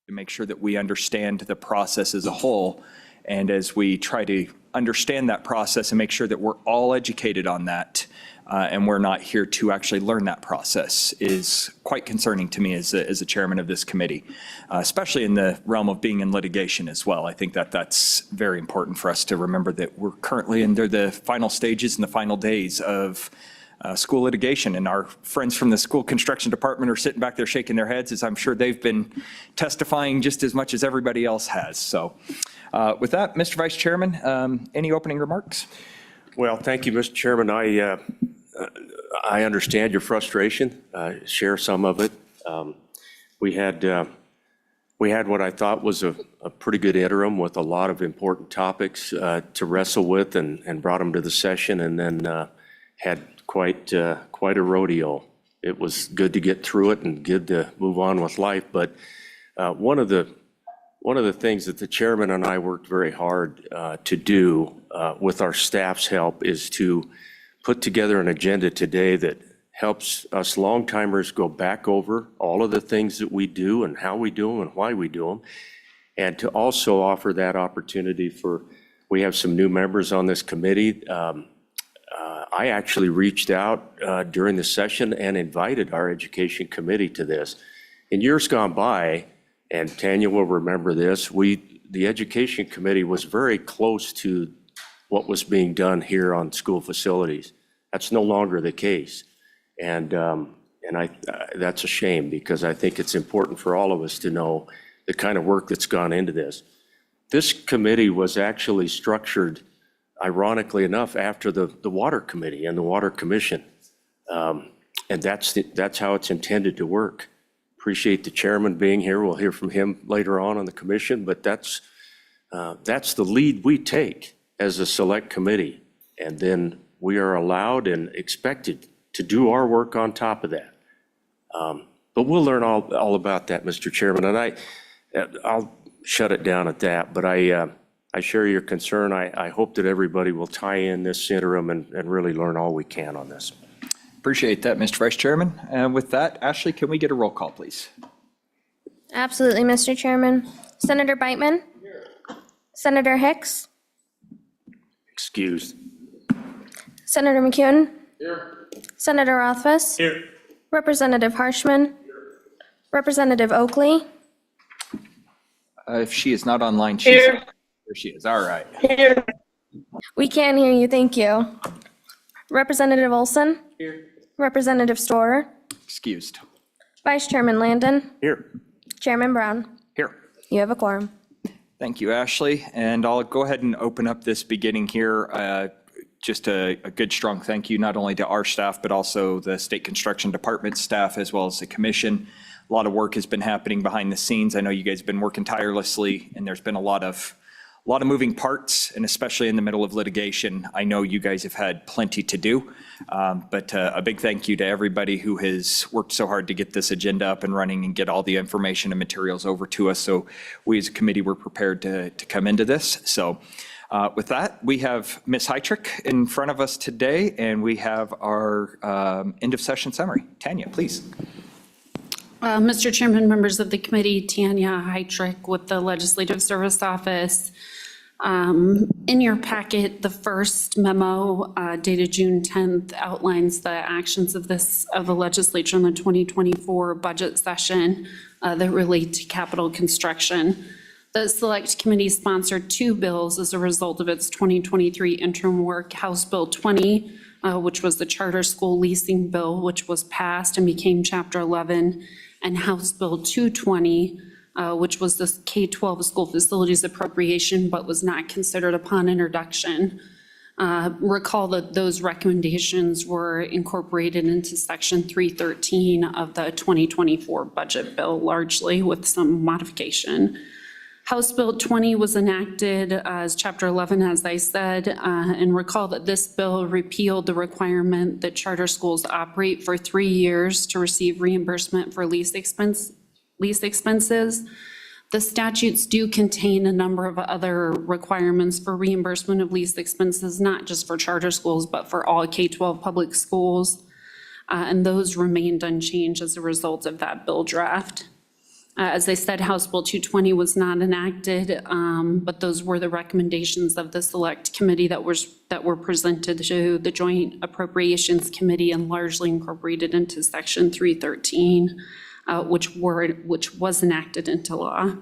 to make sure that we understand the process as a whole. And as we try to understand that process and make sure that we're all educated on that, and we're not here to actually learn that process, is quite concerning to me as a chairman of this committee, especially in the realm of being in litigation as well. I think that that's very important for us to remember that we're currently under the final stages and the final days of school litigation, and our friends from the school construction department are sitting back there shaking their heads, as I'm sure they've been testifying just as much as everybody else has. So with that, Mr. Vice Chairman, any opening remarks? Well, thank you, Mr. Chairman. I understand your frustration, share some of it. We had what I thought was a pretty good interim with a lot of important topics to wrestle with, and brought them to the session, and then had quite a rodeo. It was good to get through it and good to move on with life. But one of the things that the chairman and I worked very hard to do with our staff's help is to put together an agenda today that helps us long-timers go back over all of the things that we do and how we do them and why we do them, and to also offer that opportunity we have some new members on this committee. I actually reached out during the session and invited our education committee to this. In years gone by, and Tanya will remember this, the education committee was very close to what was being done here on school facilities. That's no longer the case. And that's a shame, because I think it's important for all of us to know the kind of work that's gone into this. This committee was actually structured, ironically enough, after the Water Committee and the Water Commission. And that's how it's intended to work. Appreciate the chairman being here. We'll hear from him later on the commission, but that's the lead we take as a select committee. And then we are allowed and expected to do our work on top of that. But we'll learn all about that, Mr. Chairman, and I'll shut it down at that. But I share your concern. I hope that everybody will tie in this interim and really learn all we can on this. Appreciate that, Mr. Vice Chairman. And with that, Ashley, can we get a roll call, please? Absolutely, Mr. Chairman. Senator Beitman? Here. Senator Hicks? Excused. Senator McEwen? Here. Senator Rothfuss? Here. Representative Harshman? Here. Representative Oakley? If she is not online, Here. There she is. All right. Here. We can hear you, thank you. Representative Olson? Here. Representative Storer? Excused. Vice Chairman Landon? Here. Chairman Brown? Here. You have a quorum. Thank you, Ashley. And I'll go ahead and open up this beginning here. Just a good, strong thank you, not only to our staff, but also the State Construction Department staff, as well as the commission. A lot of work has been happening behind the scenes. I know you guys have been working tirelessly, and there's been a lot of moving parts, and especially in the middle of litigation, I know you guys have had plenty to do. But a big thank you to everybody who has worked so hard to get this agenda up and running and get all the information and materials over to us. So we as a committee were prepared to come into this. So with that, we have Ms. Heitrick in front of us today, and we have our end of session summary. Tanya, please. Mr. Chairman, members of the committee, Tanya Heitrick with the Legislative Service Office. In your packet, the first memo dated June 10th outlines the actions of the legislature in the 2024 budget session that relate to capital construction. The Select Committee sponsored two bills as a result of its 2023 interim work: House Bill 20, which was the charter school leasing bill, which was passed and became Chapter 11, and House Bill 220, which was the K-12 school facilities appropriation, but was not considered upon introduction. Recall that those recommendations were incorporated into Section 313 of the 2024 budget bill, largely with some modification. House Bill 20 was enacted as Chapter 11, as I said, and recall that this bill repealed the requirement that charter schools operate for 3 years to receive reimbursement for lease expenses. The statutes do contain a number of other requirements for reimbursement of lease expenses, not just for charter schools, but for all K-12 public schools. And those remained unchanged as a result of that bill draft. As I said, House Bill 220 was not enacted, but those were the recommendations of the Select Committee that were presented to the Joint Appropriations Committee and largely incorporated into Section 313, which was enacted into law.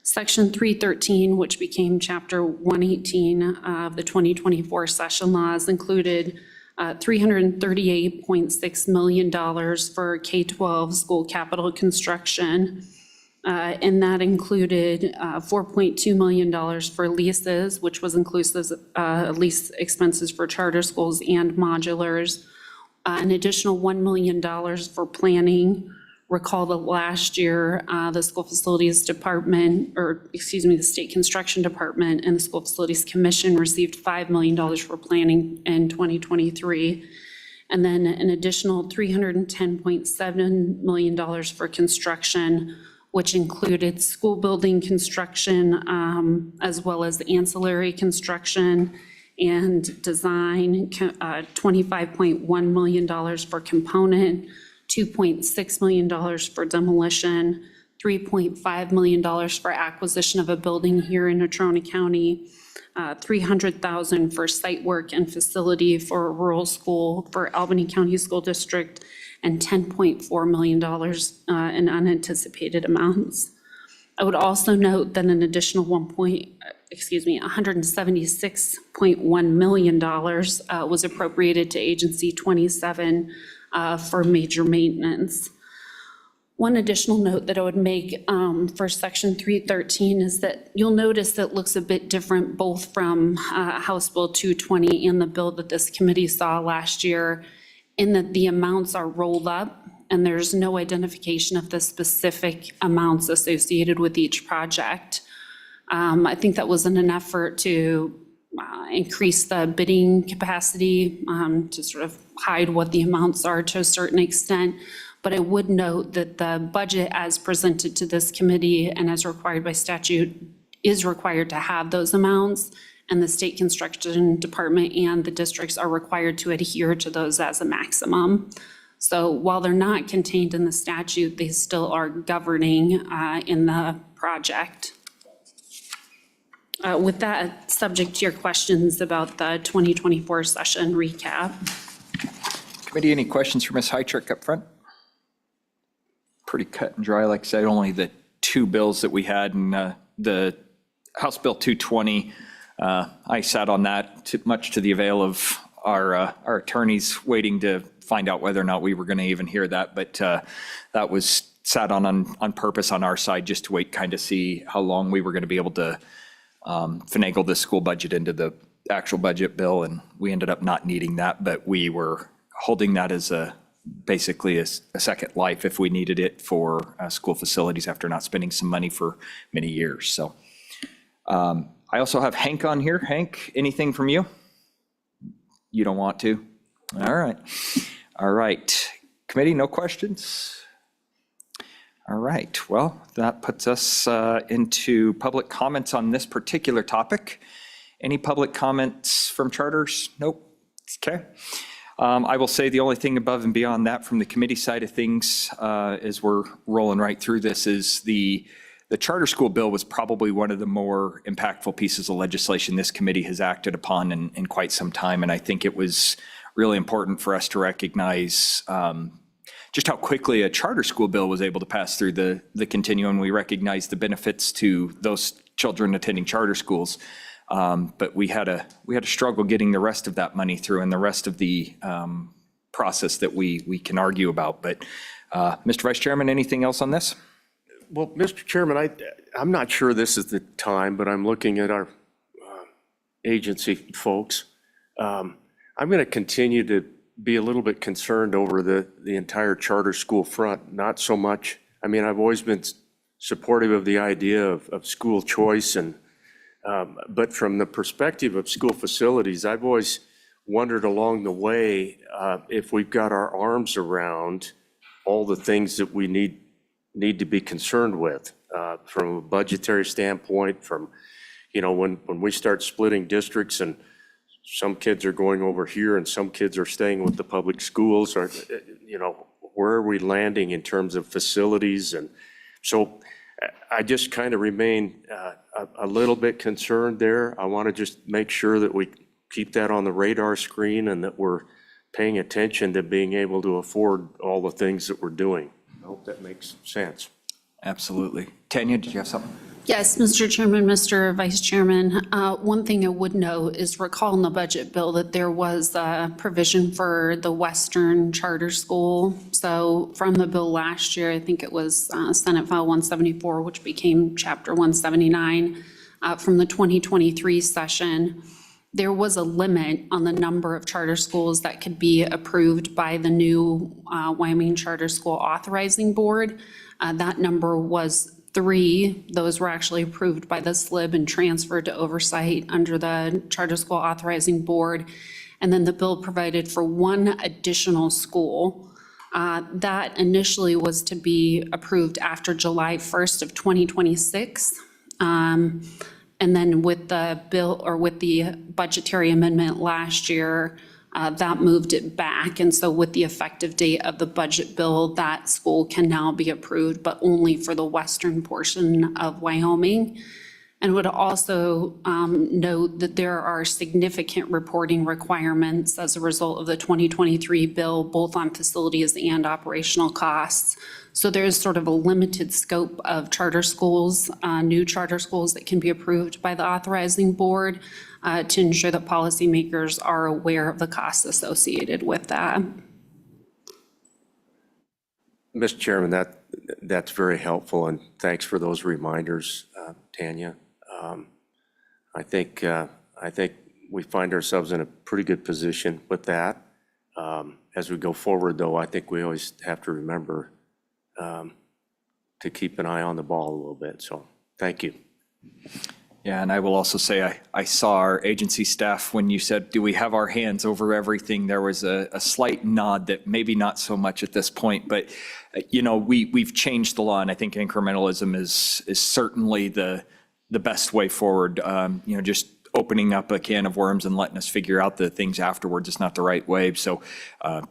Section 313, which became Chapter 118 of the 2024 session laws, included $338.6 million for K-12 school capital construction. And that included $4.2 million for leases, which was inclusive of lease expenses for charter schools and modulars. An additional $1 million for planning. Recall that last year, the School Facilities Department, the State Construction Department and the School Facilities Commission received $5 million for planning in 2023. And then an additional $310.7 million for construction, which included school building construction, as well as ancillary construction and design, $25.1 million for component, $2.6 million for demolition, $3.5 million for acquisition of a building here in Natrona County, $300,000 for site work and facility for a rural school for Albany County School District, and $10.4 million in unanticipated amounts. I would also note that an additional $176.1 million was appropriated to Agency 27 for major maintenance. One additional note that I would make for Section 313 is that you'll notice that it looks a bit different both from House Bill 220 and the bill that this committee saw last year, in that the amounts are rolled up and there's no identification of the specific amounts associated with each project. I think that was in an effort to increase the bidding capacity, to sort of hide what the amounts are to a certain extent. But I would note that the budget as presented to this committee and as required by statute is required to have those amounts, and the State Construction Department and the districts are required to adhere to those as a maximum. So while they're not contained in the statute, they still are governing in the project. With that, subject to your questions about the 2024 session recap. Committee, any questions for Ms. Heitrick up front? Pretty cut and dry, like I said, only the two bills that we had, and the House Bill 220, I sat on that much to the avail of our attorneys waiting to find out whether or not we were going to even hear that, but that was sat on purpose on our side just to wait, kind of see how long we were going to be able to finagle the school budget into the actual budget bill, and we ended up not needing that, but we were holding that as basically a second life if we needed it for school facilities after not spending some money for many years. So I also have Hank on here. Hank, anything from you? You don't want to? All right. All right. Committee, no questions? All right. Well, that puts us into public comments on this particular topic. Any public comments from charters? Nope. Okay. I will say the only thing above and beyond that from the committee side of things, as we're rolling right through this, is the charter school bill was probably one of the more impactful pieces of legislation this committee has acted upon in quite some time. And I think it was really important for us to recognize just how quickly a charter school bill was able to pass through the continuum. We recognize the benefits to those children attending charter schools. But we had a struggle getting the rest of that money through and the rest of the process that we can argue about. But Mr. Vice Chairman, anything else on this? Well, Mr. Chairman, I'm not sure this is the time, but I'm looking at our agency folks. I'm going to continue to be a little bit concerned over the entire charter school front, not so much. I mean, I've always been supportive of the idea of school choice, but from the perspective of school facilities, I've always wondered along the way if we've got our arms around all the things that we need to be concerned with from a budgetary standpoint, from, when we start splitting districts and some kids are going over here and some kids are staying with the public schools, or, where are we landing in terms of facilities and So I just kind of remain a little bit concerned there. I want to just make sure that we keep that on the radar screen and that we're paying attention to being able to afford all the things that we're doing. I hope that makes sense. Absolutely. Tanya, did you have something? Yes, Mr. Chairman, Mr. Vice Chairman. One thing I would note is recall in the budget bill that there was a provision for the Western Charter School. So from the bill last year, I think it was Senate File 174, which became Chapter 179, from the 2023 session, there was a limit on the number of charter schools that could be approved by the new Wyoming Charter School Authorizing Board. That number was 3. Those were actually approved by the SLIB and transferred to oversight under the Charter School Authorizing Board. And then the bill provided for 1 additional school. That initially was to be approved after July 1st of 2026. And then with the bill, or with the budgetary amendment last year, that moved it back. And so with the effective date of the budget bill, that school can now be approved, but only for the western portion of Wyoming. And would also note that there are significant reporting requirements as a result of the 2023 bill, both on facilities and operational costs. So there's sort of a limited scope of charter schools, new charter schools that can be approved by the authorizing board to ensure that policymakers are aware of the costs associated with that. Mr. Chairman, that's very helpful, and thanks for those reminders, Tanya. I think we find ourselves in a pretty good position with that. As we go forward, though, I think we always have to remember to keep an eye on the ball a little bit. So thank you. Yeah, and I will also say I saw our agency staff when you said, do we have our hands over everything? There was a slight nod that maybe not so much at this point, but we've changed the law, and I think incrementalism is certainly the best way forward. Just opening up a can of worms and letting us figure out the things afterwards is not the right way. So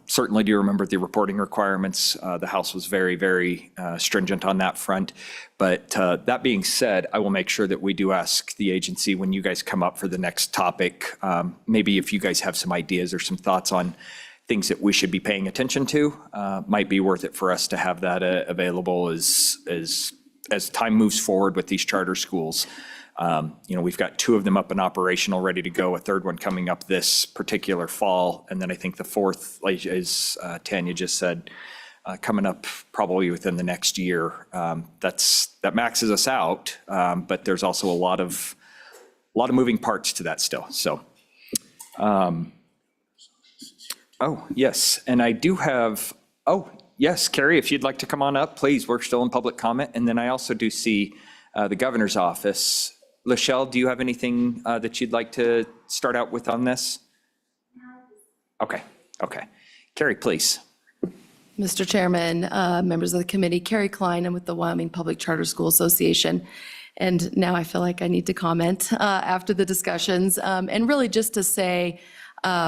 certainly do remember the reporting requirements. The House was very, very stringent on that front. But that being said, I will make sure that we do ask the agency when you guys come up for the next topic, maybe if you guys have some ideas or some thoughts on things that we should be paying attention to, might be worth it for us to have that available as time moves forward with these charter schools. We've got 2 of them up and operational, ready to go, a 3rd one coming up this particular fall. And then I think the 4th, like as Tanya just said, coming up probably within the next year. That maxes us out, but there's also a lot of moving parts to that still. So, oh, yes, and I do have, yes, Carrie, if you'd like to come on up, please, we're still in public comment. And then I also do see the governor's office. Lachelle, do you have anything that you'd like to start out with on this? Okay. Carrie, please. Mr. Chairman, members of the committee, Carrie Klein, I'm with the Wyoming Public Charter School Association. And now I feel like I need to comment after the discussions. And really just to say,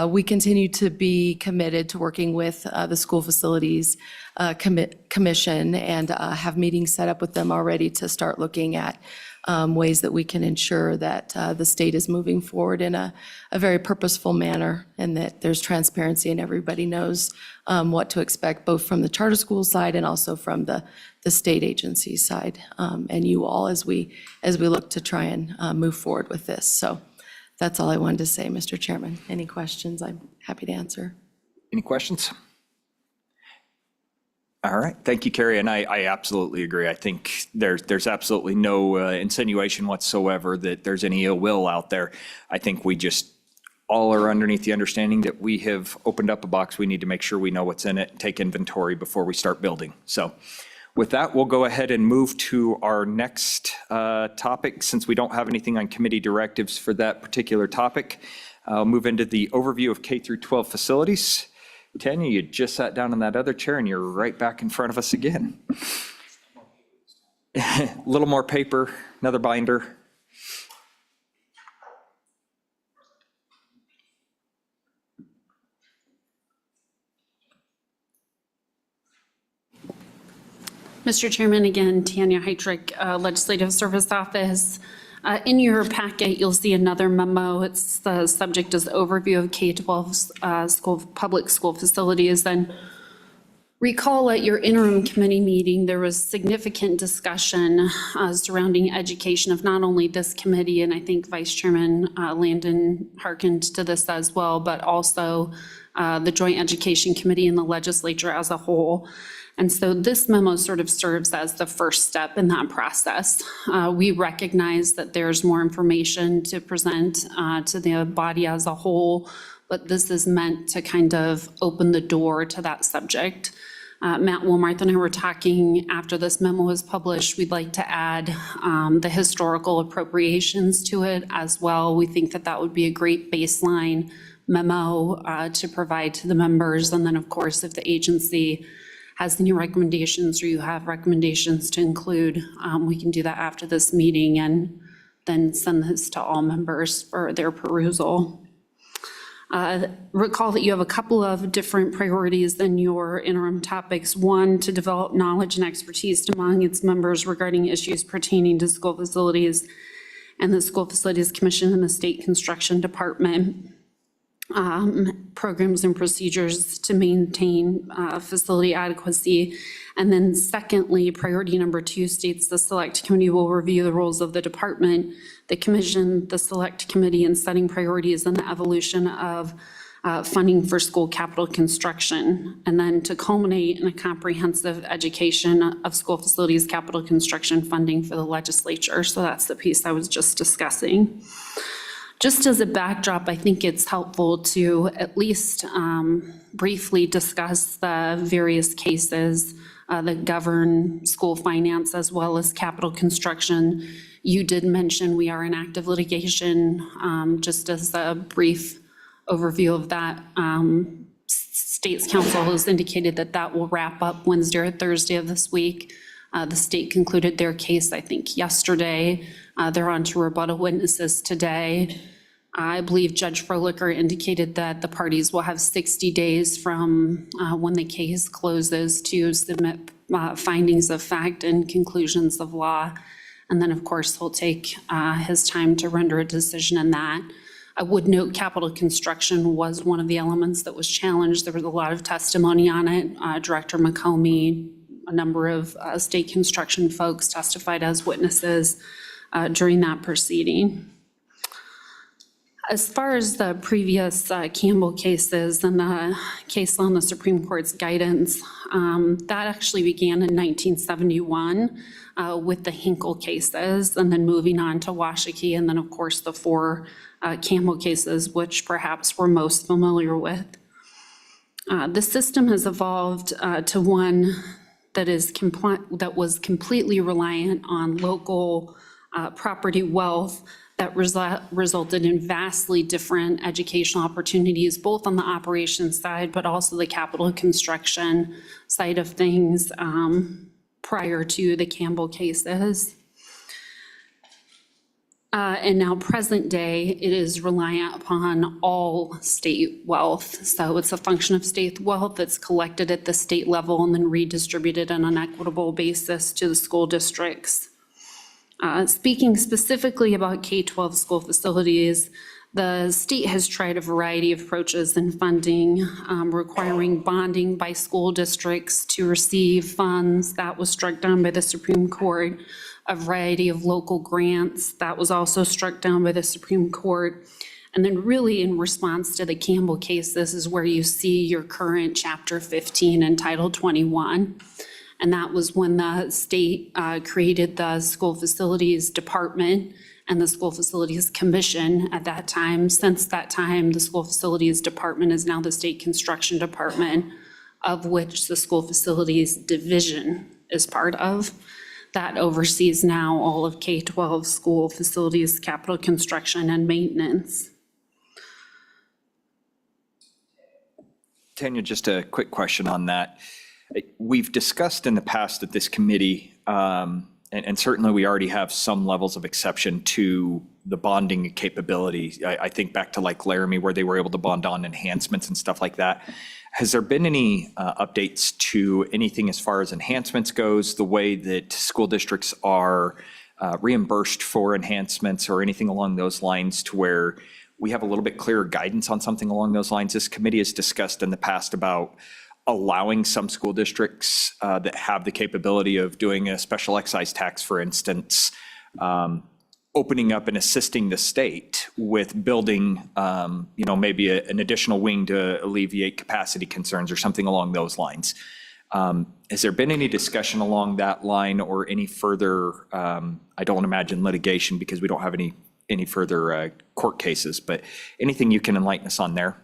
we continue to be committed to working with the School Facilities Commission and have meetings set up with them already to start looking at ways that we can ensure that the state is moving forward in a very purposeful manner and that there's transparency and everybody knows what to expect, both from the charter school side and also from the state agency side, and you all as we look to try and move forward with this. So that's all I wanted to say, Mr. Chairman. Any questions, I'm happy to answer. Any questions? All right, thank you, Carrie, and I absolutely agree. I think there's absolutely no insinuation whatsoever that there's any ill will out there. I think we just all are underneath the understanding that we have opened up a box. We need to make sure we know what's in it, take inventory before we start building. So with that, we'll go ahead and move to our next topic. Since we don't have anything on committee directives for that particular topic, I'll move into the overview of K through 12 facilities. Tanya, you just sat down in that other chair and you're right back in front of us again. A little more paper, another binder. Mr. Chairman, again, Tanya Heitrick, Legislative Service Office. In your packet, you'll see another memo. It's the subject is overview of K-12 public school facilities. And recall at your interim committee meeting, there was significant discussion surrounding education of not only this committee, and I think Vice Chairman Landon hearkened to this as well, but also the Joint Education Committee and the legislature as a whole. And so this memo sort of serves as the first step in that process. We recognize that there's more information to present to the body as a whole, but this is meant to kind of open the door to that subject. Matt Wilmarth and I were talking after this memo was published, we'd like to add the historical appropriations to it as well. We think that that would be a great baseline memo to provide to the members. And then, of course, if the agency has any recommendations or you have recommendations to include, we can do that after this meeting and then send this to all members for their perusal. Recall that you have a couple of different priorities in your interim topics. One, to develop knowledge and expertise among its members regarding issues pertaining to school facilities and the School Facilities Commission and the State Construction Department. Programs and procedures to maintain facility adequacy. And then secondly, priority number 2 states the select committee will review the roles of the department, the commission, the select committee in setting priorities and the evolution of funding for school capital construction. And then to culminate in a comprehensive education of school facilities capital construction funding for the legislature. So that's the piece I was just discussing. Just as a backdrop, I think it's helpful to at least briefly discuss the various cases that govern school finance as well as capital construction. You did mention we are in active litigation. Just as a brief overview of that, State's Council has indicated that that will wrap up Wednesday or Thursday of this week. The state concluded their case, I think, yesterday. They're on to rebuttal witnesses today. I believe Judge Froelicher indicated that the parties will have 60 days from when the case closes to submit findings of fact and conclusions of law. And then, of course, he'll take his time to render a decision in that. I would note capital construction was one of the elements that was challenged. There was a lot of testimony on it. Director McComey, a number of state construction folks testified as witnesses during that proceeding. As far as the previous Campbell cases and the case on the Supreme Court's guidance, that actually began in 1971 with the Hinkle cases, and then moving on to Washakie, and then, of course, the 4 Campbell cases, which perhaps we're most familiar with. The system has evolved to one that was completely reliant on local property wealth that resulted in vastly different educational opportunities, both on the operations side, but also the capital construction side of things prior to the Campbell cases. And now present day, it is reliant upon all state wealth. So it's a function of state wealth that's collected at the state level and then redistributed on an equitable basis to the school districts. Speaking specifically about K-12 school facilities, the state has tried a variety of approaches in funding, requiring bonding by school districts to receive funds. That was struck down by the Supreme Court. A variety of local grants, that was also struck down by the Supreme Court. And then really in response to the Campbell case, this is where you see your current Chapter 15 and Title 21. And that was when the state created the School Facilities Department and the School Facilities Commission at that time. Since that time, the School Facilities Department is now the State Construction Department, of which the School Facilities Division is part of. That oversees now all of K-12 school facilities, capital construction and maintenance. Tanya, just a quick question on that. We've discussed in the past at this committee, and and certainly we already have some levels of exception to the bonding capability. I think back to like Laramie, where they were able to bond on enhancements and stuff like that. Has there been any updates to anything as far as enhancements goes, the way that school districts are reimbursed for enhancements or anything along those lines, to where we have a little bit clearer guidance on something along those lines? This committee has discussed in the past about allowing some school districts that have the capability of doing a special excise tax, for instance, opening up and assisting the state with building, maybe an additional wing to alleviate capacity concerns or something along those lines. Has there been any discussion along that line, or any further, I don't imagine litigation because we don't have any further court cases, but anything you can enlighten us on there?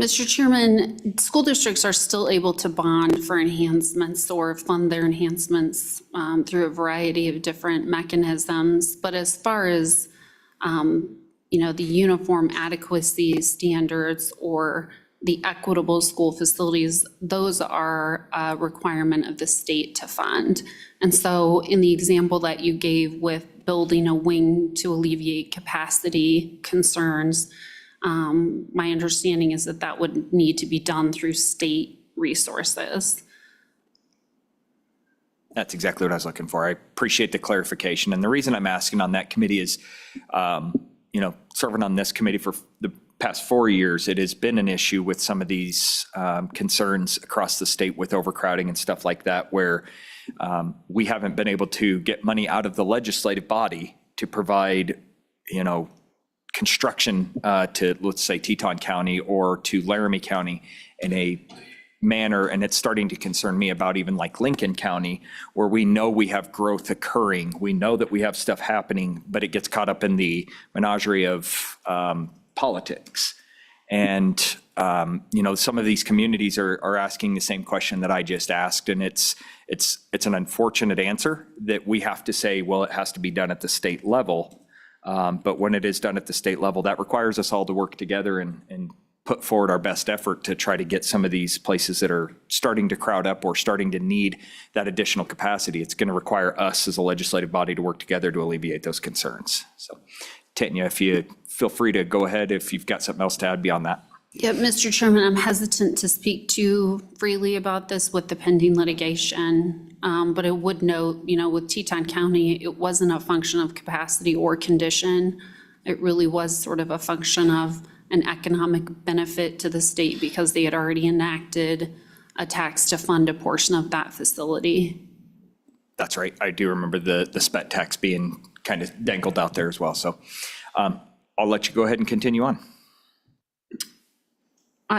Mr. Chairman, school districts are still able to bond for enhancements or fund their enhancements through a variety of different mechanisms. But as far as, the uniform adequacy standards or the equitable school facilities, those are a requirement of the state to fund. And so in the example that you gave with building a wing to alleviate capacity concerns, my understanding is that that would need to be done through state resources. That's exactly what I was looking for. I appreciate the clarification. And the reason I'm asking on that committee is, serving on this committee for the past 4 years, it has been an issue with some of these concerns across the state with overcrowding and stuff like that, where we haven't been able to get money out of the legislative body to provide, construction to, let's say, Teton County or to Laramie County in a manner, and it's starting to concern me about even like Lincoln County, where we know we have growth occurring. We know that we have stuff happening, but it gets caught up in the menagerie of politics. And, some of these communities are asking the same question that I just asked, and it's an unfortunate answer that we have to say, well, it has to be done at the state level. But when it is done at the state level, that requires us all to work together and put forward our best effort to try to get some of these places that are starting to crowd up or starting to need that additional capacity. It's going to require us as a legislative body to work together to alleviate those concerns. So, Tanya, if you feel free to go ahead if you've got something else to add beyond that. Yeah, Mr. Chairman, I'm hesitant to speak too freely about this with the pending litigation. But I would note, with Teton County, it wasn't a function of capacity or condition. It really was sort of a function of an economic benefit to the state because they had already enacted a tax to fund a portion of that facility. That's right. I do remember the SPET tax being kind of dangled out there as well. So I'll let you go ahead and continue on.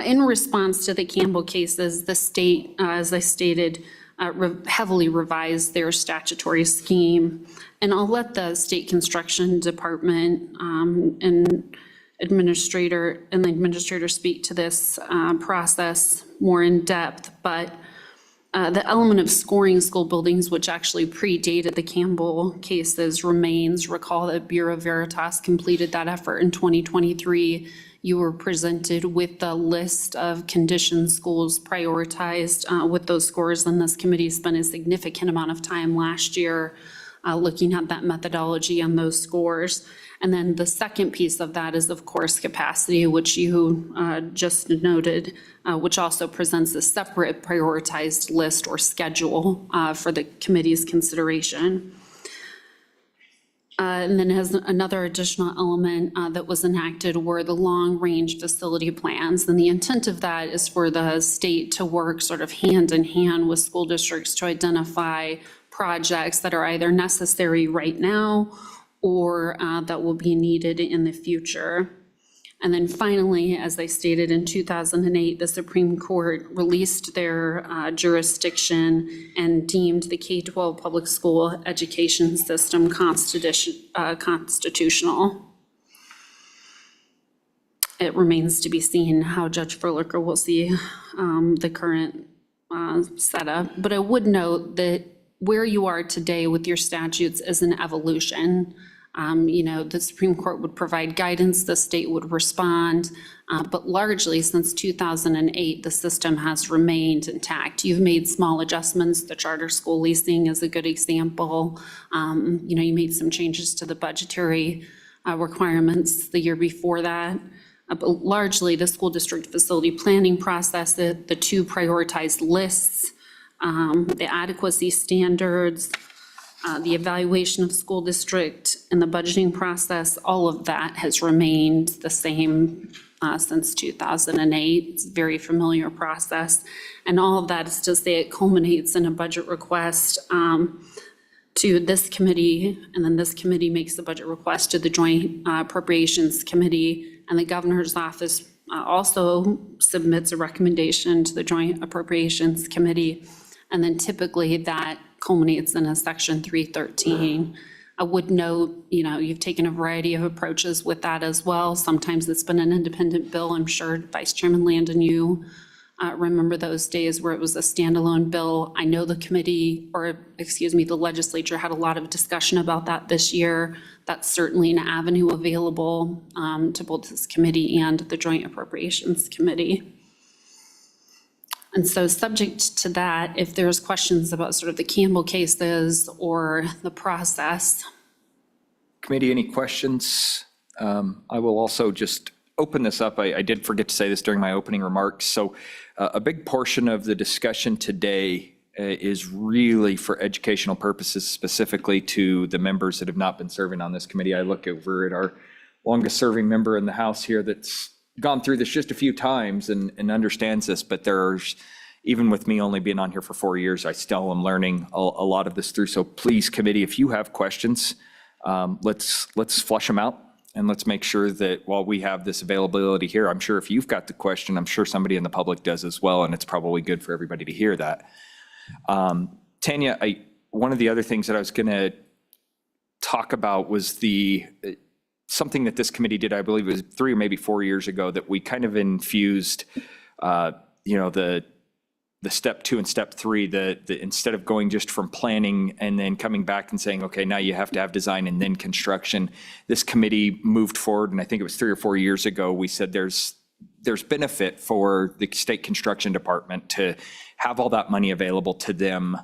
In response to the Campbell cases, the state, as I stated, heavily revised their statutory scheme. And I'll let the State Construction Department and the administrator speak to this process more in depth. But the element of scoring school buildings, which actually predated the Campbell cases, remains. Recall that Bureau Veritas completed that effort in 2023. You were presented with the list of condition schools prioritized with those scores, and this committee spent a significant amount of time last year looking at that methodology and those scores. And then the second piece of that is, of course, capacity, which you just noted, which also presents a separate prioritized list or schedule for the committee's consideration. And then has another additional element that was enacted were the long-range facility plans. And the intent of that is for the state to work sort of hand in hand with school districts to identify projects that are either necessary right now or that will be needed in the future. And then finally, as I stated in 2008, the Supreme Court released their jurisdiction and deemed the K-12 public school education system constitutional. It remains to be seen how Judge Furlicker will see the current setup. But I would note that where you are today with your statutes is an evolution. The Supreme Court would provide guidance, the state would respond. But largely, since 2008, the system has remained intact. You've made small adjustments. The charter school leasing is a good example. You made some changes to the budgetary requirements the year before that. But largely, the school district facility planning process, the two prioritized lists, the adequacy standards, the evaluation of school district and the budgeting process, all of that has remained the same since 2008. It's a very familiar process. And all of that is to say it culminates in a budget request to this committee, and then this committee makes the budget request to the Joint Appropriations Committee, and the governor's office also submits a recommendation to the Joint Appropriations Committee, and then typically that culminates in a Section 313. I would note, you've taken a variety of approaches with that as well. Sometimes it's been an independent bill. I'm sure Vice Chairman Landon, you remember those days where it was a standalone bill. I know the legislature had a lot of discussion about that this year. That's certainly an avenue available to both this committee and the Joint Appropriations Committee. And so subject to that, if there's questions about sort of the Campbell cases or the process. Committee, any questions? I will also just open this up. I did forget to say this during my opening remarks. So a big portion of the discussion today is really for educational purposes, specifically to the members that have not been serving on this committee. I look over at our longest serving member in the House here that's gone through this just a few times and understands this, but there's, even with me only being on here for 4 years, I still am learning a lot of this through. So please, committee, if you have questions, let's flush them out, and let's make sure that while we have this availability here, I'm sure if you've got the question, I'm sure somebody in the public does as well, and it's probably good for everybody to hear that. Tanya, one of the other things that I was going to talk about was something that this committee did, I believe it was 3 or maybe 4 years ago, that we kind of infused, the step 2 and step 3, instead of going just from planning and then coming back and saying, okay, now you have to have design and then construction. This committee moved forward, and I think it was 3 or 4 years ago, we said there's benefit for the state construction department to have all that money available to them,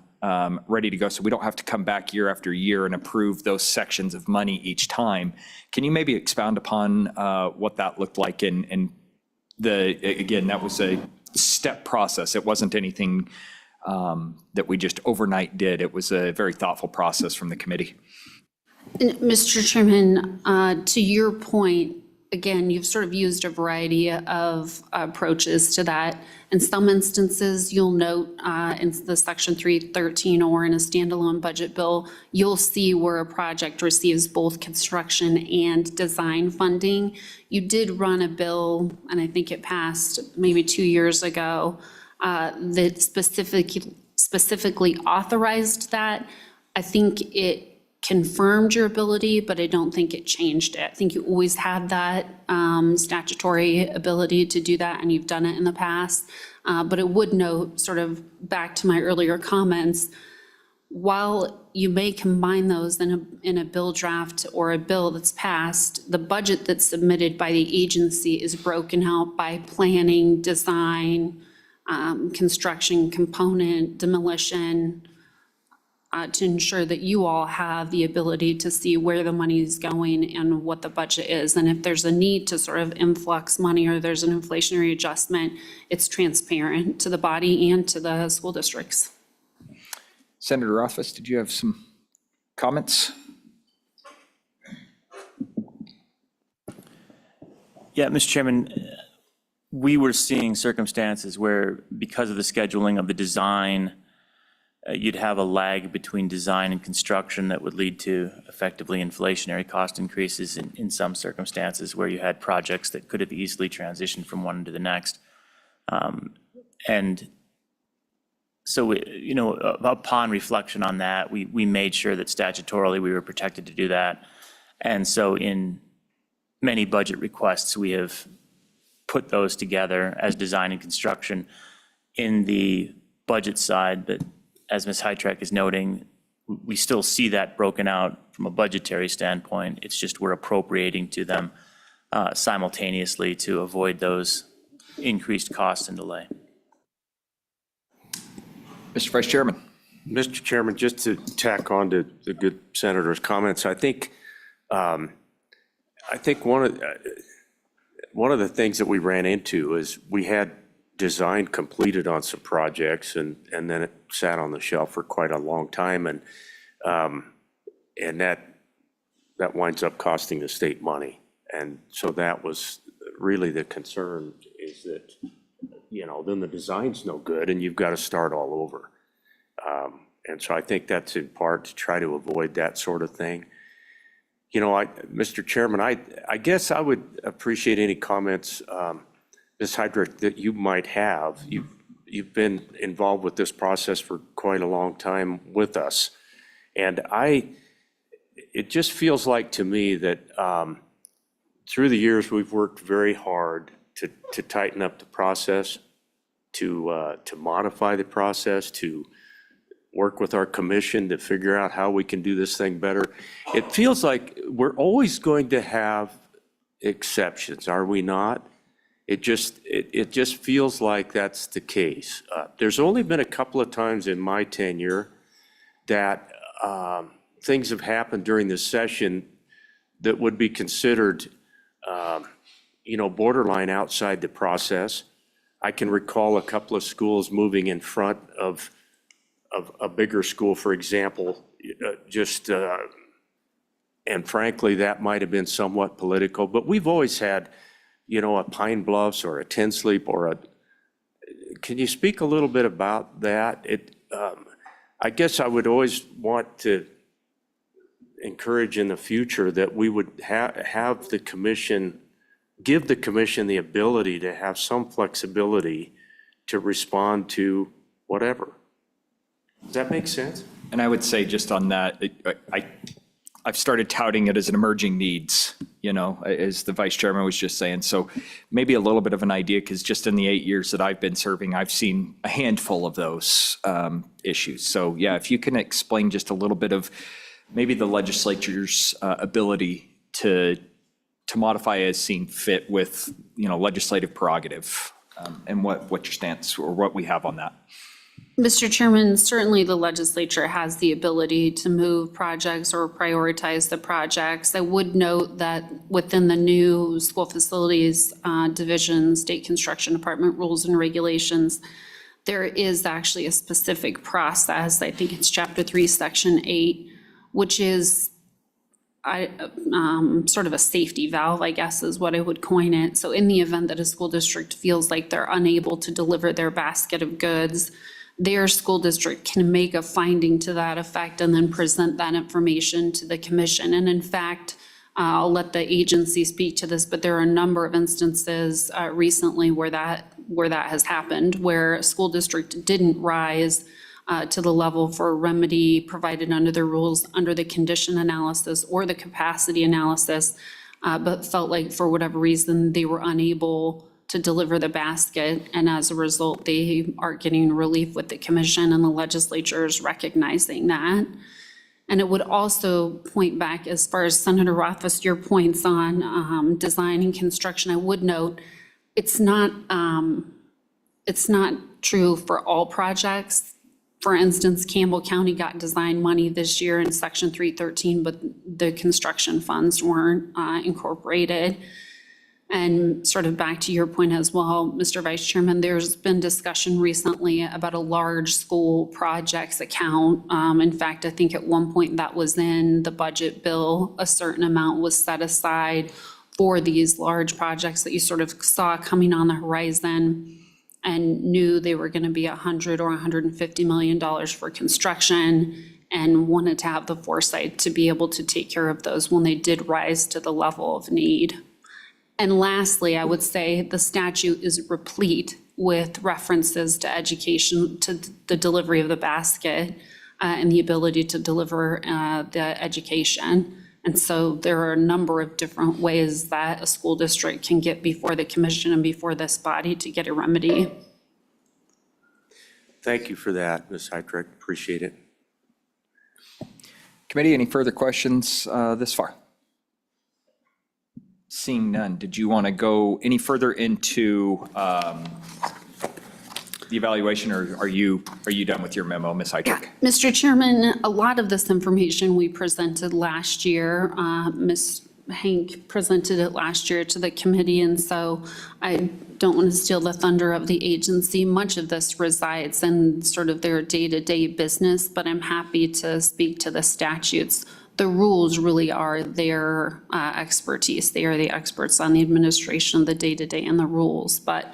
ready to go, so we don't have to come back year after year and approve those sections of money each time. Can you maybe expound upon what that looked like? And again, that was a step process. It wasn't anything that we just overnight did. It was a very thoughtful process from the committee. Mr. Chairman, to your point, again, you've sort of used a variety of approaches to that. In some instances, you'll note in the Section 313 or in a standalone budget bill, you'll see where a project receives both construction and design funding. You did run a bill, and I think it passed maybe 2 years ago, that specifically authorized that. I think it confirmed your ability, but I don't think it changed it. I think you always had that statutory ability to do that, and you've done it in the past. But it would note, sort of back to my earlier comments, while you may combine those in a bill draft or a bill that's passed, the budget that's submitted by the agency is broken out by planning, design, construction component, demolition, to ensure that you all have the ability to see where the money is going and what the budget is. And if there's a need to sort of influx money or there's an inflationary adjustment, it's transparent to the body and to the school districts. Senator Rothfuss, did you have some comments? Yeah, Mr. Chairman, we were seeing circumstances where, because of the scheduling of the design, you'd have a lag between design and construction that would lead to effectively inflationary cost increases in some circumstances where you had projects that could have easily transitioned from one to the next. And so, upon reflection on that, we made sure that statutorily we were protected to do that. And so in many budget requests, we have put those together as design and construction in the budget side, but as Ms. Heitrek is noting, we still see that broken out from a budgetary standpoint. It's just we're appropriating to them simultaneously to avoid those increased costs and delay. Mr. Vice Chairman. Mr. Chairman, just to tack on to the good senator's comments, I think one of the things that we ran into is we had design completed on some projects, and then it sat on the shelf for quite a long time, and that winds up costing the state money. And so that was really the concern, is that, then the design's no good and you've got to start all over. And so I think that's in part to try to avoid that sort of thing. Mr. Chairman, I guess I would appreciate any comments, Ms. Heydrich, that you might have. You've been involved with this process for quite a long time with us. And it just feels like to me that through the years, we've worked very hard to tighten up the process, to modify the process, to work with our commission to figure out how we can do this thing better. It feels like we're always going to have exceptions, are we not? It just feels like that's the case. There's only been a couple of times in my tenure that things have happened during this session that would be considered, borderline outside the process. I can recall a couple of schools moving in front of a bigger school, for example, and frankly, that might have been somewhat political, but we've always had, a Pine Bluffs or a Tensleep can you speak a little bit about that? I guess I would always want to encourage in the future that we would have the commission, give the commission the ability to have some flexibility to respond to whatever. Does that make sense? And I would say just on that, I've started touting it as an emerging needs, as the Vice Chairman was just saying. So maybe a little bit of an idea, because just in the 8 years that I've been serving, I've seen a handful of those issues. So yeah, if you can explain just a little bit of maybe the legislature's ability to modify as seen fit with, legislative prerogative, and what your stance or what we have on that. Mr. Chairman, certainly the legislature has the ability to move projects or prioritize the projects. I would note that within the new school facilities division, state construction department rules and regulations, there is actually a specific process. I think it's Chapter 3, Section 8, which is sort of a safety valve, I guess is what I would coin it. So in the event that a school district feels like they're unable to deliver their basket of goods, their school district can make a finding to that effect and then present that information to the commission. And in fact, I'll let the agency speak to this, but there are a number of instances recently where that has happened, where a school district didn't rise to the level for a remedy provided under the rules, under the condition analysis or the capacity analysis, but felt like for whatever reason, they were unable to deliver the basket, and as a result, they are getting relief with the commission, and the legislature is recognizing that. And it would also point back, as far as Senator Rothfuss, your points on design and construction, I would note it's not true for all projects. For instance, Campbell County got design money this year in Section 313, but the construction funds weren't incorporated. And sort of back to your point as well, Mr. Vice Chairman, there's been discussion recently about a large school projects account. In fact, I think at one point that was in the budget bill, a certain amount was set aside for these large projects that you sort of saw coming on the horizon and knew they were going to be $100 or $150 million for construction, and wanted to have the foresight to be able to take care of those when they did rise to the level of need. And lastly, I would say the statute is replete with references to education, to the delivery of the basket, and the ability to deliver the education. And so there are a number of different ways that a school district can get before the commission and before this body to get a remedy. Thank you for that, Ms. Heydrich. Appreciate it. Committee, any further questions this far? Seeing none, did you want to go any further into the evaluation, or are you done with your memo, Ms. Heitrick? Mr. Chairman, a lot of this information we presented last year. Ms. Hank presented it last year to the committee, and so I don't want to steal the thunder of the agency. Much of this resides in sort of their day-to-day business, but I'm happy to speak to the statutes. The rules really are their expertise. They are the experts on the administration of the day-to-day and the rules. But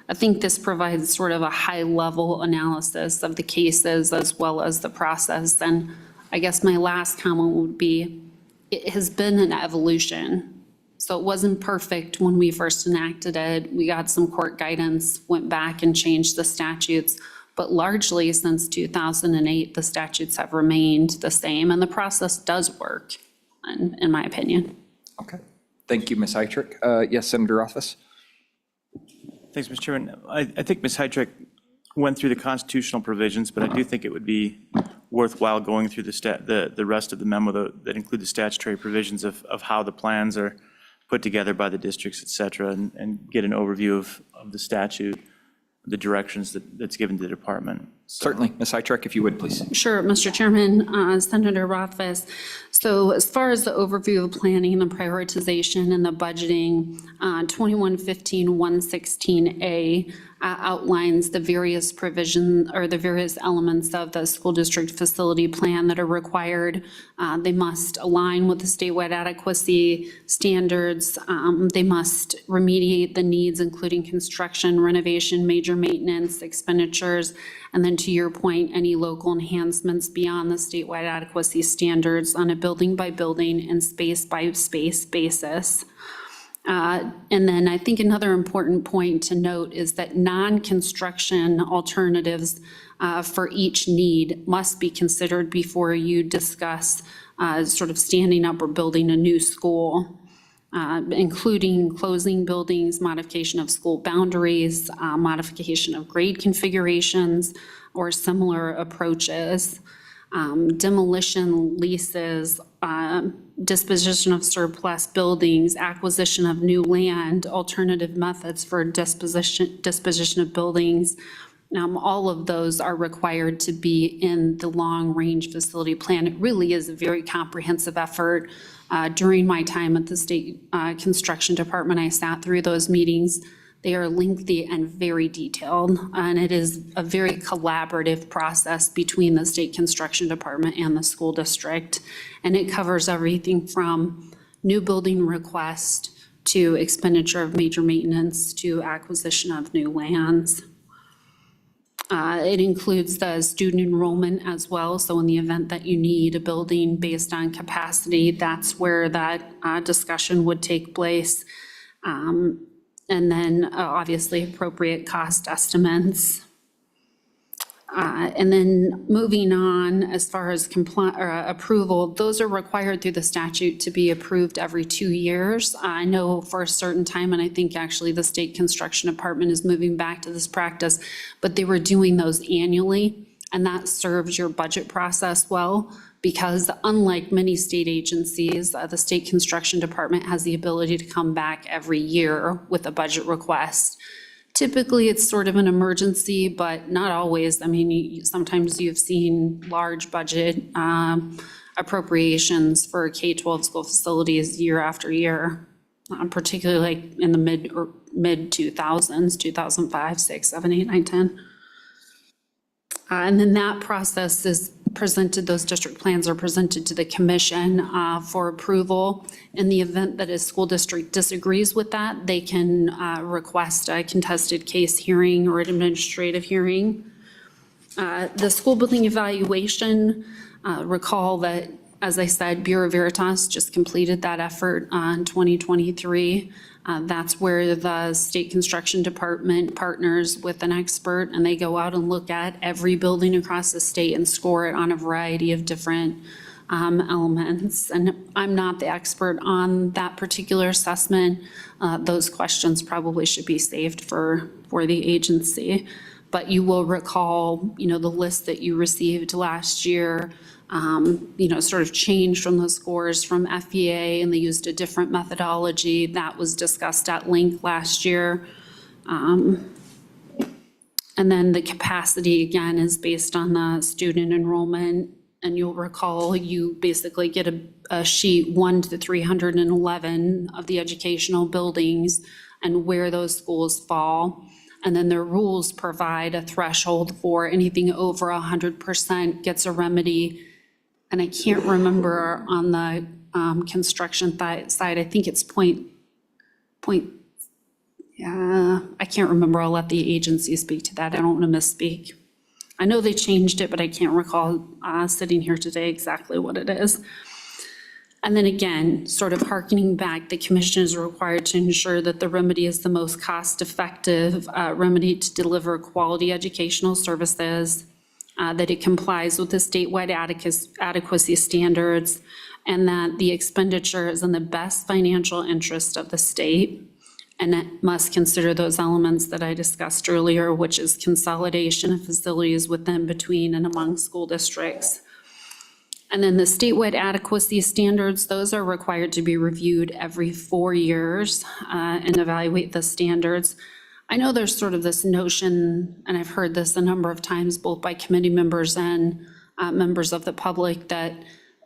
I think this provides sort of a high-level analysis of the cases as well as the process. And I guess my last comment would be, it has been an evolution. So it wasn't perfect when we first enacted it. We got some court guidance, went back and changed the statutes. But largely since 2008, the statutes have remained the same, and the process does work, in my opinion. Okay. Thank you, Ms. Heitrick. Yes, Senator Rothfuss? Thanks, Mr. Chairman. I think Ms. Heitrick went through the constitutional provisions, but I do think it would be worthwhile going through the rest of the memo that include the statutory provisions of how the plans are put together by the districts, et cetera, and get an overview of the statute, the directions that's given to the department. Certainly. Ms. Heitrick, if you would, please. Sure, Mr. Chairman, Senator Rothfuss. So as far as the overview of planning, the prioritization, and the budgeting, 2115-116A outlines the various provisions or the various elements of the school district facility plan that are required. They must align with the statewide adequacy standards. They must remediate the needs, including construction, renovation, major maintenance, expenditures, and then to your point, any local enhancements beyond the statewide adequacy standards on a building by building and space by space basis. And then I think another important point to note is that non-construction alternatives for each need must be considered before you discuss sort of standing up or building a new school, including closing buildings, modification of school boundaries, modification of grade configurations, or similar approaches. Demolition leases, disposition of surplus buildings, acquisition of new land, alternative methods for disposition of buildings. All of those are required to be in the long-range facility plan. It really is a very comprehensive effort. During my time at the State Construction Department, I sat through those meetings. They are lengthy and very detailed, and it is a very collaborative process between the State Construction Department and the school district. And it covers everything from new building request to expenditure of major maintenance to acquisition of new lands. It includes the student enrollment as well. So in the event that you need a building based on capacity, that's where that discussion would take place. And then obviously appropriate cost estimates. And then moving on, as far as approval, those are required through the statute to be approved every 2 years. I know for a certain time, and I think actually the State Construction Department is moving back to this practice, but they were doing those annually, and that serves your budget process well, because unlike many state agencies, the State Construction Department has the ability to come back every year with a budget request. Typically, it's sort of an emergency, but not always. I mean, sometimes you've seen large budget appropriations for K-12 school facilities year after year, particularly like in the mid-2000s, 2005, 6, 7, 8, 9, 10. And then that process is presented, those district plans are presented to the commission for approval. In the event that a school district disagrees with that, they can request a contested case hearing or an administrative hearing. The school building evaluation, recall that, as I said, Bureau Veritas just completed that effort in 2023. That's where the State Construction Department partners with an expert, and they go out and look at every building across the state and score it on a variety of different elements. And I'm not the expert on that particular assessment. Those questions probably should be saved for the agency. But you will recall, the list that you received last year, sort of changed from the scores from FEA, and they used a different methodology. That was discussed at length last year. And then the capacity, again, is based on the student enrollment. And you'll recall, you basically get a sheet 1 to 311 of the educational buildings and where those schools fall. And then the rules provide a threshold for anything over 100% gets a remedy. And I can't remember on the construction side, I think it's I can't remember. I'll let the agency speak to that. I don't want to misspeak. I know they changed it, but I can't recall sitting here today exactly what it is. And then again, sort of hearkening back, the commission is required to ensure that the remedy is the most cost-effective remedy to deliver quality educational services, that it complies with the statewide adequacy standards, and that the expenditure is in the best financial interest of the state. And it must consider those elements that I discussed earlier, which is consolidation of facilities within, between, and among school districts. And then the statewide adequacy standards, those are required to be reviewed every 4 years and evaluate the standards. I know there's sort of this notion, and I've heard this a number of times, both by committee members and members of the public, that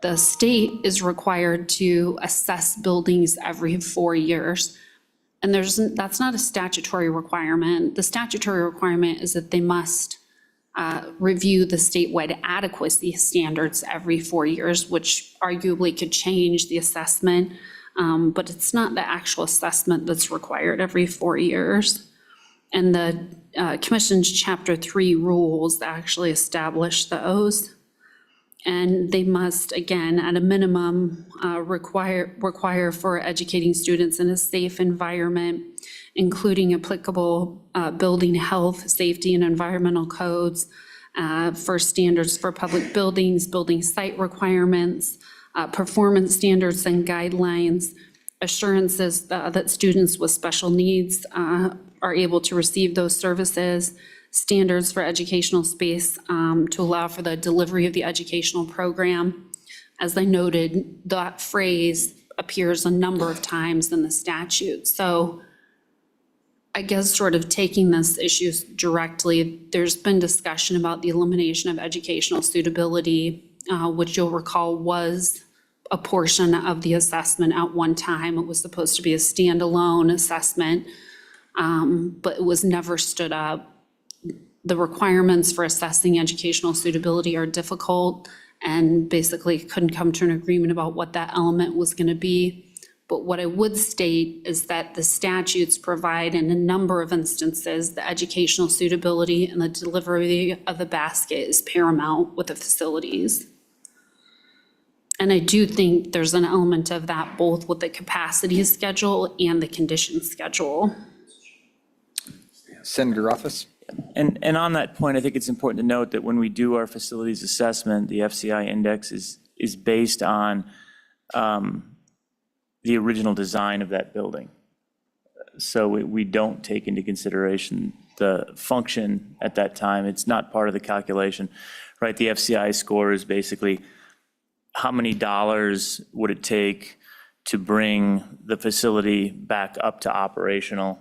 the state is required to assess buildings every 4 years. And that's not a statutory requirement. The statutory requirement is that they must review the statewide adequacy standards every 4 years, which arguably could change the assessment, but it's not the actual assessment that's required every 4 years. And the Commission's Chapter 3 rules actually establish those. And they must, again, at a minimum, require for educating students in a safe environment, including applicable building health, safety, and environmental codes, for standards for public buildings, building site requirements, performance standards and guidelines, assurances that students with special needs are able to receive those services, standards for educational space to allow for the delivery of the educational program. As I noted, that phrase appears a number of times in the statute. So I guess sort of taking this issue directly, there's been discussion about the elimination of educational suitability, which you'll recall was a portion of the assessment at one time. It was supposed to be a standalone assessment, but it was never stood up. The requirements for assessing educational suitability are difficult, and basically couldn't come to an agreement about what that element was going to be. But what I would state is that the statutes provide in a number of instances the educational suitability and the delivery of the basket is paramount with the facilities. And I do think there's an element of that both with the capacity schedule and the condition schedule. Senator Rothfuss? And on that point, I think it's important to note that when we do our facilities assessment, the FCI index is based on the original design of that building. So we don't take into consideration the function at that time. It's not part of the calculation, right? The FCI score is basically how many dollars would it take to bring the facility back up to operational,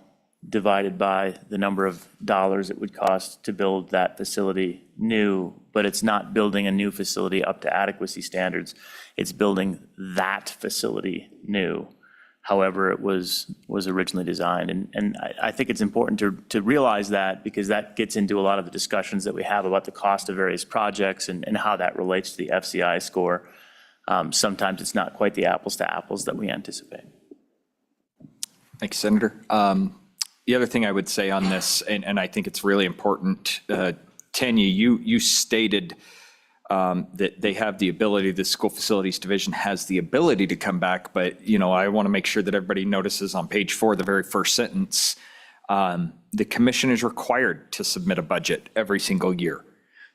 divided by the number of dollars it would cost to build that facility new. But it's not building a new facility up to adequacy standards. It's building that facility new, however it was originally designed. And I think it's important to realize that, because that gets into a lot of the discussions that we have about the cost of various projects and how that relates to the FCI score. Sometimes it's not quite the apples to apples that we anticipate. Thank you, Senator. The other thing I would say on this, and I think it's really important, Tanya, you stated that they have the ability, the School Facilities Division has the ability to come back, but I want to make sure that everybody notices on page 4, the very first sentence, the commission is required to submit a budget every single year.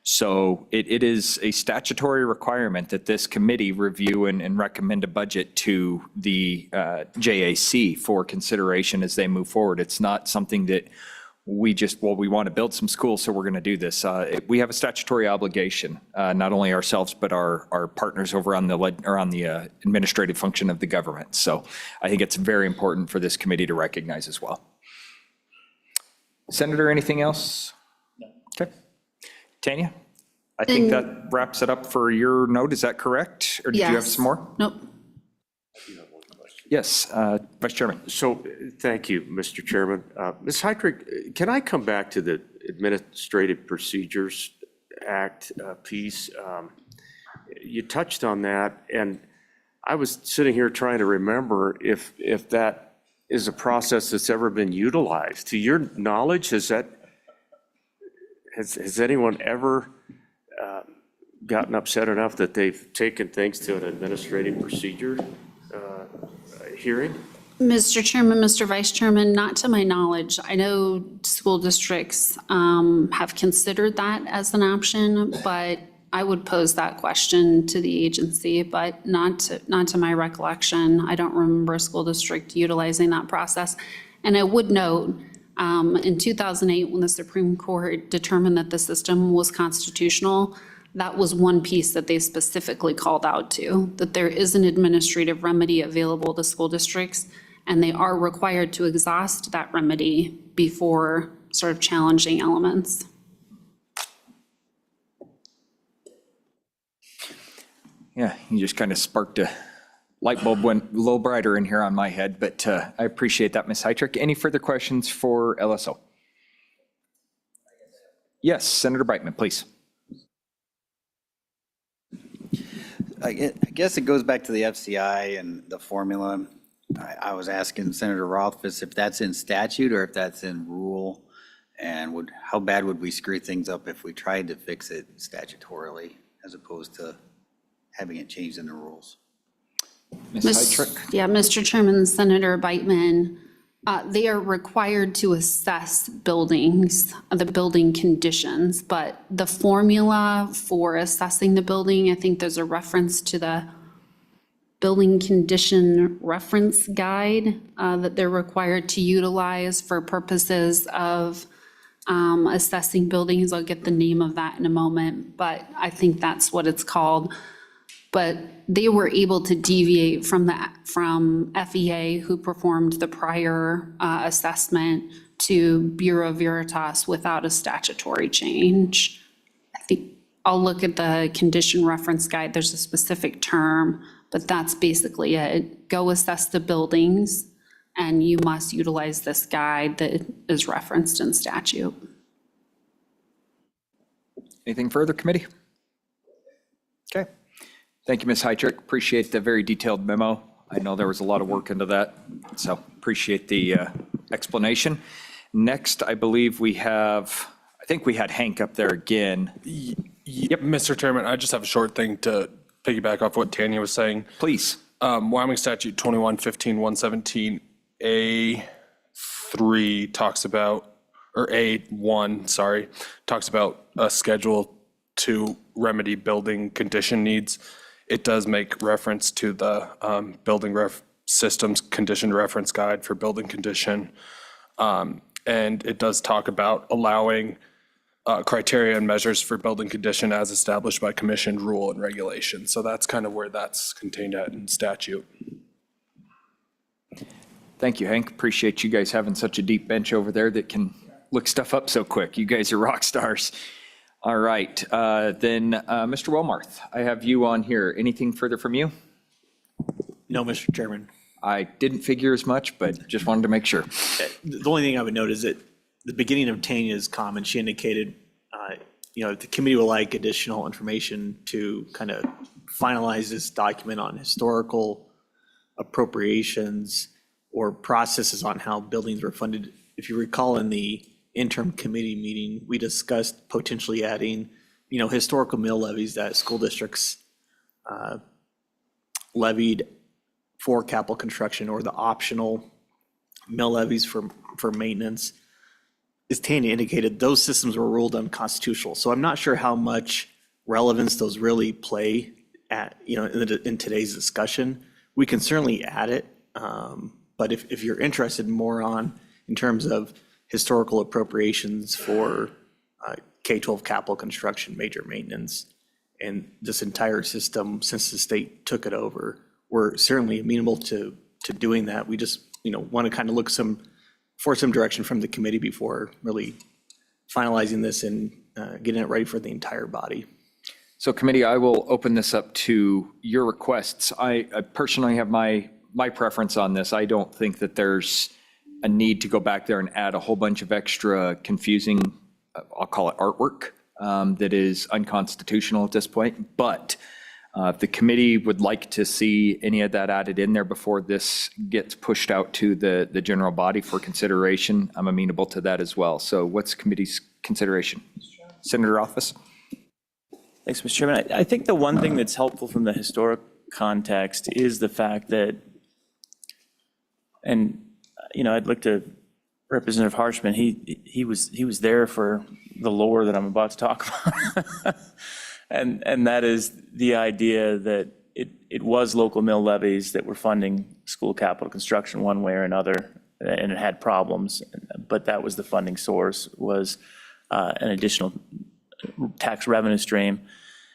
So it is a statutory requirement that this committee review and recommend a budget to the JAC for consideration as they move forward. It's not something that we want to build some schools, so we're going to do this. We have a statutory obligation, not only ourselves, but our partners over on the administrative function of the government. So I think it's very important for this committee to recognize as well. Senator, anything else? No. Okay. Tanya, I think that wraps it up for your note. Is that correct? Or did you have Yes. some more? Nope. Yes, Vice Chairman. So, thank you, Mr. Chairman. Ms. Heydrich, can I come back to the Administrative Procedures Act piece? You touched on that, and I was sitting here trying to remember if that is a process that's ever been utilized. To your knowledge, has anyone ever gotten upset enough that they've taken things to an administrative procedure hearing? Mr. Chairman, Mr. Vice Chairman, not to my knowledge. I know school districts have considered that as an option, but I would pose that question to the agency, but not to my recollection. I don't remember a school district utilizing that process. And I would note, in 2008, when the Supreme Court determined that the system was constitutional, that was one piece that they specifically called out to, that there is an administrative remedy available to school districts, and they are required to exhaust that remedy before sort of challenging elements. Yeah, you just kind of sparked a light bulb, went a little brighter in here on my head, but I appreciate that, Ms. Heydrich. Any further questions for LSO? Yes, Senator Brightman, please. I guess it goes back to the FCI and the formula. I was asking Senator Rothfuss if that's in statute or if that's in rule, and how bad would we screw things up if we tried to fix it statutorily as opposed to having it changed in the rules? Ms. Heydrich? Yeah, Mr. Chairman, Senator Beitman, they are required to assess buildings, the building conditions, but the formula for assessing the building, I think there's a reference to the building condition reference guide that they're required to utilize for purposes of assessing buildings. I'll get the name of that in a moment, but I think that's what it's called. But they were able to deviate from FEA, who performed the prior assessment, to Bureau Veritas without a statutory change. I think I'll look at the condition reference guide. There's a specific term, but that's basically it. Go assess the buildings, and you must utilize this guide that is referenced in statute. Anything further, committee? Okay. Thank you, Ms. Heydrich. Appreciate the very detailed memo. I know there was a lot of work into that, so appreciate the explanation. Next, I believe I think we had Hank up there again. Yep, Mr. Chairman, I just have a short thing to piggyback off what Tanya was saying. Please. Wyoming Statute 2115-117 A3 talks about, or A1, sorry, talks about a schedule to remedy building condition needs. It does make reference to the building systems condition reference guide for building condition. And it does talk about allowing criteria and measures for building condition as established by commission, rule, and regulation. So that's kind of where that's contained at in statute. Thank you, Hank. Appreciate you guys having such a deep bench over there that can look stuff up so quick. You guys are rock stars. All right, then Mr. Wilmarth, I have you on here. Anything further from you? No, Mr. Chairman. I didn't figure as much, but just wanted to make sure. The only thing I would note is that the beginning of Tanya's comment, she indicated, the committee would like additional information to kind of finalize this document on historical appropriations or processes on how buildings were funded. If you recall, in the interim committee meeting, we discussed potentially adding, historical mill levies that school districts levied for capital construction, or the optional mill levies for maintenance. As Tanya indicated, those systems were ruled unconstitutional. So I'm not sure how much relevance those really play in today's discussion. We can certainly add it, but if you're interested more in terms of historical appropriations for K-12 capital construction, major maintenance, and this entire system, since the state took it over, we're certainly amenable to doing that. We just, want to kind of look for some direction from the committee before really finalizing this and getting it ready for the entire body. So committee, I will open this up to your requests. I personally have my preference on this. I don't think that there's a need to go back there and add a whole bunch of extra confusing, I'll call it artwork, that is unconstitutional at this point. But if the committee would like to see any of that added in there before this gets pushed out to the general body for consideration, I'm amenable to that as well. So what's committee's consideration? Senator Rothfuss? Thanks, Mr. Chairman. I think the one thing that's helpful from the historic context is the fact that, and, I'd look to Representative Harshman. He was there for the lore that I'm about to talk about. And that is the idea that it was local mill levies that were funding school capital construction one way or another, and it had problems, but that was the funding source, was an additional tax revenue stream.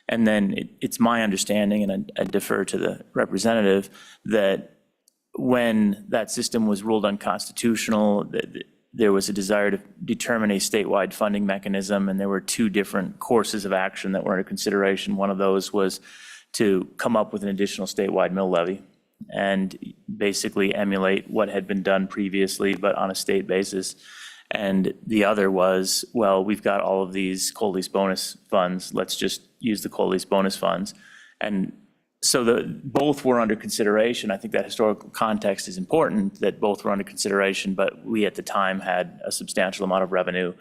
And then it's my understanding, and I defer to the representative, that when that system was ruled unconstitutional, there was a desire to determine a statewide funding mechanism, and there were two different courses of action that were under consideration. One of those was to come up with an additional statewide mill levy and basically emulate what had been done previously, but on a state basis. And the other was, well, we've got all of these COLEAS bonus funds, let's just use the COLEAS bonus funds. And so both were under consideration. I think that historical context is important, that both were under consideration, but we at the time had a substantial amount of revenue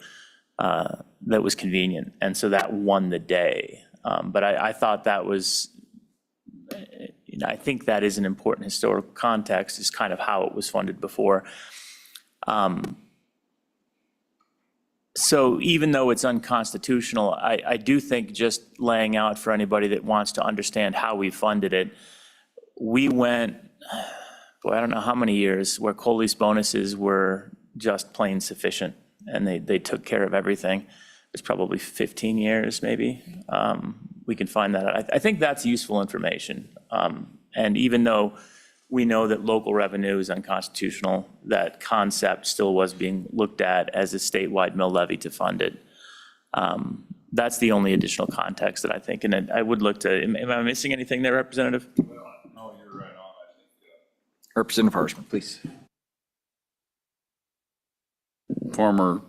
that was convenient. And so that won the day. But I thought that was, I think that is an important historical context, is kind of how it was funded before. So even though it's unconstitutional, I do think just laying out for anybody that wants to understand how we funded it, we went, I don't know how many years where COLEAS bonuses were just plain sufficient, and they took care of everything. It's probably 15 years, maybe. We can find that out. I think that's useful information. And even though we know that local revenue is unconstitutional, that concept still was being looked at as a statewide mill levy to fund it. That's the only additional context that I think, and I would look to, am I missing anything there, Representative? No, you're right on, I think. Representative Harshman, please. Former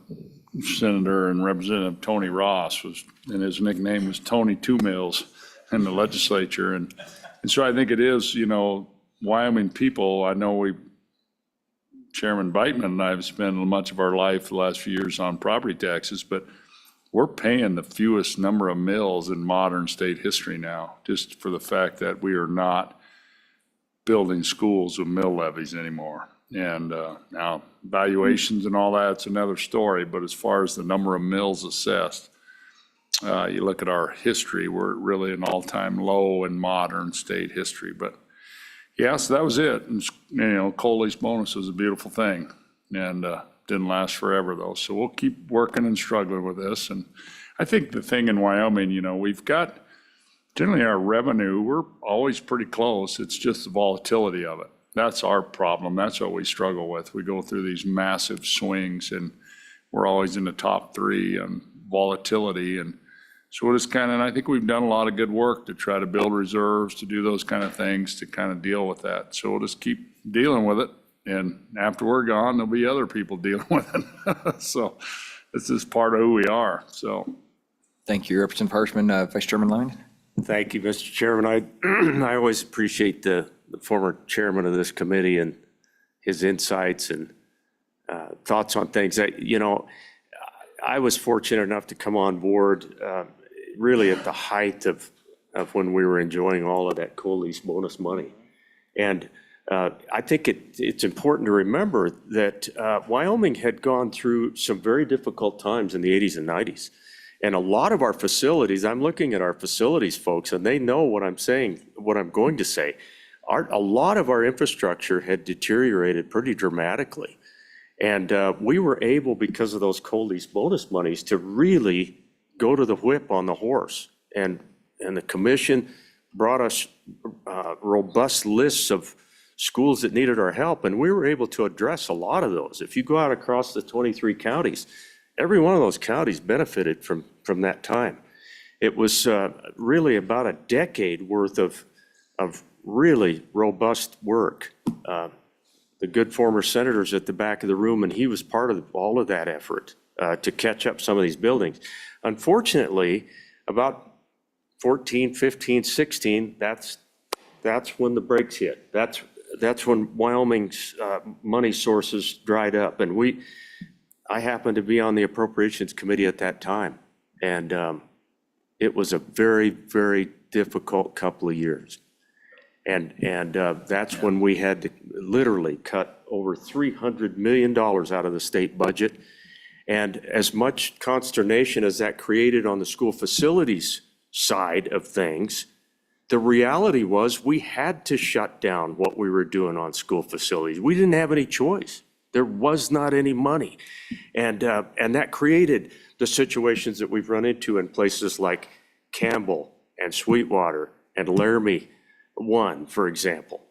Senator and Representative Tony Ross and his nickname was Tony Two Mills in the legislature. And so I think it is, Wyoming people, I know Chairman Beitman and I have spent much of our life the last few years on property taxes, but we're paying the fewest number of mills in modern state history now, just for the fact that we are not building schools with mill levies anymore. And now valuations and all that's another story, but as far as the number of mills assessed, you look at our history, we're really an all-time low in modern state history. But yeah, so that was it. And, COLEAS bonus was a beautiful thing, and didn't last forever though. So we'll keep working and struggling with this. And I think the thing in Wyoming, we've got generally our revenue, we're always pretty close. It's just the volatility of it. That's our problem. That's what we struggle with. We go through these massive swings, and we're always in the top three on volatility. And so we're just and I think we've done a lot of good work to try to build reserves, to do those kind of things, to kind of deal with that. So we'll just keep dealing with it. And after we're gone, there'll be other people dealing with it. So this is part of who we are, so. Thank you, Representative Harshman. Vice Chairman Lyman? Thank you, Mr. Chairman. I always appreciate the former chairman of this committee and his insights and thoughts on things. I was fortunate enough to come on board really at the height of when we were enjoying all of that COLEAS bonus money. And I think it's important to remember that Wyoming had gone through some very difficult times in the 80s and 90s. And a lot of our facilities, I'm looking at our facilities folks, and they know what I'm saying, what I'm going to say. A lot of our infrastructure had deteriorated pretty dramatically. And we were able, because of those cold lease bonus monies, to really go to the whip on the horse. And the commission brought us robust lists of schools that needed our help, and we were able to address a lot of those. If you go out across the 23 counties, every one of those counties benefited from that time. It was really about a decade worth of really robust work. The good former senator's at the back of the room, and he was part of all of that effort to catch up some of these buildings. Unfortunately, about 14, 15, 16, that's when the brakes hit. That's when Wyoming's money sources dried up. And I happened to be on the Appropriations Committee at that time. And it was a very, very difficult couple of years. And that's when we had to literally cut over $300 million out of the state budget. And as much consternation as that created on the school facilities side of things, the reality was we had to shut down what we were doing on school facilities. We didn't have any choice. There was not any money. And that created the situations that we've run into in places like Campbell and Sweetwater and Laramie 1, for example.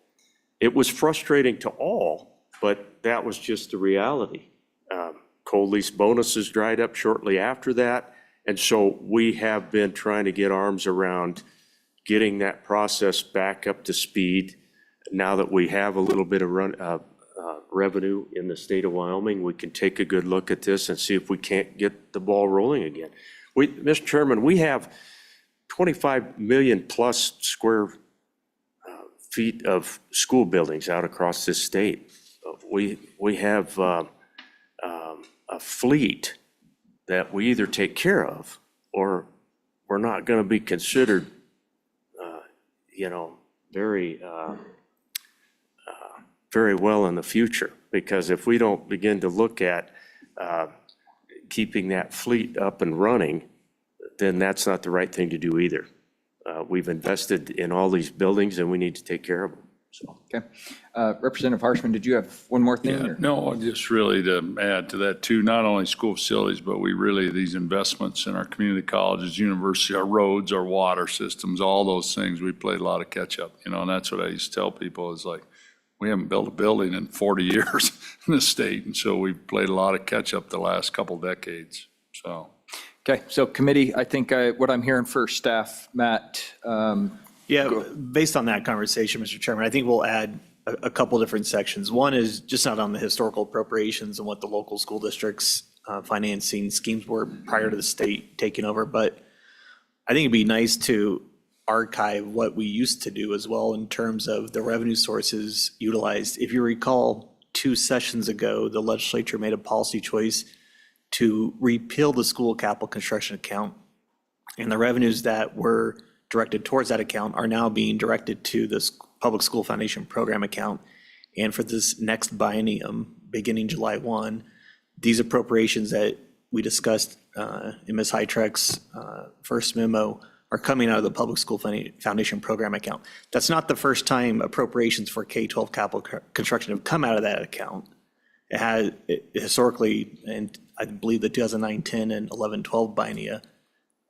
It was frustrating to all, but that was just the reality. Cold lease bonuses dried up shortly after that. And so we have been trying to get arms around getting that process back up to speed. Now that we have a little bit of revenue in the state of Wyoming, we can take a good look at this and see if we can't get the ball rolling again. Mr. Chairman, we have 25 million plus square feet of school buildings out across this state. We have a fleet that we either take care of or we're not going to be considered, very well in the future. Because if we don't begin to look at keeping that fleet up and running, then that's not the right thing to do either. We've invested in all these buildings and we need to take care of them. So. Okay. Representative Harshman, did you have one more thing? Yeah, or- no, just really to add to that too, not only school facilities, but these investments in our community colleges, university, our roads, our water systems, all those things, we played a lot of catch up, and that's what I used to tell people is like, we haven't built a building in 40 years in the state. And so we've played a lot of catch up the last couple decades, so. Okay, so committee, I think what I'm hearing for staff, Matt, Yeah, based on that conversation, Mr. Chairman, I think we'll add a couple different sections. One is just not on the historical appropriations and what the local school districts' financing schemes were prior to the state taking over, but I think it'd be nice to archive what we used to do as well in terms of the revenue sources utilized. If you recall, 2 sessions ago, the legislature made a policy choice to repeal the school capital construction account, and the revenues that were directed towards that account are now being directed to this Public School Foundation Program account. And for this next biennium, beginning July 1, these appropriations that we discussed in Ms. Heitreck's first memo are coming out of the Public School Foundation Program account. That's not the first time appropriations for K-12 capital construction have come out of that account. It had historically, and I believe the 2009-10 and 11-12 biennia,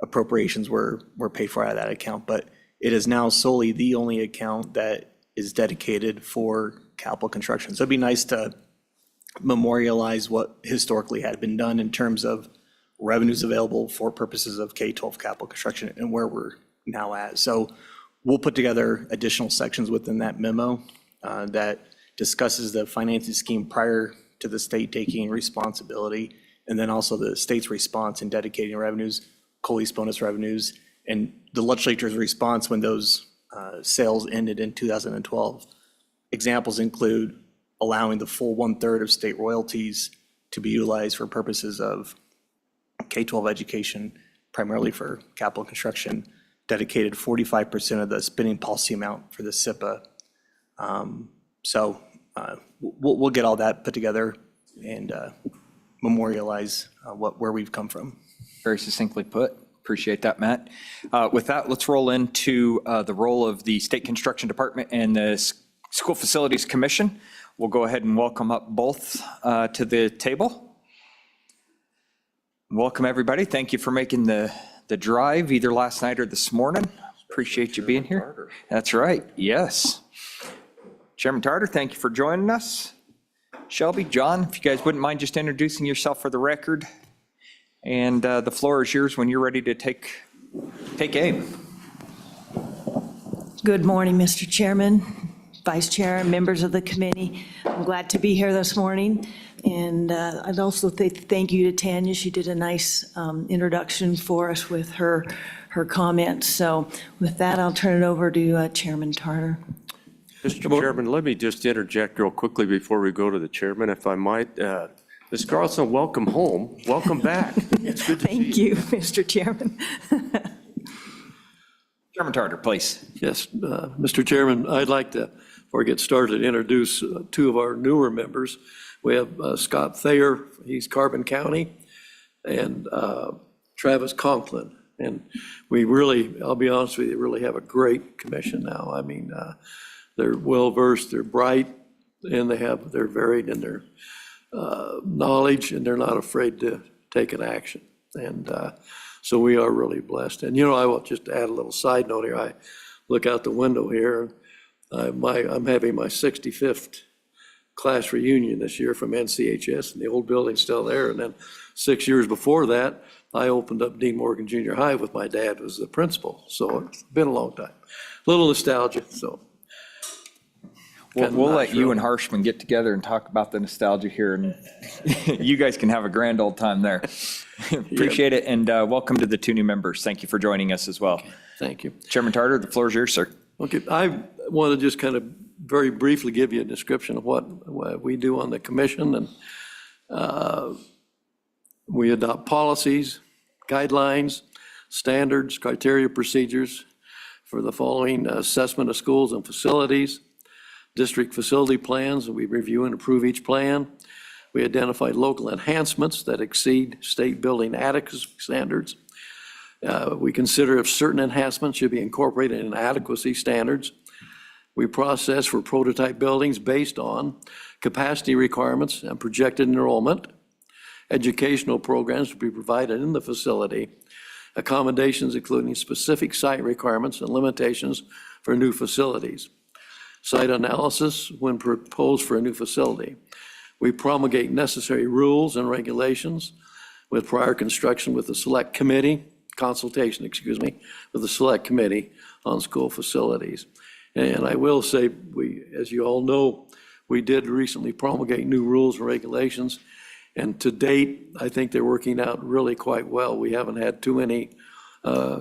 appropriations were paid for out of that account, but it is now solely the only account that is dedicated for capital construction. So it'd be nice to memorialize what historically had been done in terms of revenues available for purposes of K-12 capital construction and where we're now at. So we'll put together additional sections within that memo that discusses the financing scheme prior to the state taking responsibility, and then also the state's response in dedicating revenues, cold lease bonus revenues, and the legislature's response when those sales ended in 2012. Examples include allowing the full 1/3 of state royalties to be utilized for purposes of K-12 education, primarily for capital construction, dedicated 45% of the spending policy amount for the SIPA. So we'll get all that put together and memorialize where we've come from. very succinctly put. Appreciate that, Matt. With that, let's roll into the role of the State Construction Department and the School Facilities Commission. We'll go ahead and welcome up both to the table. Welcome, everybody. Thank you for making the drive either last night or this morning. Appreciate you being here. That's right, yes. Chairman Tarter, thank you for joining us. Shelby, John, if you guys wouldn't mind just introducing yourself for the record. And the floor is yours when you're ready to take aim. Good morning, Mr. Chairman, Vice Chair, and members of the committee. I'm glad to be here this morning. And I'd also thank you to Tanya. She did a nice introduction for us with her comments. So with that, I'll turn it over to Chairman Tarter. Mr. Chairman, let me just interject real quickly before we go to the chairman, if I might. Ms. Carlson, welcome home. Welcome back. It's good to see you. Thank you, Mr. Chairman. Chairman Tarter, please. Yes, Mr. Chairman, I'd like to, before I get started, introduce two of our newer members. We have Scott Thayer, he's Carbon County, and Travis Conklin. And we really, I'll be honest with you, really have a great commission now. I mean, they're well-versed, they're bright, and they're varied in their knowledge, and they're not afraid to take an action. And so we are really blessed. And, I will just add a little side note here. I look out the window here, and I'm having my 65th class reunion this year from NCHS, and the old building's still there. And then 6 years before that, I opened up Dean Morgan Junior High with my dad as the principal. So it's been a long time. A little nostalgia, so. We'll let you and Harshman get together and talk about the nostalgia here, and you guys can have a grand old time there. Appreciate it, and welcome to the two new members. Thank you for joining us as well. Thank you. Chairman Tarter, the floor is yours, sir. Okay, I want to just kind of very briefly give you a description of what we do on the commission. And we adopt policies, guidelines, standards, criteria, procedures for the following: assessment of schools and facilities, district facility plans, and we review and approve each plan. We identify local enhancements that exceed state building adequacy standards. We consider if certain enhancements should be incorporated in adequacy standards. We process for prototype buildings based on capacity requirements and projected enrollment, educational programs to be provided in the facility, accommodations including specific site requirements and limitations for new facilities, site analysis when proposed for a new facility. We promulgate necessary rules and regulations with prior construction with the select committee, consultation, with the select committee on school facilities. And I will say, as you all know, we did recently promulgate new rules and regulations. And to date, I think they're working out really quite well. We haven't had too many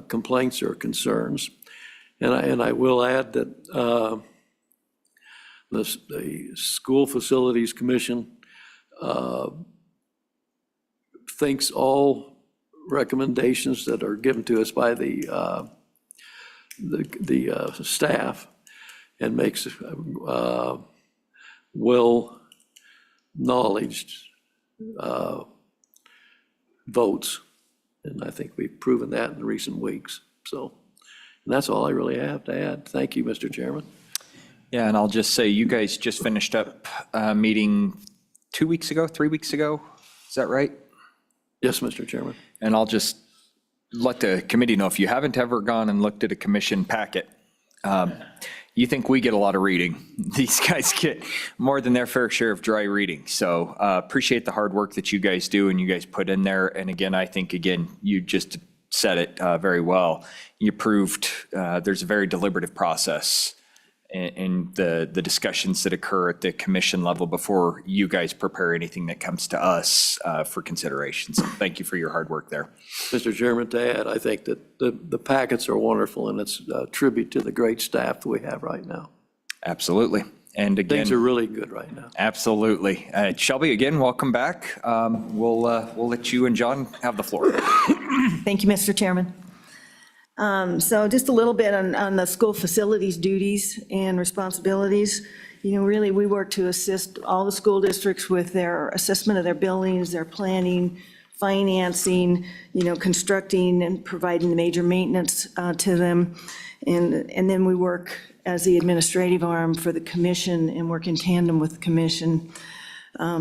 complaints or concerns. And I will add that the School Facilities Commission thinks all recommendations that are given to us by the staff and makes well-knowledged votes. And I think we've proven that in recent weeks. So, and that's all I really have to add. Thank you, Mr. Chairman. Yeah, and I'll just say, you guys just finished up a meeting 3 weeks ago? Is that right? Yes, Mr. Chairman. And I'll just let the committee know, if you haven't ever gone and looked at a commission packet, you think we get a lot of reading. These guys get more than their fair share of dry reading. So appreciate the hard work that you guys do and you guys put in there. And again, I think, you just said it very well. You proved there's a very deliberative process in the discussions that occur at the commission level before you guys prepare anything that comes to us for consideration. So thank you for your hard work there. Mr. Chairman, to add, I think that the packets are wonderful, and it's a tribute to the great staff that we have right now. Absolutely. And again, Things are really good right now. absolutely. Shelby, again, welcome back. We'll let you and John have the floor. Thank you, Mr. Chairman. So just a little bit on the school facilities duties and responsibilities. Really, we work to assist all the school districts with their assessment of their buildings, their planning, financing, constructing and providing the major maintenance to them. And then we work as the administrative arm for the commission and work in tandem with the commission.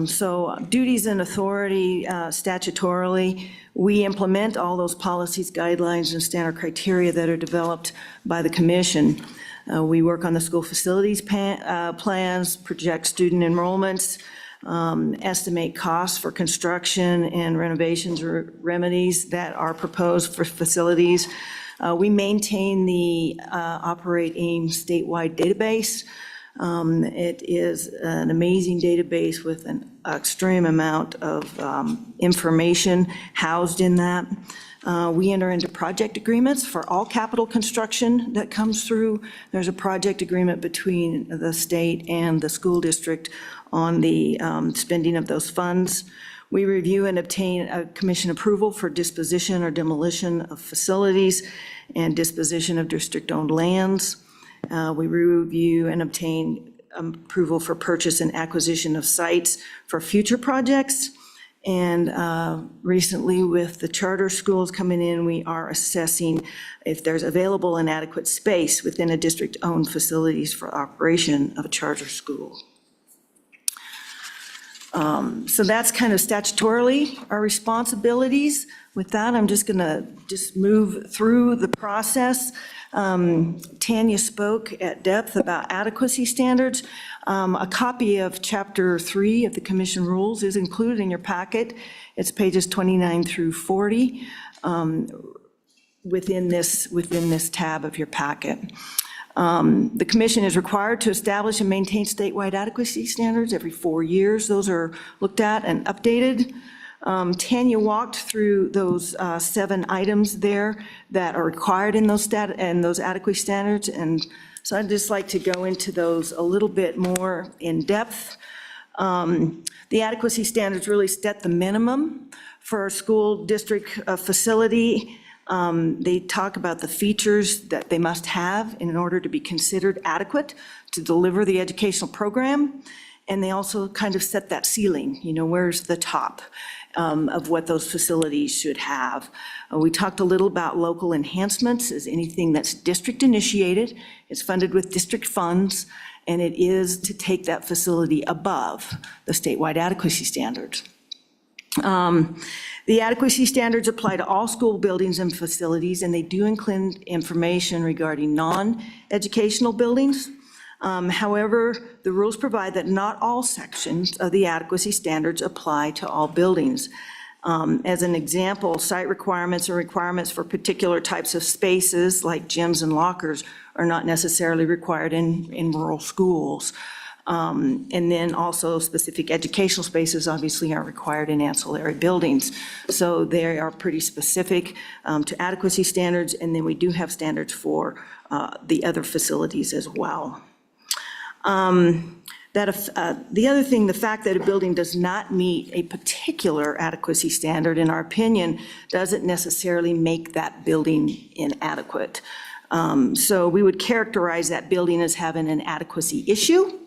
So duties and authority statutorily, we implement all those policies, guidelines, and standard criteria that are developed by the commission. We work on the school facilities plans, project student enrollments, estimate costs for construction and renovations or remedies that are proposed for facilities. We maintain the Operate AIM statewide database. It is an amazing database with an extreme amount of information housed in that. We enter into project agreements for all capital construction that comes through. There's a project agreement between the state and the school district on the spending of those funds. We review and obtain a commission approval for disposition or demolition of facilities and disposition of district-owned lands. We review and obtain approval for purchase and acquisition of sites for future projects. And recently, with the charter schools coming in, we are assessing if there's available and adequate space within a district-owned facilities for operation of a charter school. So that's kind of statutorily our responsibilities. With that, I'm just going to move through the process. Tanya spoke at depth about adequacy standards. A copy of Chapter 3 of the Commission Rules is included in your packet. It's pages 29 through 40 within this tab of your packet. The commission is required to establish and maintain statewide adequacy standards every 4 years. Those are looked at and updated. Tanya walked through those 7 items there that are required in those adequacy standards, and so I'd just like to go into those a little bit more in depth. The adequacy standards really set the minimum for a school district facility. They talk about the features that they must have in order to be considered adequate to deliver the educational program. And they also kind of set that ceiling, where's the top of what those facilities should have. We talked a little about local enhancements as anything that's district initiated. It's funded with district funds, and it is to take that facility above the statewide adequacy standards. The adequacy standards apply to all school buildings and facilities, and they do include information regarding non-educational buildings. However, the rules provide that not all sections of the adequacy standards apply to all buildings. As an example, site requirements or requirements for particular types of spaces like gyms and lockers are not necessarily required in rural schools. And then also specific educational spaces obviously are required in ancillary buildings. So they are pretty specific to adequacy standards, and then we do have standards for the other facilities as well. The other thing, the fact that a building does not meet a particular adequacy standard, in our opinion, doesn't necessarily make that building inadequate. So we would characterize that building as having an adequacy issue.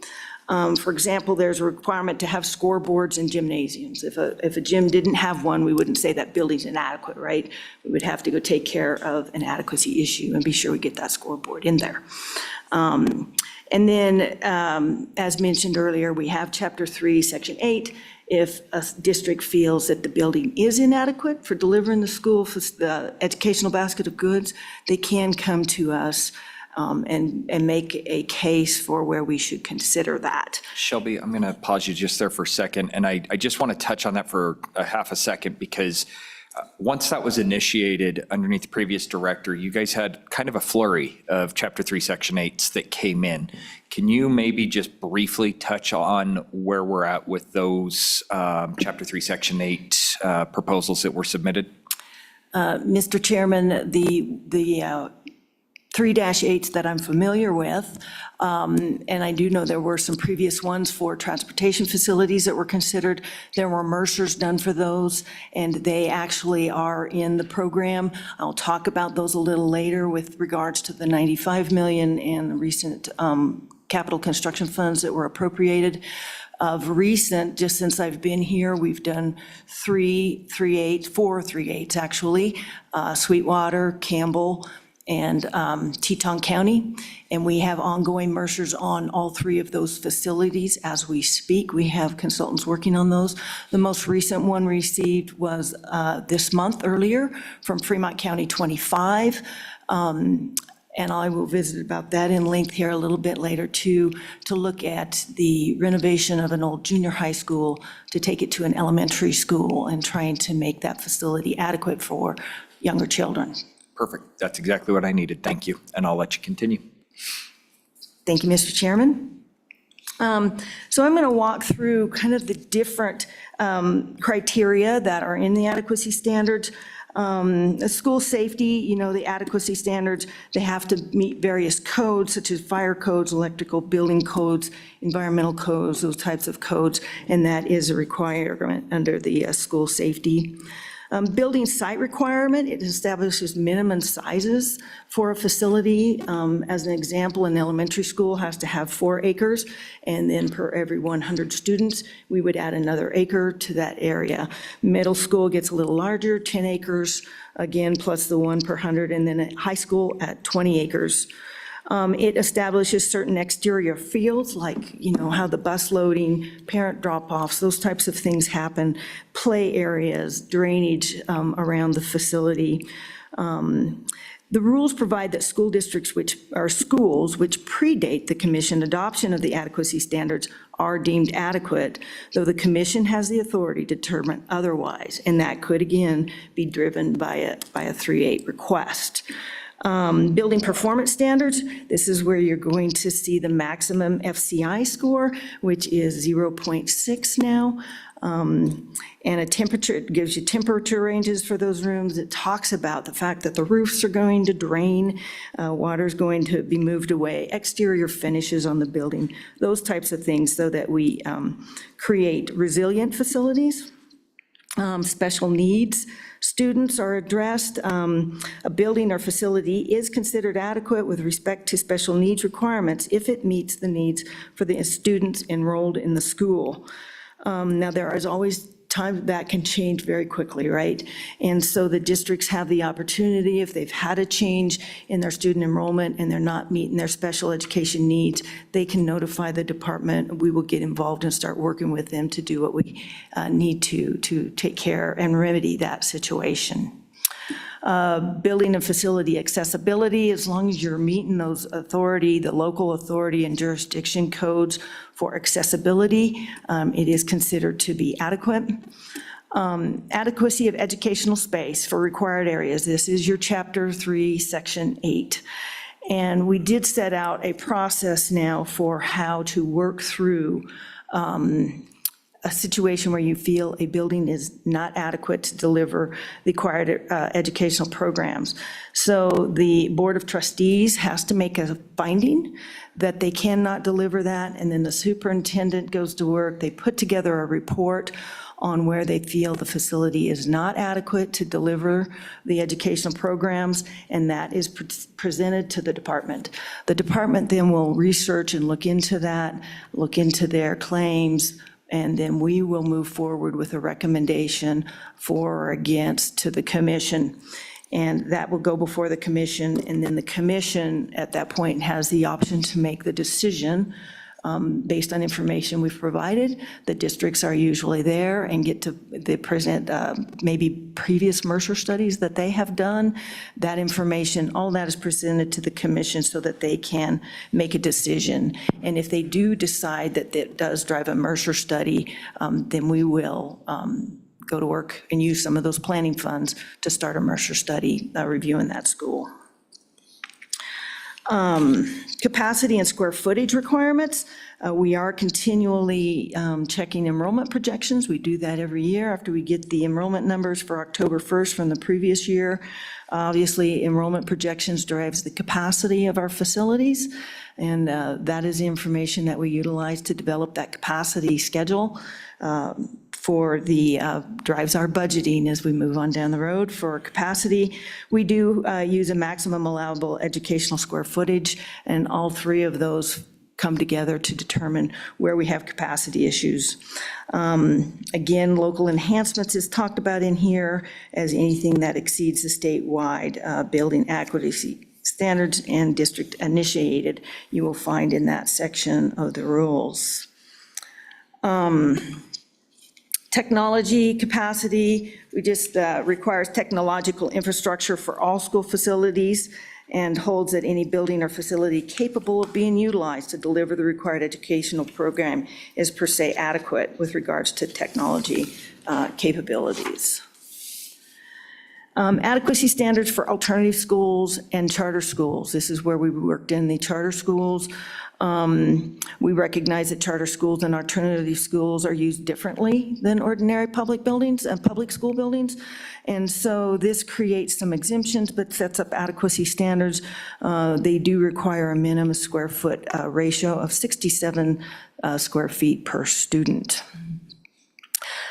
For example, there's a requirement to have scoreboards in gymnasiums. If a gym didn't have one, we wouldn't say that building's inadequate, right? We would have to go take care of an adequacy issue and be sure we get that scoreboard in there. And then, as mentioned earlier, we have Chapter 3, Section 8. If a district feels that the building is inadequate for delivering the educational basket of goods, they can come to us and make a case for where we should consider that. Shelby, I'm going to pause you just there for a second, and I just want to touch on that for a half a second, because once that was initiated underneath the previous director, you guys had kind of a flurry of Chapter 3, Section 8s that came in. Can you maybe just briefly touch on where we're at with those Chapter 3, Section 8 proposals that were submitted? Mr. Chairman, the 3-8s that I'm familiar with, and I do know there were some previous ones for transportation facilities that were considered. There were MRSAs done for those, and they actually are in the program. I'll talk about those a little later with regards to the 95 million and the recent capital construction funds that were appropriated. Of recent, just since I've been here, we've done 4 3-8s actually, Sweetwater, Campbell, and Teton County. And we have ongoing MRSAs on all three of those facilities as we speak. We have consultants working on those. The most recent one received was this month earlier from Fremont County 25. And I will visit about that in length here a little bit later too, to look at the renovation of an old junior high school to take it to an elementary school and trying to make that facility adequate for younger children. Perfect. That's exactly what I needed. Thank you. And I'll let you continue. Thank you, Mr. Chairman. So I'm going to walk through kind of the different criteria that are in the adequacy standards. School safety, the adequacy standards, they have to meet various codes such as fire codes, electrical building codes, environmental codes, those types of codes, and that is a requirement under the school safety. Building site requirement, it establishes minimum sizes for a facility. As an example, an elementary school has to have 4 acres, and then per every 100 students, we would add another acre to that area. Middle school gets a little larger, 10 acres, again, plus the 1 per 100, and then at high school at 20 acres. It establishes certain exterior fields, like, how the bus loading, parent drop-offs, those types of things happen, play areas, drainage around the facility. The rules provide that school districts which are schools which predate the commission adoption of the adequacy standards are deemed adequate, though the commission has the authority to determine otherwise, and that could, again, be driven by a 3-8 request. Building performance standards, this is where you're going to see the maximum FCI score, which is 0.6 now. And a temperature, it gives you temperature ranges for those rooms. It talks about the fact that the roofs are going to drain, water's going to be moved away, exterior finishes on the building, those types of things, so that we create resilient facilities. Special needs students are addressed. A building or facility is considered adequate with respect to special needs requirements if it meets the needs for the students enrolled in the school. Now, there is always time that can change very quickly, right? And so the districts have the opportunity, if they've had a change in their student enrollment and they're not meeting their special education needs, they can notify the department. We will get involved and start working with them to do what we need to take care and remedy that situation. Building and facility accessibility, as long as you're meeting those authority, the local authority and jurisdiction codes for accessibility, it is considered to be adequate. Adequacy of educational space for required areas. This is your Chapter 3, Section 8. And we did set out a process now for how to work through a situation where you feel a building is not adequate to deliver the required educational programs. So the Board of Trustees has to make a finding that they cannot deliver that, and then the superintendent goes to work. They put together a report on where they feel the facility is not adequate to deliver the educational programs, and that is presented to the department. The department then will research and look into that, look into their claims, and then we will move forward with a recommendation for or against to the commission. And that will go before the commission, and then the commission at that point has the option to make the decision based on information we've provided. The districts are usually there and they present maybe previous Mercer studies that they have done. That information, all that is presented to the commission so that they can make a decision. And if they do decide that it does drive a Mercer study, then we will go to work and use some of those planning funds to start a Mercer study reviewing that school. Capacity and square footage requirements. We are continually checking enrollment projections. We do that every year after we get the enrollment numbers for October 1st from the previous year. Obviously, enrollment projections drives the capacity of our facilities, and that is the information that we utilize to develop that capacity schedule for the, drives our budgeting as we move on down the road. For capacity, we do use a maximum allowable educational square footage, and all three of those come together to determine where we have capacity issues. Again, local enhancements is talked about in here as anything that exceeds the statewide building adequacy standards and district initiated, you will find in that section of the rules. Technology capacity, we just requires technological infrastructure for all school facilities and holds that any building or facility capable of being utilized to deliver the required educational program is per se adequate with regards to technology capabilities. Adequacy standards for alternative schools and charter schools. This is where we worked in the charter schools. We recognize that charter schools and alternative schools are used differently than ordinary public buildings and public school buildings. And so this creates some exemptions, but sets up adequacy standards. They do require a minimum square foot ratio of 67 square feet per student.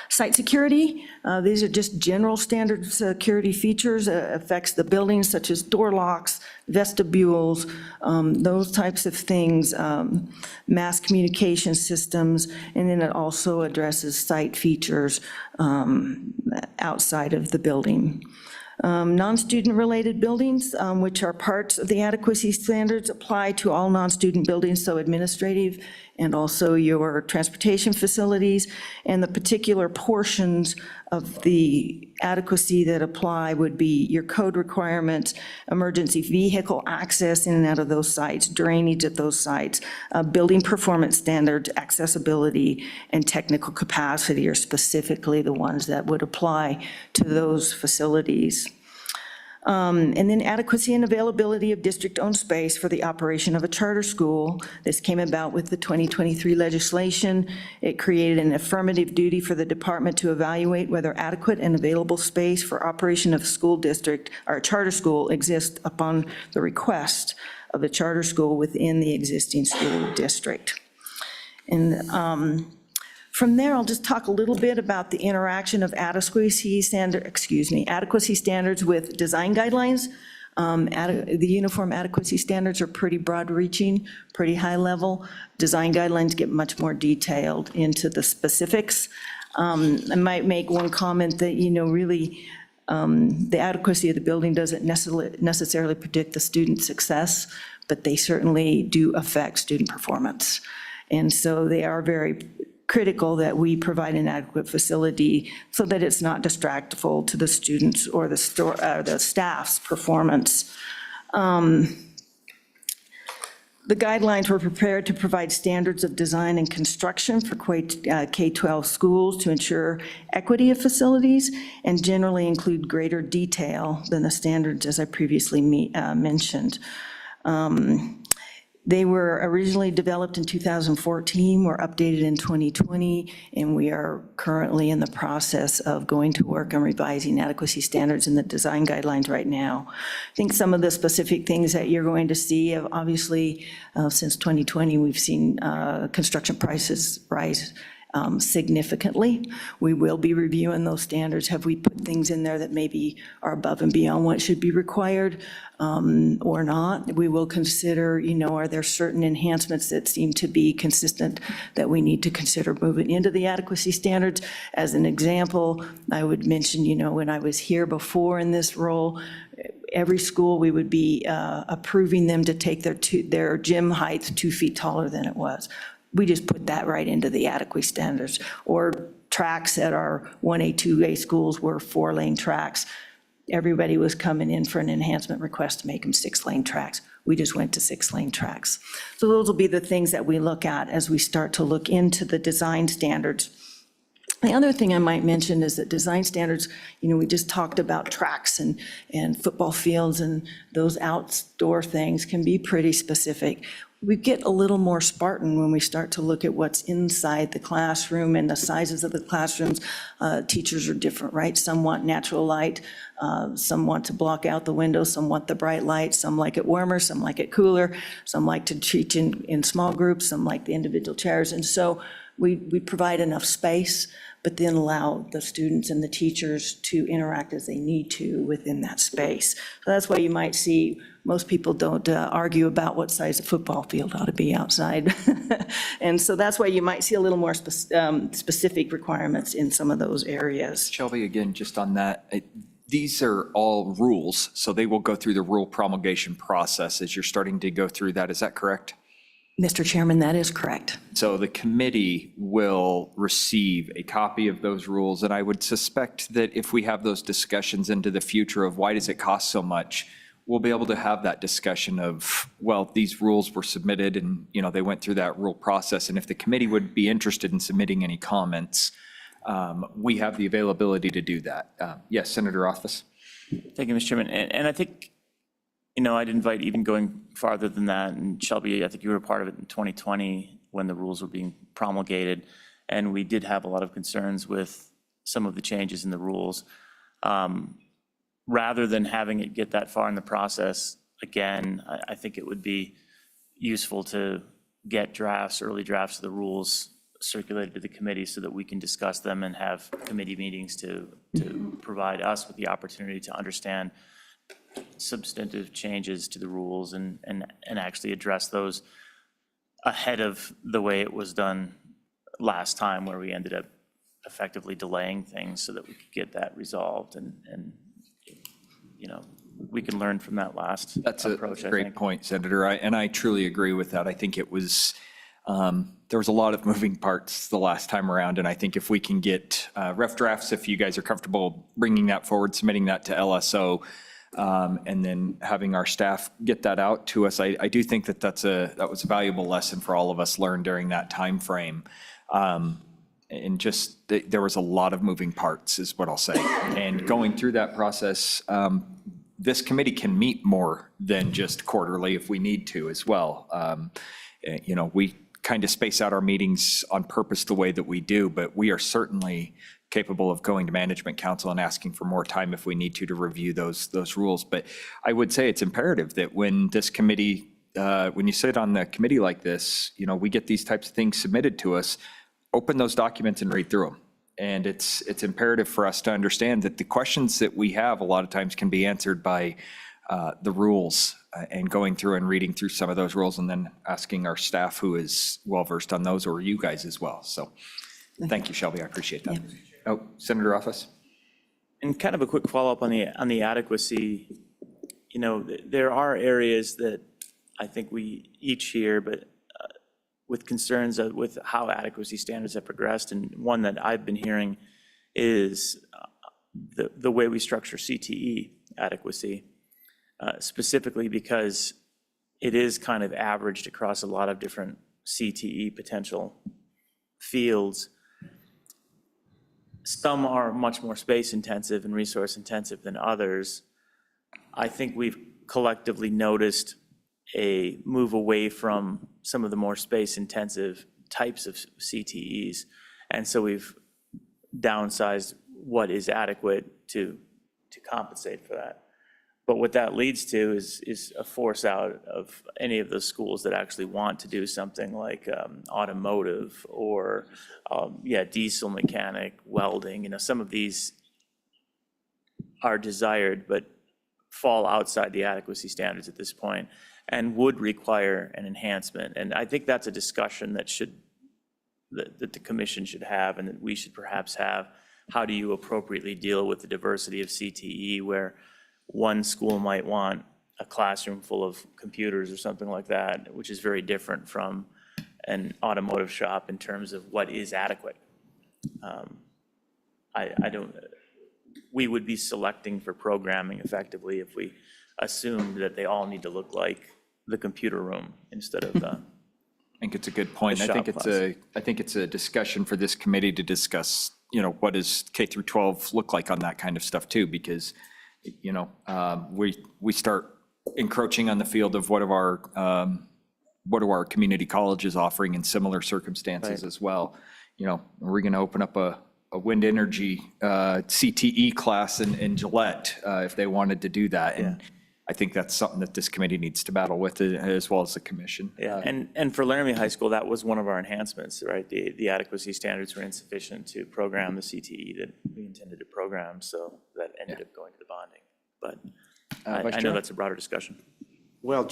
Site security, these are just general standard security features, affects the buildings such as door locks, vestibules, those types of things, mass communication systems, and then it also addresses site features outside of the building. Non-student related buildings, which are parts of the adequacy standards, apply to all non-student buildings, so administrative and also your transportation facilities, and the particular portions of the adequacy that apply would be your code requirements, emergency vehicle access in and out of those sites, drainage at those sites, building performance standards, accessibility, and technical capacity are specifically the ones that would apply to those facilities. And then adequacy and availability of district-owned space for the operation of a charter school. This came about with the 2023 legislation. It created an affirmative duty for the department to evaluate whether adequate and available space for operation of a school district or a charter school exists upon the request of the charter school within the existing school district. And from there, I'll just talk a little bit about the interaction of adequacy standards with design guidelines. The uniform adequacy standards are pretty broad-reaching, pretty high level. Design guidelines get much more detailed into the specifics. I might make one comment that, really, the adequacy of the building doesn't necessarily predict the student success, but they certainly do affect student performance. And so they are very critical that we provide an adequate facility so that it's not distractful to the students or the staff's performance. The guidelines were prepared to provide standards of design and construction for K-12 schools to ensure equity of facilities and generally include greater detail than the standards as I previously mentioned. They were originally developed in 2014, were updated in 2020, and we are currently in the process of going to work on revising adequacy standards in the design guidelines right now. I think some of the specific things that you're going to see, obviously, since 2020, we've seen construction prices rise significantly. We will be reviewing those standards. Have we put things in there that maybe are above and beyond what should be required or not? We will consider, are there certain enhancements that seem to be consistent that we need to consider moving into the adequacy standards? As an example, I would mention, when I was here before in this role, every school, we would be approving them to take their gym height 2 feet taller than it was. We just put that right into the adequacy standards. Or tracks at our 1A, 2A schools were 4-lane tracks. Everybody was coming in for an enhancement request to make them 6-lane tracks. We just went to 6-lane tracks. So those will be the things that we look at as we start to look into the design standards. The other thing I might mention is that design standards, we just talked about tracks and football fields, and those outdoor things can be pretty specific. We get a little more Spartan when we start to look at what's inside the classroom and the sizes of the classrooms. Teachers are different, right? Some want natural light, some want to block out the windows, some want the bright light, some like it warmer, some like it cooler, some like to teach in small groups, some like the individual chairs. And so we provide enough space, but then allow the students and the teachers to interact as they need to within that space. So that's why you might see most people don't argue about what size a football field ought to be outside. And so that's why you might see a little more specific requirements in some of those areas. Shelby, again, just on that, these are all rules, so they will go through the rule promulgation process as you're starting to go through that. Is that correct? Mr. Chairman, that is correct. So the committee will receive a copy of those rules, and I would suspect that if we have those discussions into the future of why does it cost so much, we'll be able to have that discussion of, well, these rules were submitted and, they went through that rule process. And if the committee would be interested in submitting any comments, we have the availability to do that. Yes, Senator Rothfuss? Thank you, Mr. Chairman. And I think, I'd invite even going farther than that. And Shelby, I think you were a part of it in 2020 when the rules were being promulgated. And we did have a lot of concerns with some of the changes in the rules. Rather than having it get that far in the process, again, I think it would be useful to get early drafts of the rules circulated to the committee so that we can discuss them and have committee meetings to provide us with the opportunity to understand substantive changes to the rules and actually address those ahead of the way it was done last time, where we ended up effectively delaying things so that we could get that resolved and we can learn from that last That's a approach, I great think. point, Senator. I truly agree with that. I think it was, there was a lot of moving parts the last time around, and I think if we can get rough drafts, if you guys are comfortable bringing that forward, submitting that to LSO, and then having our staff get that out to us, I do think that that was a valuable lesson for all of us learned during that time frame. And just, there was a lot of moving parts, is what I'll say. And going through that process, this committee can meet more than just quarterly if we need to as well. We kind of space out our meetings on purpose the way that we do, but we are certainly capable of going to management council and asking for more time if we need to review those rules. But I would say it's imperative that when this committee, when you sit on the committee like this, we get these types of things submitted to us, open those documents and read through them. And it's imperative for us to understand that the questions that we have a lot of times can be answered by the rules and going through and reading through some of those rules and then asking our staff who is well-versed on those, or you guys as well. So thank you, Shelby. I appreciate that. Oh, Senator Rothfuss? And kind of a quick follow-up on the adequacy, there are areas that I think we each hear, but with concerns with how adequacy standards have progressed. And one that I've been hearing is the way we structure CTE adequacy, specifically because it is kind of averaged across a lot of different CTE potential fields. Some are much more space intensive and resource intensive than others. I think we've collectively noticed a move away from some of the more space intensive types of CTEs. And so we've downsized what is adequate to compensate for that. But what that leads to is a force out of any of those schools that actually want to do something like automotive or diesel mechanic, welding. Some of these are desired but fall outside the adequacy standards at this point and would require an enhancement. And I think that's a discussion that the commission should have and that we should perhaps have. How do you appropriately deal with the diversity of CTE, where one school might want a classroom full of computers or something like that, which is very different from an automotive shop in terms of what is adequate. We would be selecting for programming effectively if we assumed that they all need to look like the computer room instead of the. I think it's a good point. The I think shop I think it's a discussion for this committee to discuss, what does K through 12 look like on that kind of stuff too, because, we start encroaching on the field of what are our community colleges offering in similar circumstances as well. Are we going to open up a wind energy CTE class in Gillette if they wanted to do that? And I think that's something that this committee needs to battle with as well as the commission. Yeah, and for Laramie High School, that was one of our enhancements, right? The adequacy standards were insufficient to program the CTE that we intended to program, so that ended up going to the bonding. But I know that's a broader discussion. Well,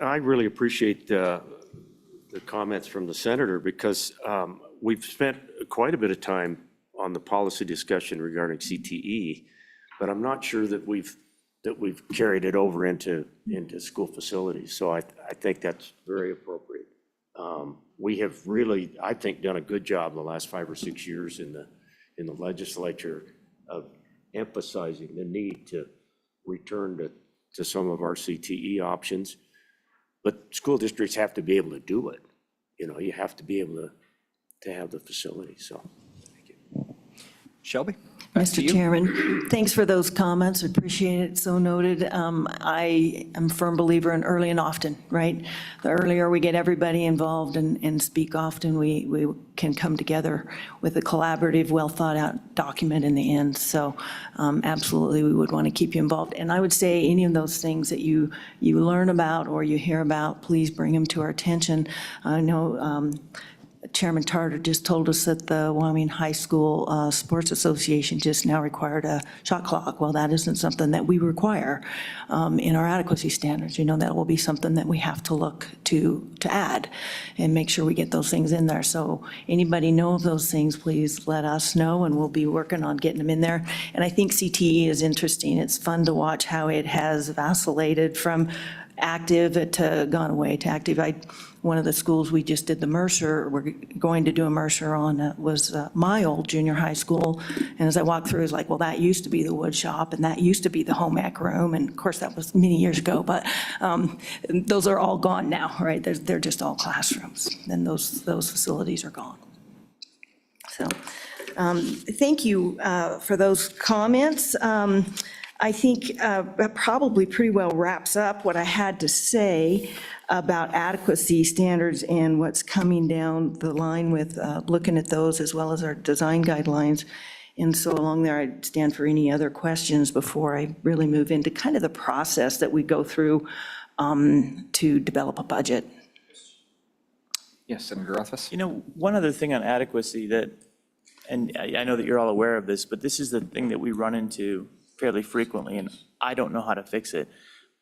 I really appreciate the comments from the senator, because we've spent quite a bit of time on the policy discussion regarding CTE. but I'm not sure that we've carried it over into school facilities. So I think that's very appropriate. We have really, I think, done a good job in the last 5 or 6 years in the legislature of emphasizing the need to return to some of our CTE options. But school districts have to be able to do it. You know, you have to be able to have the facility, so. Thank you. Shelby? Back to Mr. you. Chairman, thanks for those comments, appreciate it, so noted. I am a firm believer in early and often, right? The earlier we get everybody involved and speak often, we can come together with a collaborative, well-thought-out document in the end. So absolutely, we would want to keep you involved. And I would say any of those things that you learn about or you hear about, please bring them to our attention. I know Chairman Tarter just told us that the Wyoming High School Sports Association just now required a shot clock. Well, that isn't something that we require in our adequacy standards. You know, that will be something that we have to look to add and make sure we get those things in there. So anybody know of those things, please let us know, and we'll be working on getting them in there. And I think CTE is interesting. It's fun to watch how it has vacillated from active to gone away to active. One of the schools we just did the Mercer, we're going to do a Mercer on, was my old junior high school. And as I walked through, it's like, well, that used to be the wood shop, and that used to be the home ec room. And of course, that was many years ago, but those are all gone now, right? They're just all classrooms, and those facilities are gone. So thank you for those comments. I think that probably pretty well wraps up what I had to say about adequacy standards and what's coming down the line with looking at those as well as our design guidelines. And so along there, I'd stand for any other questions before I really move into kind of the process that we go through to develop a budget. Yes, Senator Rothfuss? You know, one other thing on adequacy that, and I know that you're all aware of this, but this is the thing that we run into fairly frequently, and I don't know how to fix it.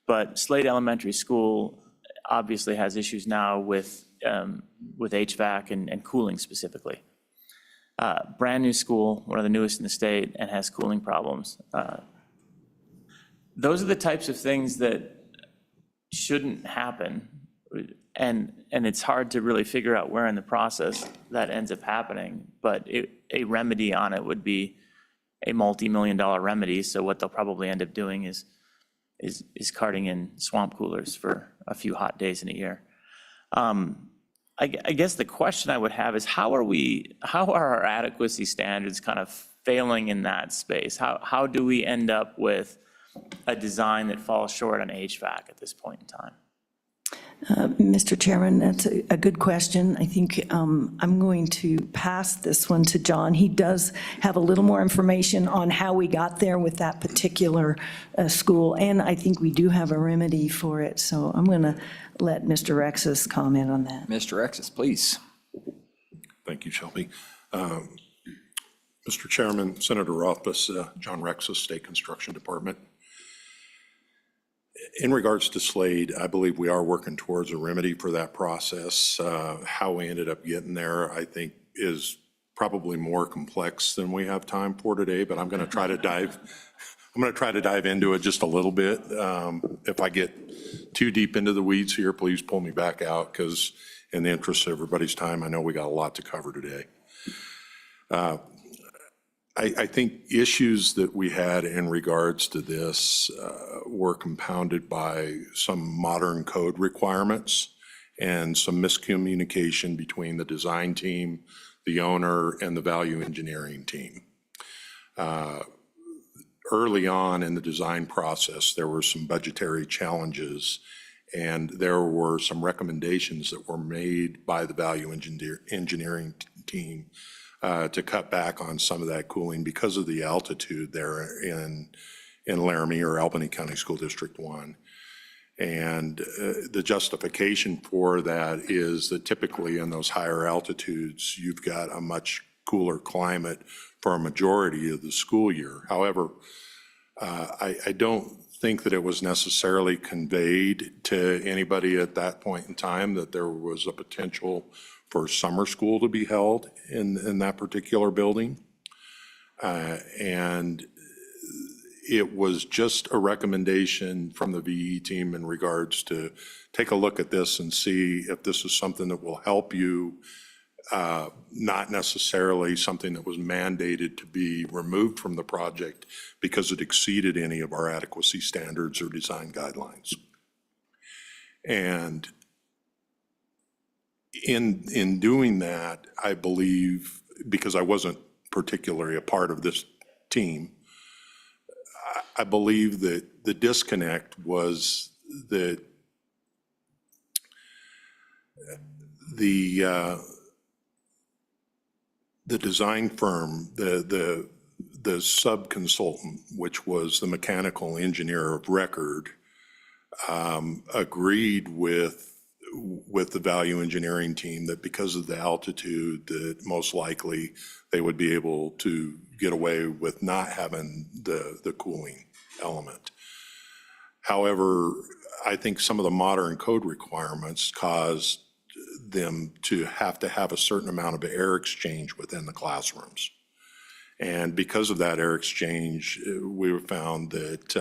But Slade Elementary School obviously has issues now with HVAC and cooling specifically. Brand new school, one of the newest in the state, and has cooling problems. Those are the types of things that shouldn't happen, and it's hard to really figure out where in the process that ends up happening. But a remedy on it would be a multi-million-dollar remedy. So what they'll probably end up doing is carting in swamp coolers for a few hot days in a year. I guess the question I would have is how are our adequacy standards kind of failing in that space? How do we end up with a design that falls short on HVAC at this point in time? Mr. Chairman, that's a good question. I think I'm going to pass this one to John. He does have a little more information on how we got there with that particular school, and I think we do have a remedy for it. So I'm going to let Mr. Rexis comment on that. Mr. Rexis, please. Thank you, Shelby. Mr. Chairman, Senator Rothfuss, John Rexis, State Construction Department. In regards to Slade, I believe we are working towards a remedy for that process. How we ended up getting there, I think, is probably more complex than we have time for today, but I'm going to try to dive into it just a little bit. If I get too deep into the weeds here, please pull me back out, because in the interest of everybody's time, I know we got a lot to cover today. I think issues that we had in regards to this were compounded by some modern code requirements and some miscommunication between the design team, the owner, and the value engineering team. Early on in the design process, there were some budgetary challenges, and there were some recommendations that were made by the value engineering team to cut back on some of that cooling because of the altitude there in Laramie or Albany County School District 1. And the justification for that is that typically in those higher altitudes, you've got a much cooler climate for a majority of the school year. However, I don't think that it was necessarily conveyed to anybody at that point in time that there was a potential for summer school to be held in that particular building. And it was just a recommendation from the VE team in regards to take a look at this and see if this is something that will help you, not necessarily something that was mandated to be removed from the project because it exceeded any of our adequacy standards or design guidelines. And in doing that, I believe, because I wasn't particularly a part of this team, I believe that the disconnect was that the design firm, the sub-consultant, which was the mechanical engineer of record, agreed with the value engineering team that because of the altitude, that most likely they would be able to get away with not having the cooling element. However, I think some of the modern code requirements caused them to have a certain amount of air exchange within the classrooms. And because of that air exchange, we found that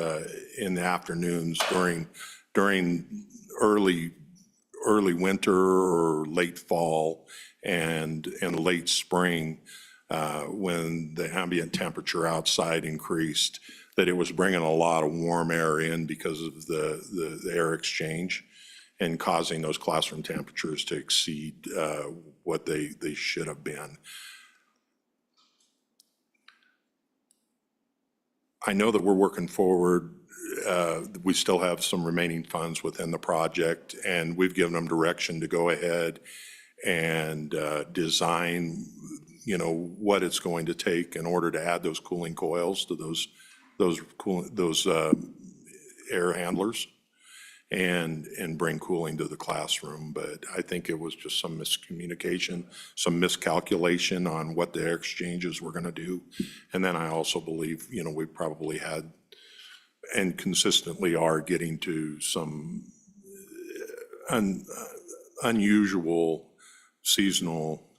in the afternoons during early winter or late fall and late spring, when the ambient temperature outside increased, that it was bringing a lot of warm air in because of the air exchange and causing those classroom temperatures to exceed what they should have been. I know that we're working forward. We still have some remaining funds within the project, and we've given them direction to go ahead and design, what it's going to take in order to add those cooling coils to those air handlers and bring cooling to the classroom. But I think it was just some miscommunication, some miscalculation on what the air exchanges were going to do. And then I also believe, we probably had and consistently are getting to some unusual seasonal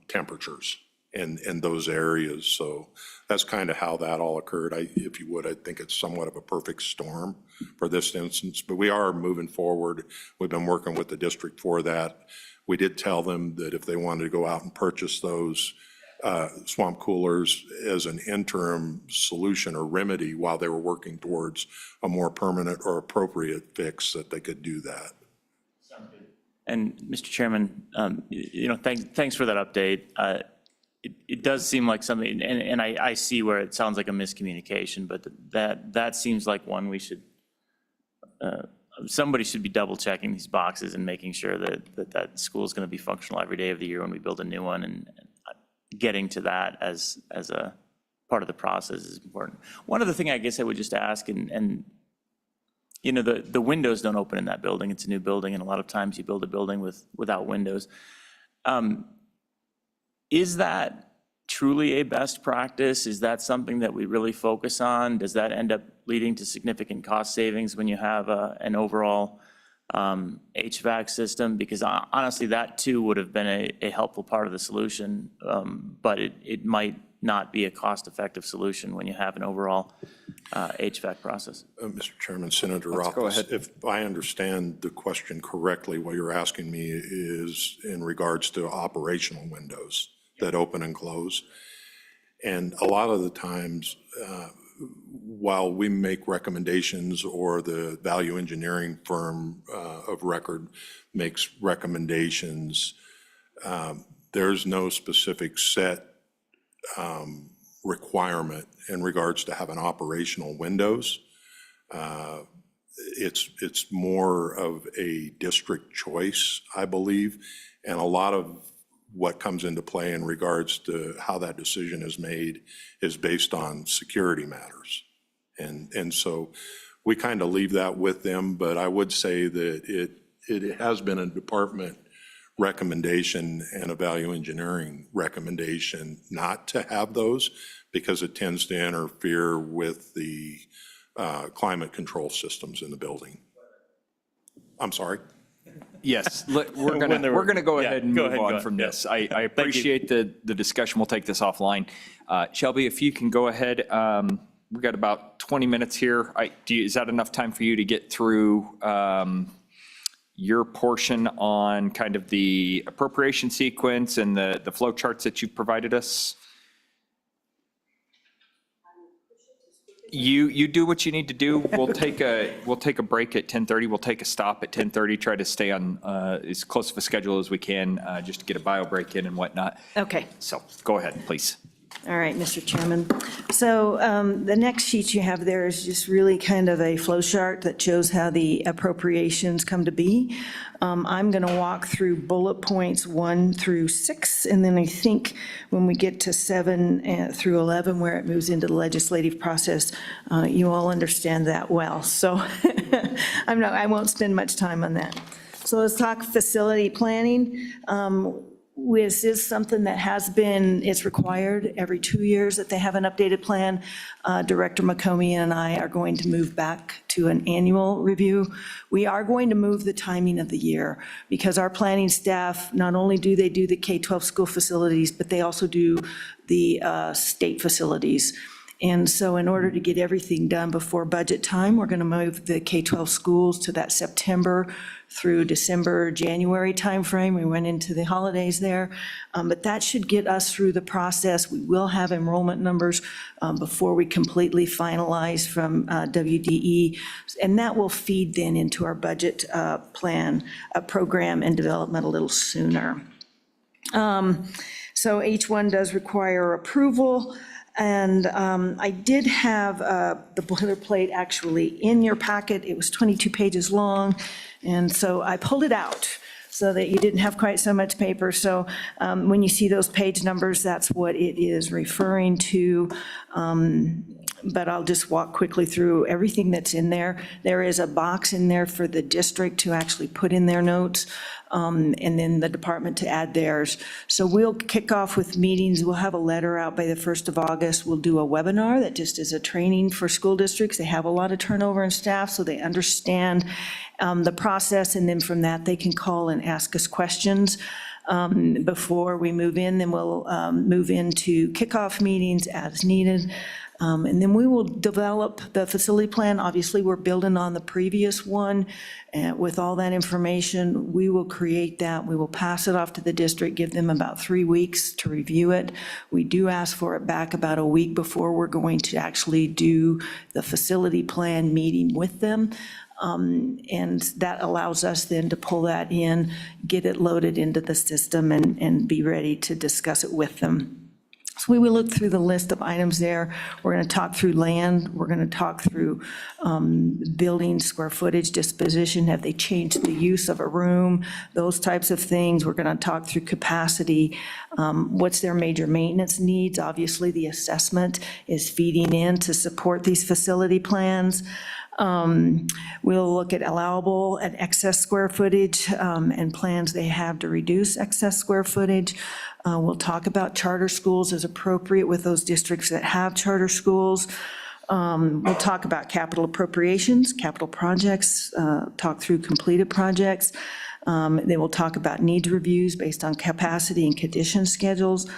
temperatures in those areas. So that's kind of how that all occurred. If you would, I think it's somewhat of a perfect storm for this instance, but we are moving forward. We've been working with the district for that. We did tell them that if they wanted to go out and purchase those swamp coolers as an interim solution or remedy while they were working towards a more permanent or appropriate fix, that they could do that. And Mr. Chairman, thanks for that update. It does seem like something, and I see where it sounds like a miscommunication, but that seems like one we should, somebody should be double checking these boxes and making sure that school is going to be functional every day of the year when we build a new one, and getting to that as a part of the process is important. One other thing I guess I would just ask, and the windows don't open in that building. It's a new building, and a lot of times you build a building without windows. Is that truly a best practice? Is that something that we really focus on? Does that end up leading to significant cost savings when you have an overall HVAC system? Because honestly, that too would have been a helpful part of the solution, but it might not be a cost-effective solution when you have an overall HVAC process. Mr. Chairman, Senator Roth, go ahead. if I understand the question correctly, what you're asking me is in regards to operational windows that open and close. And a lot of the times, while we make recommendations or the value engineering firm of record makes recommendations, there's no specific set requirement in regards to having operational windows. It's more of a district choice, I believe, and a lot of what comes into play in regards to how that decision is made is based on security matters. And so we kind of leave that with them, but I would say that it has been a department recommendation and a value engineering recommendation not to have those because it tends to interfere with the climate control systems in the building. I'm sorry? Yes, we're gonna go ahead and move on from this. I appreciate the discussion. We'll take this offline. Shelby, if you can go ahead, we got about 20 minutes here. Is that enough time for you to get through your portion on kind of the appropriation sequence and the flow charts that you've provided us? You do what you need to do. We'll take a break at 10:30. We'll take a stop at 10:30, try to stay on as close of a schedule as we can, just to get a bio break in and whatnot. Okay. So go ahead, please. All right, Mr. Chairman. So the next sheet you have there is just really kind of a flow chart that shows how the appropriations come to be. I'm going to walk through bullet points 1 through 6, and then I think when we get to 7 through 11, where it moves into the legislative process, you all understand that well. So I won't spend much time on that. So let's talk facility planning. This is something that it's required every 2 years that they have an updated plan. Director McComey and I are going to move back to an annual review. We are going to move the timing of the year because our planning staff, not only do they do the K-12 school facilities, but they also do the state facilities. And so in order to get everything done before budget time, we're going to move the K-12 schools to that September through December, January timeframe. We went into the holidays there. But that should get us through the process. We will have enrollment numbers before we completely finalize from WDE. And that will feed then into our budget plan, program and development a little sooner. So H1 does require approval. And I did have the boilerplate actually in your packet. It was 22 pages long, and so I pulled it out so that you didn't have quite so much paper. So when you see those page numbers, that's what it is referring to. But I'll just walk quickly through everything that's in there. There is a box in there for the district to actually put in their notes, and then the department to add theirs. So we'll kick off with meetings. We'll have a letter out by the 1st of August. We'll do a webinar that just is a training for school districts. They have a lot of turnover in staff, so they understand the process, and then from that, they can call and ask us questions. Before we move in, then we'll move into kickoff meetings as needed. And then we will develop the facility plan. Obviously, we're building on the previous one. With all that information, we will create that. We will pass it off to the district, give them about 3 weeks to review it. We do ask for it back about a week before we're going to actually do the facility plan meeting with them. And that allows us then to pull that in, get it loaded into the system, and be ready to discuss it with them. So we will look through the list of items there. We're going to talk through land. We're going to talk through building square footage disposition. Have they changed the use of a room? Those types of things. We're going to talk through capacity. What's their major maintenance needs? Obviously, the assessment is feeding in to support these facility plans. We'll look at allowable and excess square footage and plans they have to reduce excess square footage. We'll talk about charter schools as appropriate with those districts that have charter schools. We'll talk about capital appropriations, capital projects, talk through completed projects. Then we'll talk about needs reviews based on capacity and condition schedules,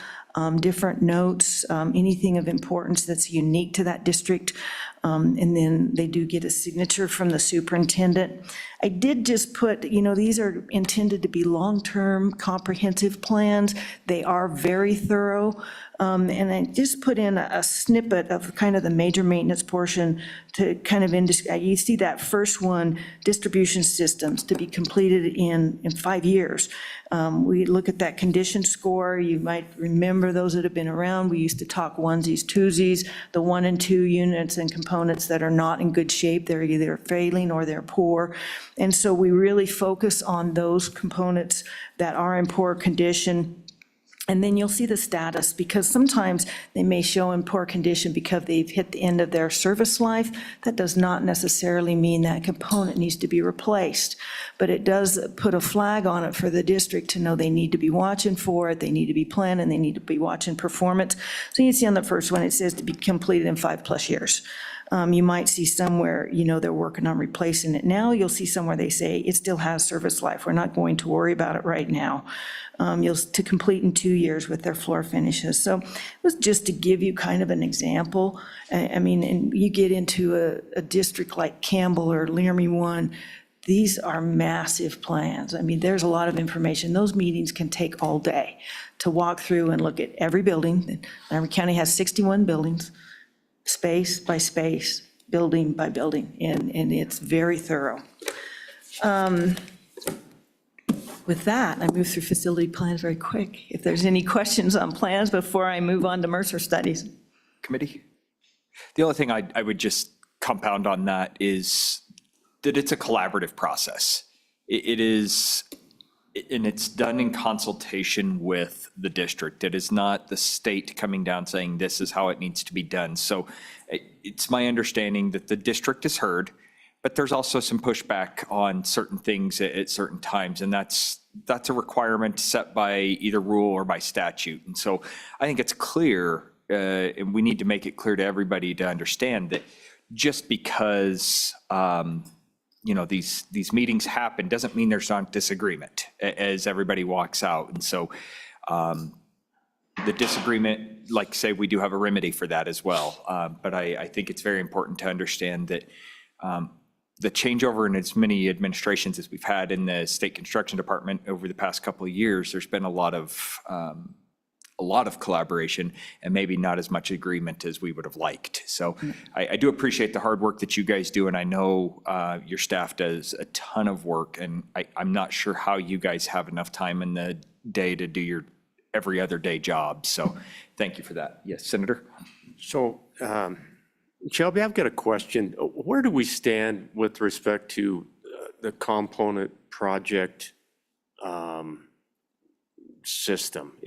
different notes, anything of importance that's unique to that district. And then they do get a signature from the superintendent. I did just put, these are intended to be long-term comprehensive plans. They are very thorough. And I just put in a snippet of kind of the major maintenance portion to kind of, you see that first one, distribution systems to be completed in 5 years. We look at that condition score. You might remember those that have been around. We used to talk onesies, twosies, the 1 and 2 units and components that are not in good shape. They're either failing or they're poor. And so we really focus on those components that are in poor condition. And then you'll see the status, because sometimes they may show in poor condition because they've hit the end of their service life. That does not necessarily mean that component needs to be replaced, but it does put a flag on it for the district to know they need to be watching for it, they need to be planning, they need to be watching performance. So you see on the first one, it says to be completed in 5+ years. You might see somewhere, they're working on replacing it now. You'll see somewhere they say it still has service life. We're not going to worry about it right now. To complete in 2 years with their floor finishes. So it was just to give you kind of an example. I mean, and you get into a district like Campbell or Laramie 1, these are massive plans. I mean, there's a lot of information. Those meetings can take all day to walk through and look at every building. Laramie County has 61 buildings, space by space, building by building, and it's very thorough. With that, I move through facility plans very quick. If there's any questions on plans before I move on to Mercer studies. Committee? The only thing I would just compound on that is that it's a collaborative process. It is, and it's done in consultation with the district. It is not the state coming down saying this is how it needs to be done. So it's my understanding that the district is heard, but there's also some pushback on certain things at certain times, and that's a requirement set by either rule or by statute. And so I think it's clear, and we need to make it clear to everybody to understand that just because these meetings happen doesn't mean there's not disagreement as everybody walks out. And so the disagreement, like say, we do have a remedy for that as well. But I think it's very important to understand that the changeover in as many administrations as we've had in the state construction department over the past couple of years, there's been a lot of collaboration and maybe not as much agreement as we would have liked. So I do appreciate the hard work that you guys do, and I know your staff does a ton of work, and I'm not sure how you guys have enough time in the day to do your every other day job. So thank you for that. Yes, Senator? So, Shelby, I've got a question. Where do we stand with respect to the component project system?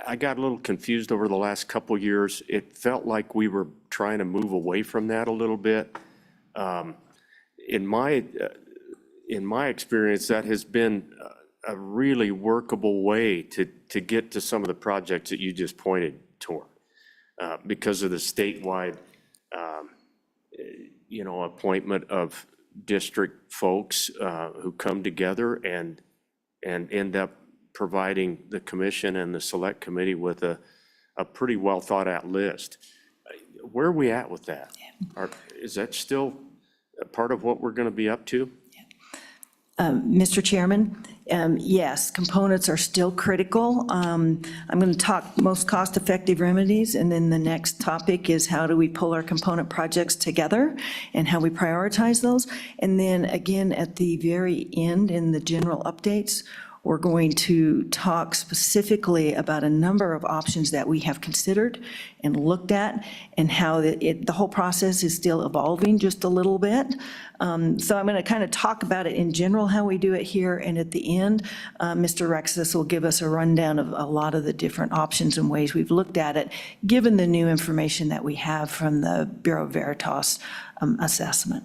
I got a little confused over the last couple of years. It felt like we were trying to move away from that a little bit. In my experience, that has been a really workable way to get to some of the projects that you just pointed toward because of the statewide appointment of district folks who come together and end up providing the commission and the select committee with a pretty well thought out list. Where are we at with that? Is that still a part of what we're going to be up to? Mr. Chairman, yes, components are still critical. I'm going to talk most cost-effective remedies, and then the next topic is how do we pull our component projects together and how we prioritize those. And then again, at the very end, in the general updates, we're going to talk specifically about a number of options that we have considered and looked at, and how the whole process is still evolving just a little bit. So I'm going to kind of talk about it in general, how we do it here, and at the end, Mr. Rexis will give us a rundown of a lot of the different options and ways we've looked at it, given the new information that we have from the Bureau Veritas assessment.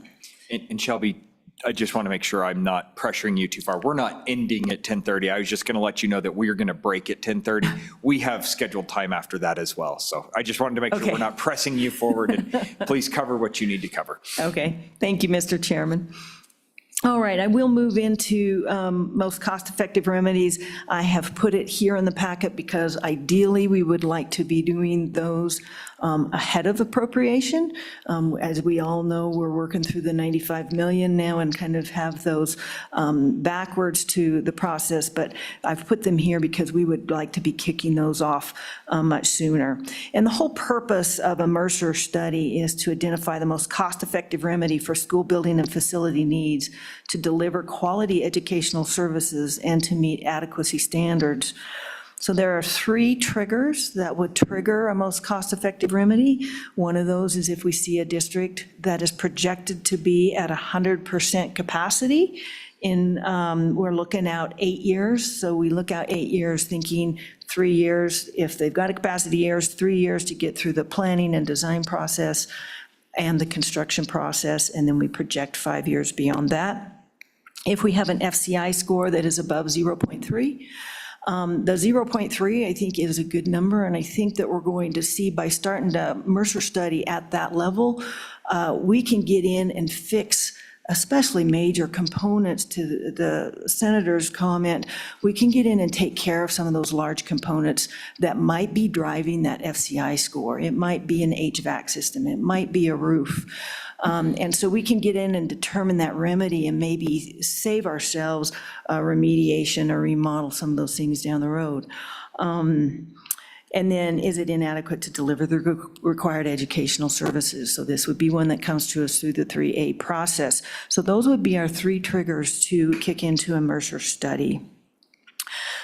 And Shelby, I just want to make sure I'm not pressuring you too far. We're not ending at 10:30. I was just going to let you know that we are going to break at 10:30. We have scheduled time after that as well. So I just wanted to make sure we're not pressing you forward, and please cover what you need to cover. Okay, thank you, Mr. Chairman. All right, I will move into most cost-effective remedies. I have put it here in the packet because ideally we would like to be doing those ahead of appropriation. As we all know, we're working through the 95 million now and kind of have those backwards to the process, but I've put them here because we would like to be kicking those off much sooner. And the whole purpose of a Mercer study is to identify the most cost-effective remedy for school building and facility needs to deliver quality educational services and to meet adequacy standards. So there are 3 triggers that would trigger a most cost-effective remedy. One of those is if we see a district that is projected to be at 100% capacity. We're looking out 8 years. So we look out 8 years thinking 3 years, if they've got a capacity years, 3 years to get through the planning and design process and the construction process, and then we project 5 years beyond that. If we have an FCI score that is above 0.3, The 0.3, I think, is a good number, and I think that we're going to see by starting the Mercer study at that level, we can get in and fix especially major components to the senator's comment. We can get in and take care of some of those large components that might be driving that FCI score. It might be an HVAC system, it might be a roof. And so we can get in and determine that remedy and maybe save ourselves remediation or remodel some of those things down the road. And then, is it inadequate to deliver the required educational services? So this would be one that comes to us through the 3A process. So those would be our 3 triggers to kick into a Mercer study.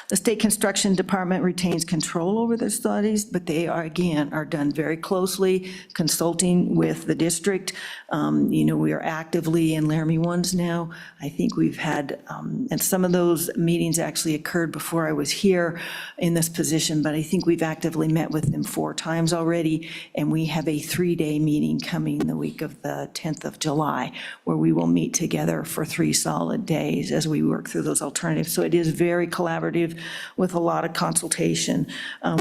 The State Construction Department retains control over the studies, but they are, again, are done very closely, consulting with the district. We are actively in Laramie Ones now. I think we've had, and some of those meetings actually occurred before I was here in this position, but I think we've actively met with them 4 times already, and we have a 3-day meeting coming the week of the 10th of July, where we will meet together for 3 solid days as we work through those alternatives. So it is very collaborative with a lot of consultation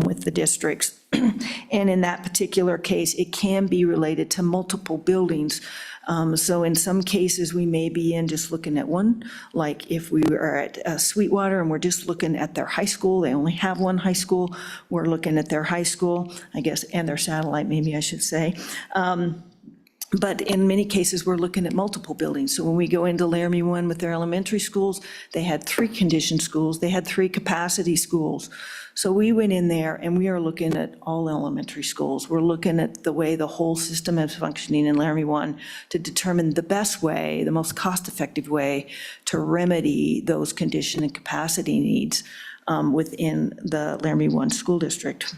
with the districts. And in that particular case, it can be related to multiple buildings. So in some cases, we may be in just looking at one, like if we are at Sweetwater and we're just looking at their high school, they only have one high school, we're looking at their high school, I guess, and their satellite, maybe I should say. But in many cases, we're looking at multiple buildings. So when we go into Laramie One with their elementary schools, they had 3 conditioned schools, they had 3 capacity schools. So we went in there and we are looking at all elementary schools. We're looking at the way the whole system is functioning in Laramie One to determine the best way, the most cost-effective way to remedy those condition and capacity needs within the Laramie One school district.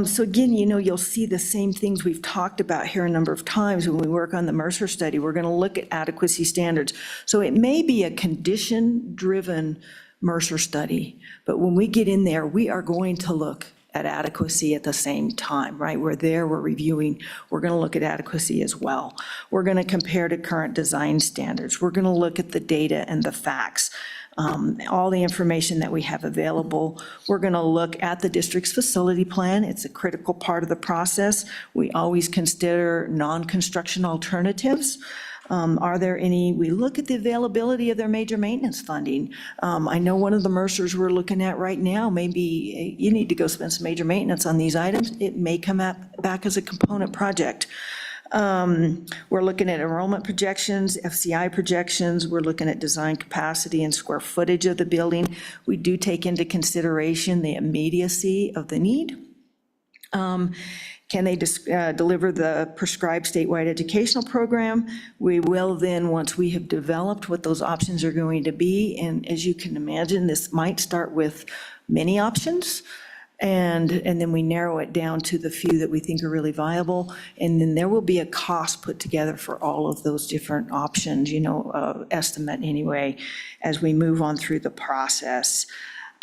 So again, you'll see the same things we've talked about here a number of times when we work on the Mercer study. We're going to look at adequacy standards. So it may be a condition-driven Mercer study, but when we get in there, we are going to look at adequacy at the same time, right? We're there, we're reviewing, we're going to look at adequacy as well. We're going to compare to current design standards. We're going to look at the data and the facts. All the information that we have available. We're going to look at the district's facility plan. It's a critical part of the process. We always consider non-construction alternatives. Are there any, we look at the availability of their major maintenance funding. I know one of the Mercers we're looking at right now, maybe you need to go spend some major maintenance on these items. It may come back as a component project. We're looking at enrollment projections, FCI projections, we're looking at design capacity and square footage of the building. We do take into consideration the immediacy of the need. Can they deliver the prescribed statewide educational program? We will then, once we have developed what those options are going to be, and as you can imagine, this might start with many options, and then we narrow it down to the few that we think are really viable, and then there will be a cost put together for all of those different options, estimate anyway, as we move on through the process.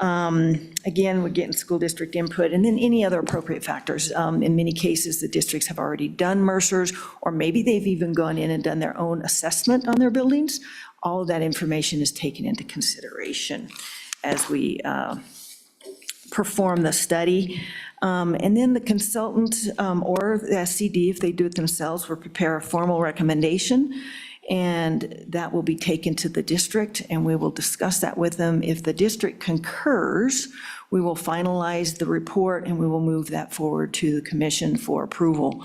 Again, we're getting school district input, and then any other appropriate factors. In many cases, the districts have already done Mercers, or maybe they've even gone in and done their own assessment on their buildings. All of that information is taken into consideration as we perform the study. And then the consultant or the SCD, if they do it themselves, will prepare a formal recommendation, and that will be taken to the district, and we will discuss that with them. If the district concurs, we will finalize the report and we will move that forward to the commission for approval.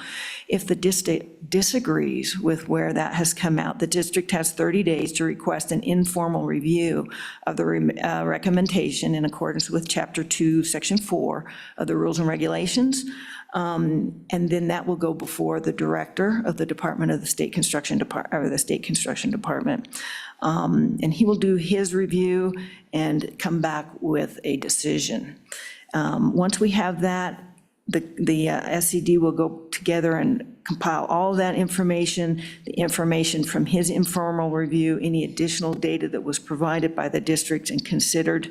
If the district disagrees with where that has come out, the district has 30 days to request an informal review of the recommendation in accordance with Chapter 2, Section 4 of the Rules and Regulations. And then that will go before the director of the Department of the State Construction Department, or the State Construction Department. And he will do his review and come back with a decision. Once we have that, the SCD will go together and compile all that information, the information from his informal review, any additional data that was provided by the district and considered,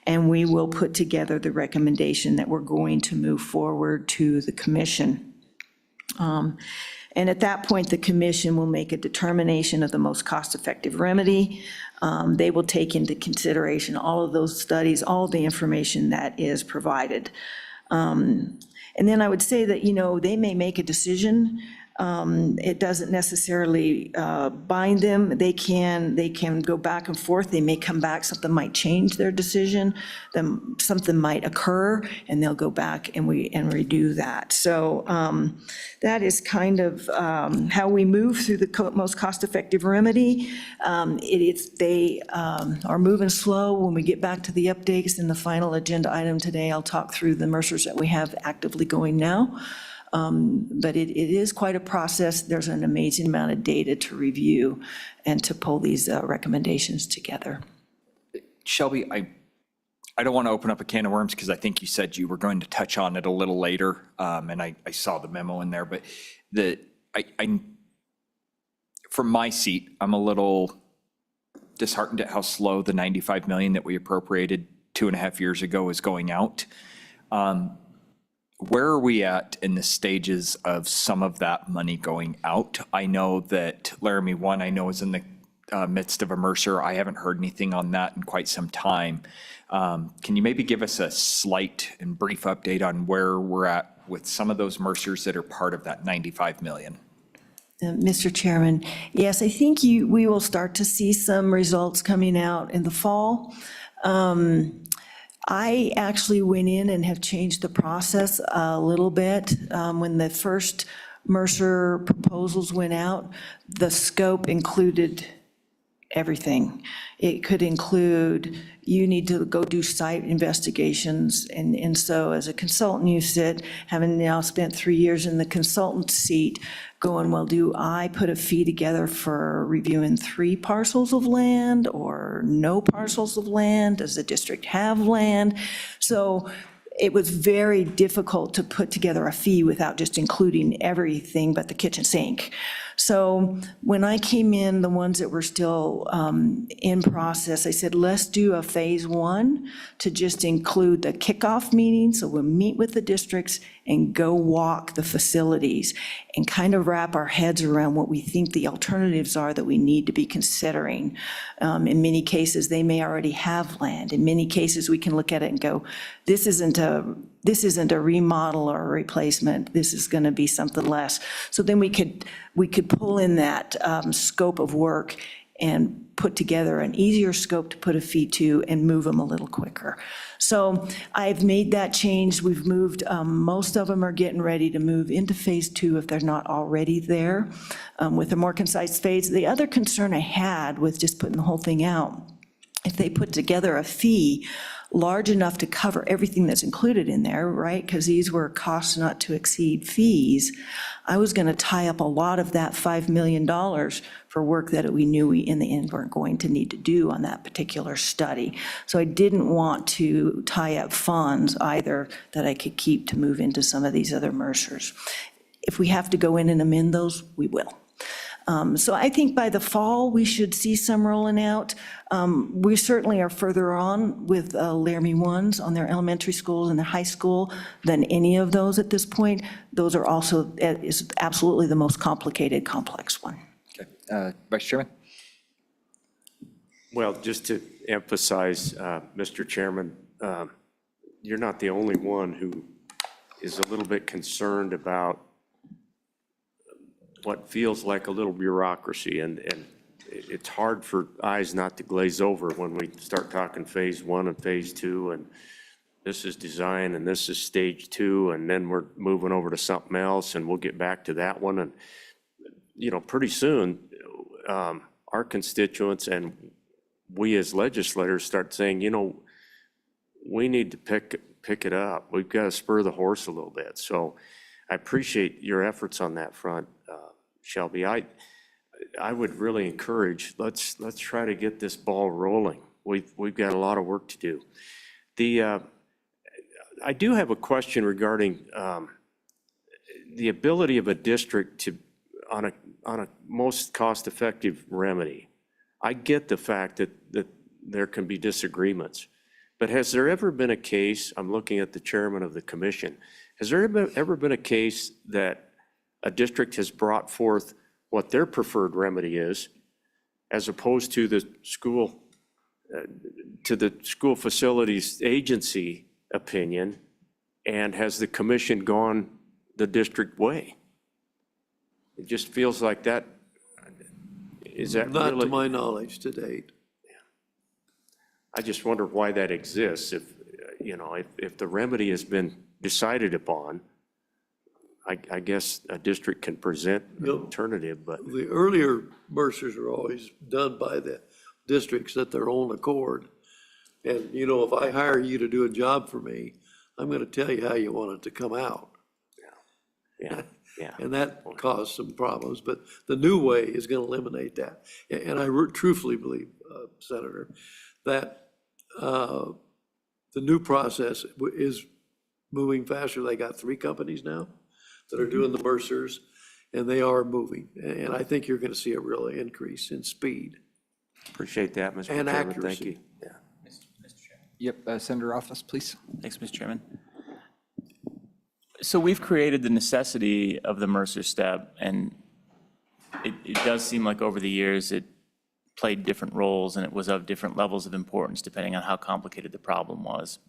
and we will put together the recommendation that we're going to move forward to the commission. And at that point, the commission will make a determination of the most cost-effective remedy. They will take into consideration all of those studies, all the information that is provided. And then I would say that, they may make a decision. It doesn't necessarily bind them. They can go back and forth. They may come back, something might change their decision, then something might occur, and they'll go back and redo that. So that is kind of how we move through the most cost-effective remedy. They are moving slow. When we get back to the updates in the final agenda item today, I'll talk through the MRSRs that we have actively going now. But it is quite a process. There's an amazing amount of data to review and to pull these recommendations together. Shelby, I don't want to open up a can of worms because I think you said you were going to touch on it a little later, and I saw the memo in there, but from my seat, I'm a little disheartened at how slow the 95 million that we appropriated 2.5 years ago is going out. Where are we at in the stages of some of that money going out? I know that Laramie 1, is in the midst of a MRSR. I haven't heard anything on that in quite some time. Can you maybe give us a slight and brief update on where we're at with some of those MRSRs that are part of that 95 million? Mr. Chairman, yes, I think we will start to see some results coming out in the fall. I actually went in and have changed the process a little bit. When the first MRSR proposals went out, the scope included everything. It could include, you need to go do site investigations. And so as a consultant, you sit, having now spent 3 years in the consultant seat, going, well, do I put a fee together for reviewing 3 parcels of land or no parcels of land? Does the district have land? So it was very difficult to put together a fee without just including everything but the kitchen sink. So when I came in, the ones that were still in process, I said, let's do a phase 1 to just include the kickoff meeting. So we'll meet with the districts and go walk the facilities and kind of wrap our heads around what we think the alternatives are that we need to be considering. In many cases, they may already have land. In many cases, we can look at it and go, this isn't a remodel or a replacement. This is going to be something less. So then we could pull in that scope of work and put together an easier scope to put a fee to and move them a little quicker. So I've made that change. We've moved, most of them are getting ready to move into phase 2 if they're not already there with a more concise phase. The other concern I had with just putting the whole thing out, if they put together a fee large enough to cover everything that's included in there, right? Because these were costs not to exceed fees. I was going to tie up a lot of that $5 million for work that we knew we in the end weren't going to need to do on that particular study. So I didn't want to tie up funds either that I could keep to move into some of these other MRSRs. If we have to go in and amend those, we will. So I think by the fall, we should see some rolling out. We certainly are further on with Laramie 1s on their elementary schools and their high school than any of those at this point. Those are also, is absolutely the most complicated, complex one. Okay. Vice Chairman? Well, just to emphasize, Mr. Chairman, you're not the only one who is a little bit concerned about what feels like a little bureaucracy, and it's hard for eyes not to glaze over when we start talking phase 1 and phase 2, and this is design, and this is stage 2, and then we're moving over to something else, and we'll get back to that one, and, pretty soon, our constituents and we as legislators start saying, we need to pick it up. We've got to spur the horse a little bit. So I appreciate your efforts on that front, Shelby. I would really encourage, let's try to get this ball rolling. We've got a lot of work to do. I do have a question regarding the ability of a district to, on a most cost-effective remedy. I get the fact that there can be disagreements, but has there ever been a case, I'm looking at the chairman of the commission, has there ever been a case that a district has brought forth what their preferred remedy is, as opposed to the school facilities agency opinion, and has the commission gone the district way? It just feels like that, is that Not to really? my knowledge to date. I just wonder why that exists. If, if the remedy has been decided upon, I guess a district can present an alternative, but The earlier Mercers are always done by the districts at their own accord. And, if I hire you to do a job for me, I'm going to tell you how you want it to come out. yeah. And that caused some problems, but the new way is going to eliminate that. And I truthfully believe, Senator, that the new process is moving faster. They got 3 companies now that are doing the Mercers, and they are moving. And I think you're going to see a real increase in speed. Appreciate that, Mr. And Chairman. Thank accuracy. you. Yeah. Yep, Senator Rothfuss, please. Thanks, Mr. Chairman. So we've created the necessity of the Mercer step, and it does seem like over the years it played different roles and it was of different levels of importance depending on how complicated the problem was.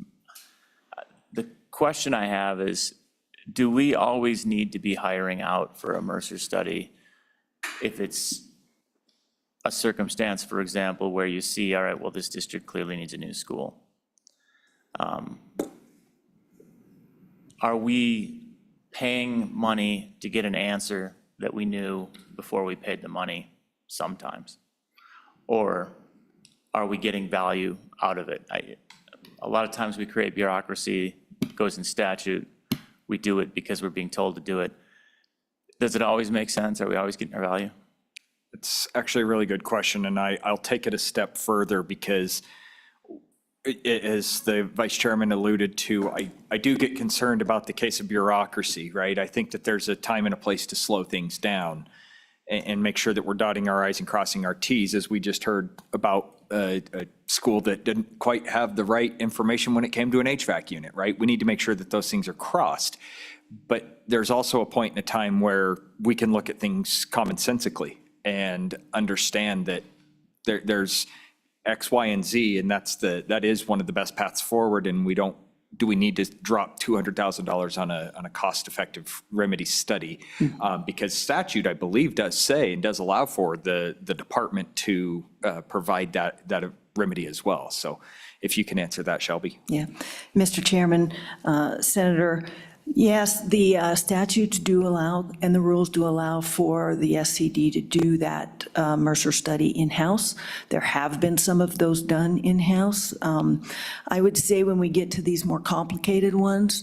The question I have is, do we always need to be hiring out for a Mercer study if it's a circumstance, for example, where you see, all right, well, this district clearly needs a new school? Are we paying money to get an answer that we knew before we paid the money sometimes? Or are we getting value out of it? A lot of times we create bureaucracy, it goes in statute, we do it because we're being told to do it. Does it always make sense? Are we always getting our value? It's actually a really good question, and I'll take it a step further because as the vice chairman alluded to, I do get concerned about the case of bureaucracy, right? I think that there's a time and a place to slow things down and make sure that we're dotting our i's and crossing our t's, as we just heard about a school that didn't quite have the right information when it came to an HVAC unit, right? We need to make sure that those things are crossed. But there's also a point in a time where we can look at things commonsensically and understand that there's X, Y, and Z, and that is one of the best paths forward, and do we need to drop $200,000 on a cost-effective remedy study? Because statute, I believe, does say and does allow for the department to provide that remedy as well. So if you can answer that, Shelby. Yeah. Mr. Chairman, Senator, yes, the statutes do allow, and the rules do allow for the SCD to do that Mercer study in-house. There have been some of those done in-house. I would say when we get to these more complicated ones,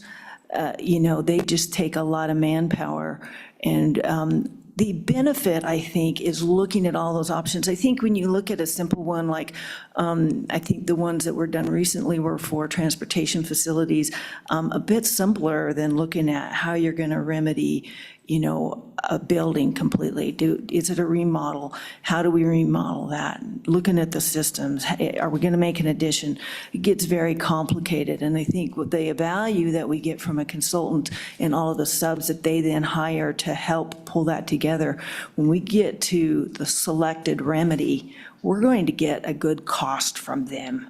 they just take a lot of manpower. And the benefit, I think, is looking at all those options. I think when you look at a simple one, like I think the ones that were done recently were for transportation facilities, a bit simpler than looking at how you're going to remedy, a building completely. Is it a remodel? How do we remodel that? Looking at the systems, are we going to make an addition? It gets very complicated, and I think with the value that we get from a consultant and all of the subs that they then hire to help pull that together, when we get to the selected remedy, we're going to get a good cost from them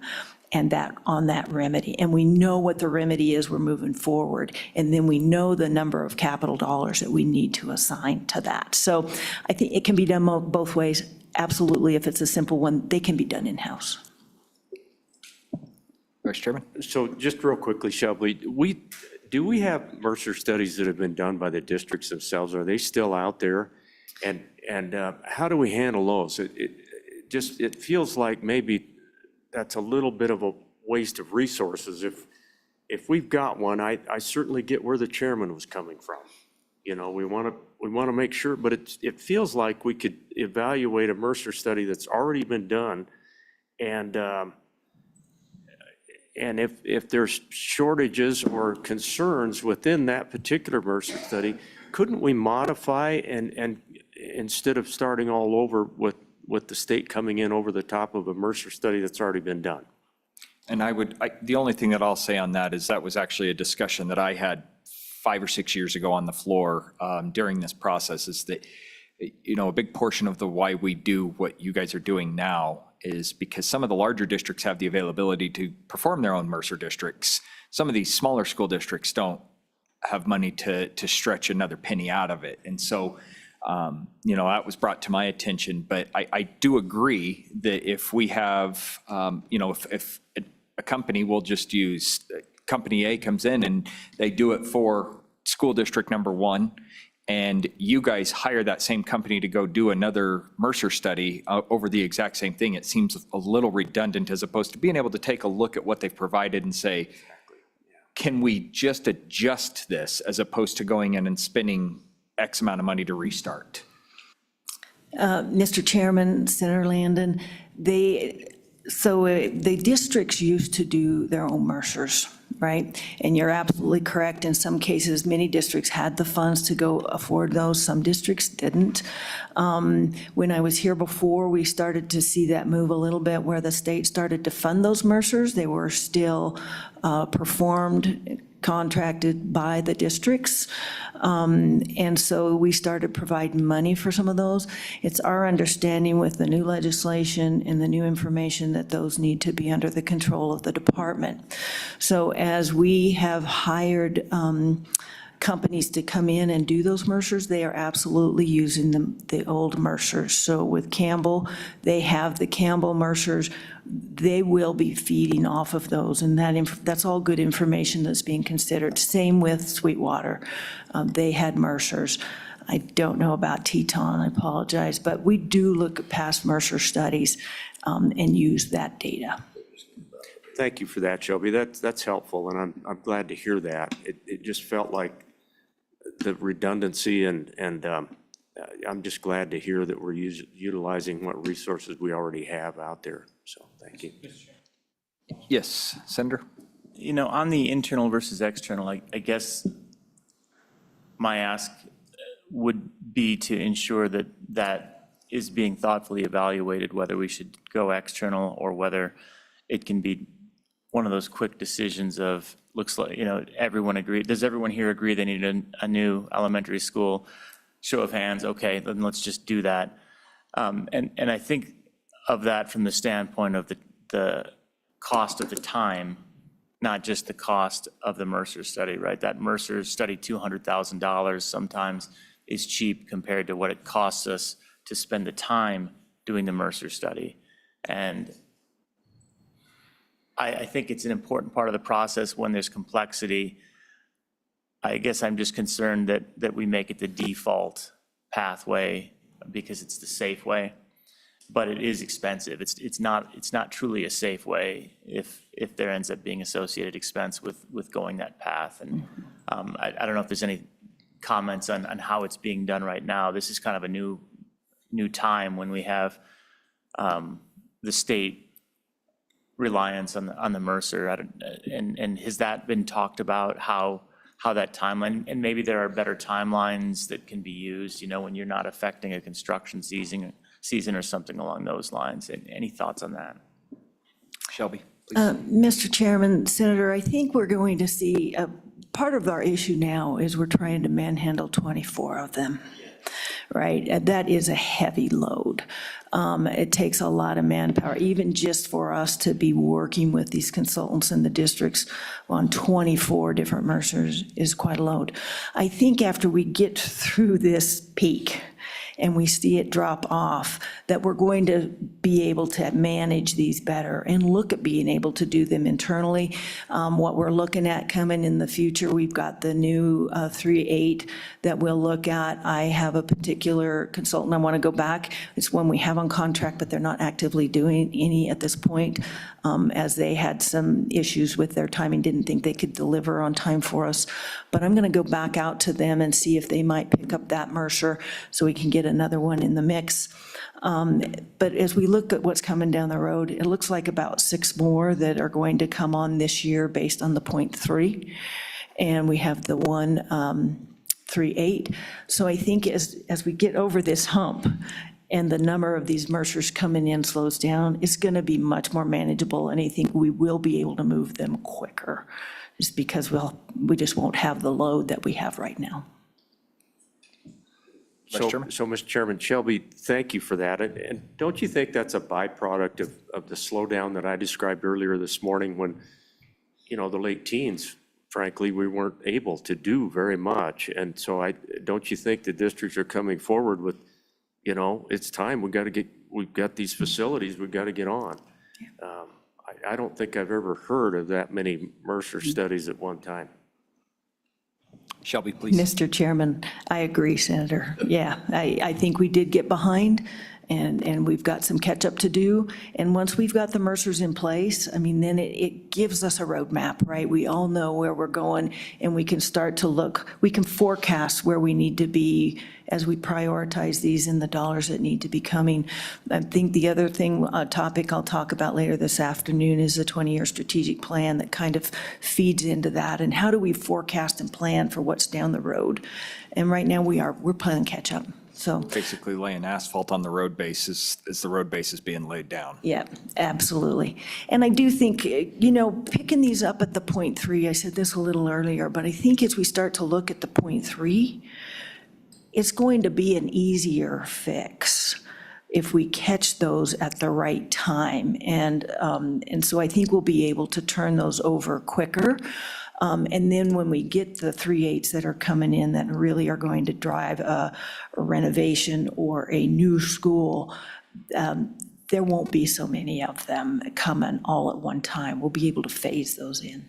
and on that remedy. And we know what the remedy is, we're moving forward. And then we know the number of capital dollars that we need to assign to that. So I think it can be done both ways. Absolutely, if it's a simple one, they can be done in-house. Vice Chairman? So just real quickly, Shelby, do we have Mercer studies that have been done by the districts themselves? Are they still out there? And how do we handle those? It feels like maybe that's a little bit of a waste of resources. If we've got one, I certainly get where the chairman was coming from. We want to make sure, but it feels like we could evaluate a Mercer study that's already been done, and if there's shortages or concerns within that particular Mercer study, couldn't we modify and instead of starting all over with the state coming in over the top of a Mercer study that's already been done? And the only thing that I'll say on that is that was actually a discussion that I had 5 or 6 years ago on the floor during this process is that, a big portion of the why we do what you guys are doing now is because some of the larger districts have the availability to perform their own Mercer districts. Some of these smaller school districts don't have money to stretch another penny out of it. And so, that was brought to my attention, but I do agree that if we have, if a company will just use, company A comes in and they do it for school district number 1, and you guys hire that same company to go do another Mercer study over the exact same thing, it seems a little redundant as opposed to being able to take a look at what they've provided and say, can we just adjust this as opposed to going in and spending X amount of money to restart? Mr. Chairman, Senator Landon, the districts used to do their own Mercers, right? And you're absolutely correct. In some cases, many districts had the funds to go afford those. Some districts didn't. When I was here before, we started to see that move a little bit where the state started to fund those Mercers. They were still performed, contracted by the districts. And so we started providing money for some of those. It's our understanding with the new legislation and the new information that those need to be under the control of the department. So as we have hired companies to come in and do those Mercers, they are absolutely using the old Mercers. So with Campbell, they have the Campbell Mercers. They will be feeding off of those, and that's all good information that's being considered. Same with Sweetwater. They had Mercers. I don't know about Teton, I apologize, but we do look at past Mercer studies and use that data. Thank you for that, Shelby. That's helpful, and I'm glad to hear that. It just felt like the redundancy, and I'm just glad to hear that we're utilizing what resources we already have out there. So thank you. Yes, Senator? On the internal versus external, I guess my ask would be to ensure that that is being thoughtfully evaluated, whether we should go external or whether it can be one of those quick decisions of, looks like, everyone agree. Does everyone here agree they need a new elementary school? Show of hands, okay, then let's just do that. And I think of that from the standpoint of the cost of the time, not just the cost of the Mercer study, right? That Mercer study, $200,000 sometimes is cheap compared to what it costs us to spend the time doing the Mercer study. And I think it's an important part of the process when there's complexity. I guess I'm just concerned that we make it the default pathway because it's the safe way, but it is expensive. It's not truly a safe way if there ends up being associated expense with going that path. And I don't know if there's any comments on how it's being done right now. This is kind of a new time when we have the state reliance on the Mercer. And has that been talked about, how that timeline, and maybe there are better timelines that can be used, when you're not affecting a construction season or something along those lines. And any thoughts on that? Shelby, please. Mr. Chairman, Senator, I think we're going to see, part of our issue now is we're trying to manhandle 24 of them, right? That is a heavy load. It takes a lot of manpower, even just for us to be working with these consultants in the districts on 24 different Mercers is quite a load. I think after we get through this peak and we see it drop off, that we're going to be able to manage these better and look at being able to do them internally. What we're looking at coming in the future, we've got the new 3.8 that we'll look at. I have a particular consultant I want to go back. It's one we have on contract, but they're not actively doing any at this point, as they had some issues with their timing, didn't think they could deliver on time for us. But I'm going to go back out to them and see if they might pick up that Mercer so we can get another one in the mix. But as we look at what's coming down the road, it looks like about 6 more that are going to come on this year based on the 0.3. And we have the 3.8. So I think as we get over this hump and the number of these Mercers coming in slows down, it's going to be much more manageable, and I think we will be able to move them quicker just because we just won't have the load that we have right now. So, Chairman? Mr. Chairman, Shelby, thank you for that. And don't you think that's a byproduct of the slowdown that I described earlier this morning when, the late teens, frankly, we weren't able to do very much. And so don't you think the districts are coming forward with, it's time, we've got these facilities, we've got to get on. I don't think I've ever heard of that many Mercer studies at one time. Shelby, please. Mr. Chairman, I agree, Senator. Yeah, I think we did get behind, and we've got some catch-up to do. And once we've got the Mercers in place, I mean, then it gives us a roadmap, right? We all know where we're going, and we can start to look, we can forecast where we need to be as we prioritize these and the dollars that need to be coming. I think the other topic I'll talk about later this afternoon is the 20-year strategic plan that kind of feeds into that. And how do we forecast and plan for what's down the road? And right now we're playing catch-up. So, Basically laying asphalt on the road base as the road base is being laid down. yeah, absolutely. And I do think, picking these up at the point three, I said this a little earlier, but I think as we start to look at the point three, it's going to be an easier fix if we catch those at the right time. And so I think we'll be able to turn those over quicker. And then when we get the 3/8 that are coming in that really are going to drive a renovation or a new school, there won't be so many of them coming all at one time. We'll be able to phase those in.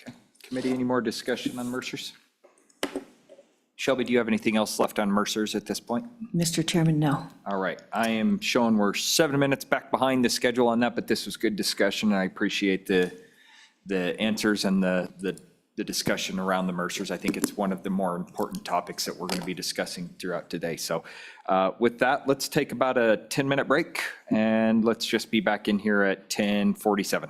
Okay. Committee, any more discussion on Mercers? Shelby, do you have anything else left on Mercers at this point? Mr. Chairman, no. All right, I am showing we're 7 minutes back behind the schedule on that, but this was good discussion, and I appreciate the answers and the discussion around the Mercers. I think it's one of the more important topics that we're going to be discussing throughout today. So with that, let's take about a 10-minute break, and let's just be back in here at 10:47.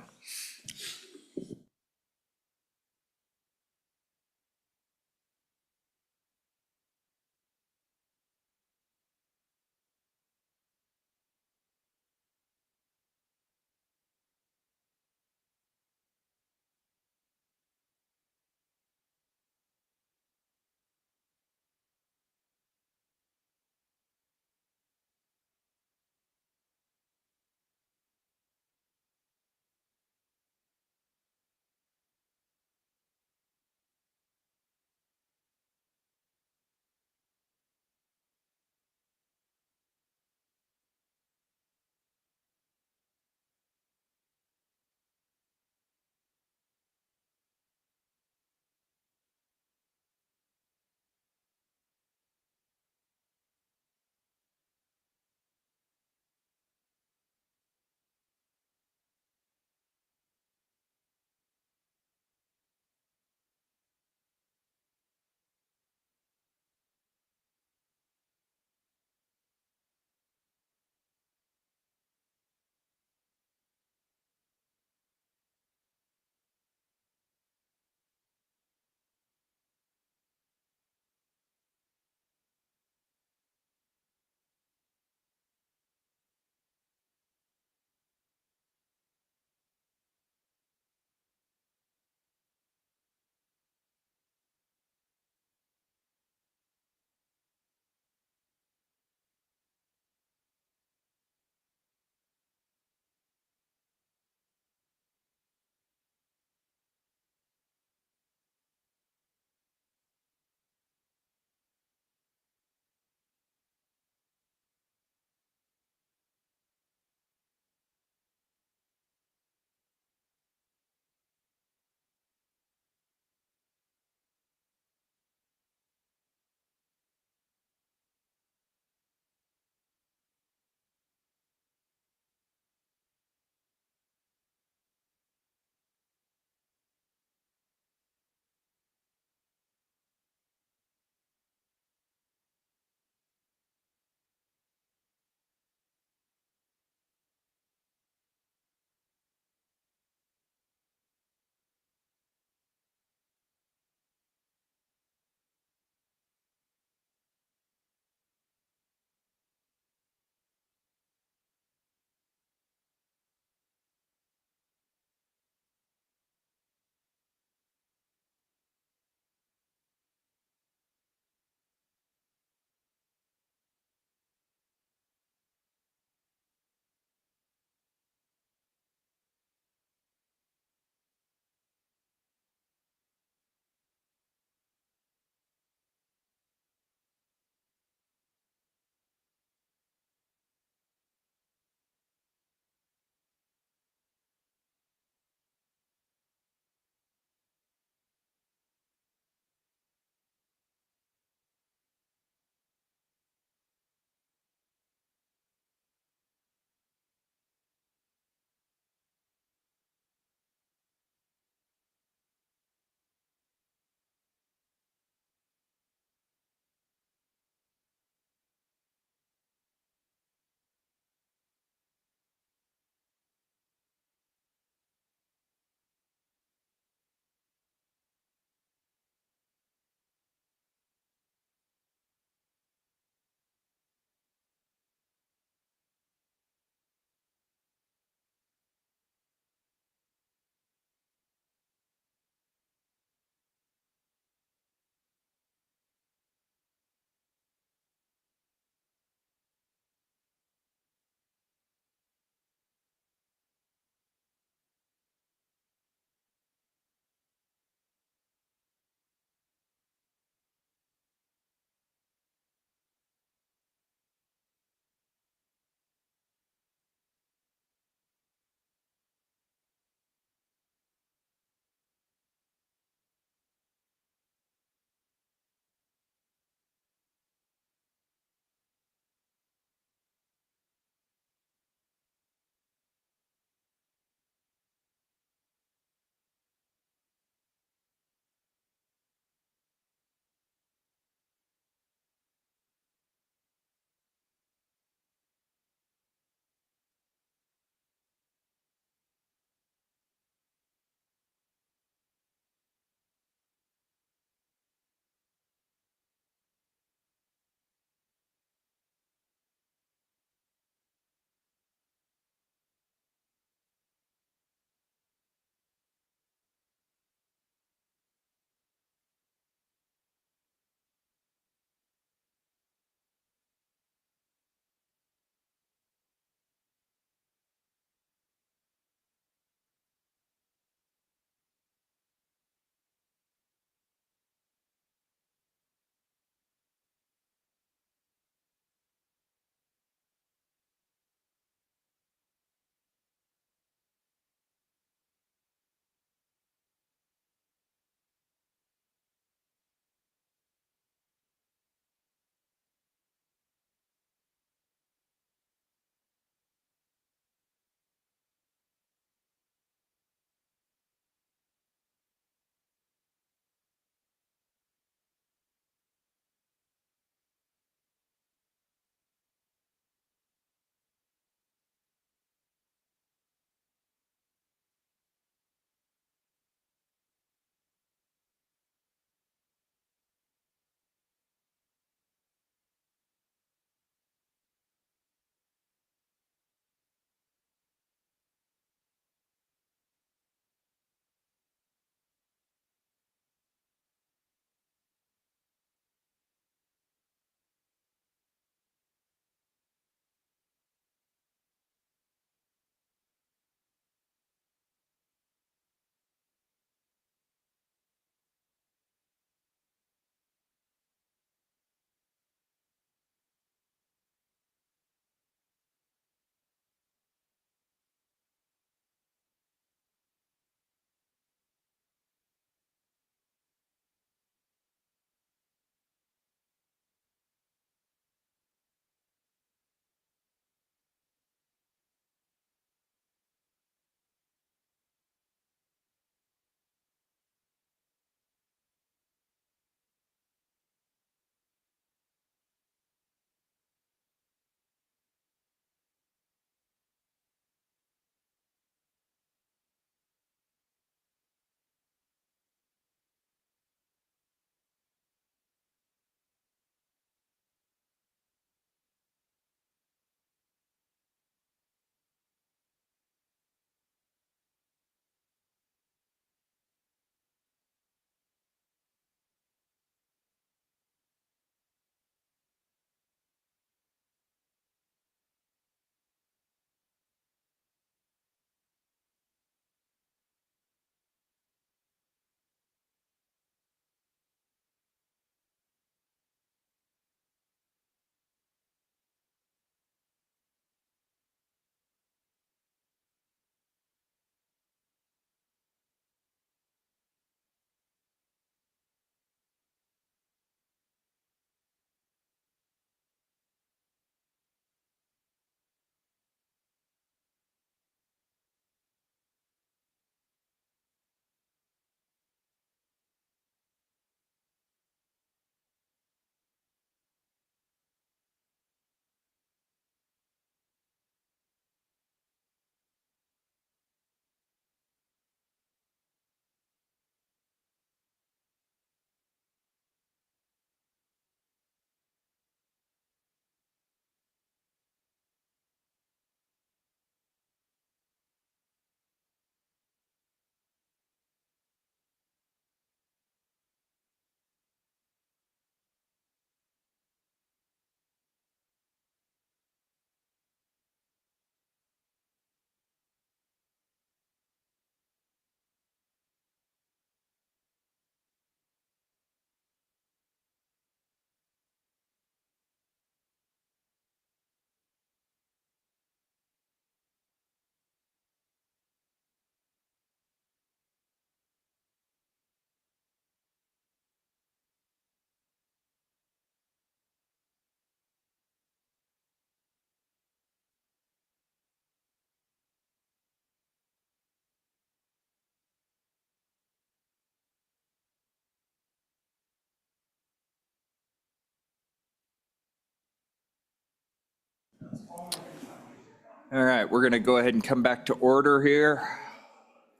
All right, we're going to go ahead and come back to order here.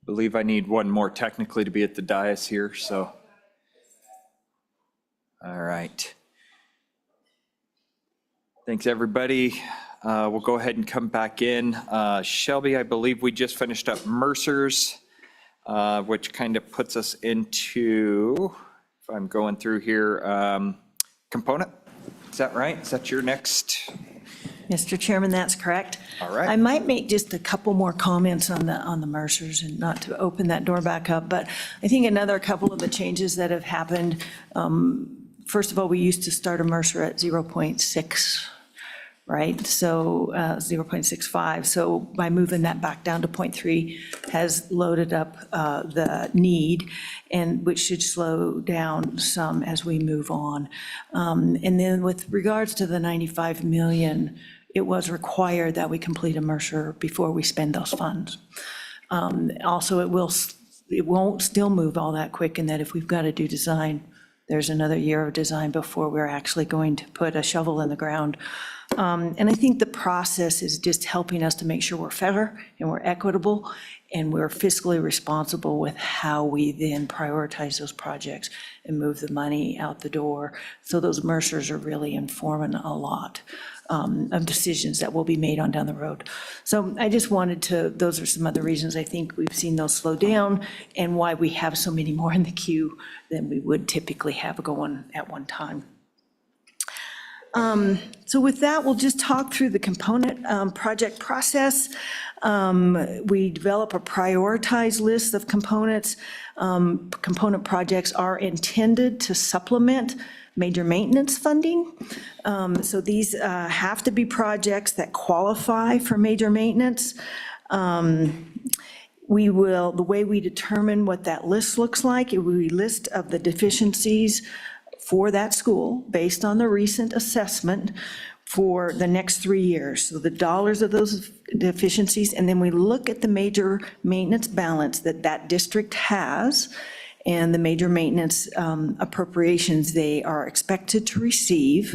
Believe I need one more technically to be at the dais here, so. All right. Thanks, everybody. We'll go ahead and come back in. Shelby, I believe we just finished up Mercer's, which kind of puts us into, if I'm going through here, component. Is that right? Is that your next? Mr. Chairman, that's correct. All right. I might make just a couple more comments on the Mercers and not to open that door back up, but I think another couple of the changes that have happened, first of all, we used to start a Mercer at 0.6, right? So 0.65. So by moving that back down to 0.3 has loaded up the need, and which should slow down some as we move on. And then with regards to the 95 million, it was required that we complete a Mercer before we spend those funds. Also, it won't still move all that quick, in that if we've got to do design, there's another year of design before we're actually going to put a shovel in the ground. And I think the process is just helping us to make sure we're fair and we're equitable and we're fiscally responsible with how we then prioritize those projects and move the money out the door. So those Mercers are really informing a lot of decisions that will be made on down the road. So I just wanted to, those are some other reasons I think we've seen those slow down and why we have so many more in the queue than we would typically have going at one time. So with that, we'll just talk through the component project process. We develop a prioritized list of components. Component projects are intended to supplement major maintenance funding. So these have to be projects that qualify for major maintenance. We will, the way we determine what that list looks like, it will be a list of the deficiencies for that school based on the recent assessment for the next 3 years. So the dollars of those deficiencies, and then we look at the major maintenance balance that that district has and the major maintenance appropriations they are expected to receive,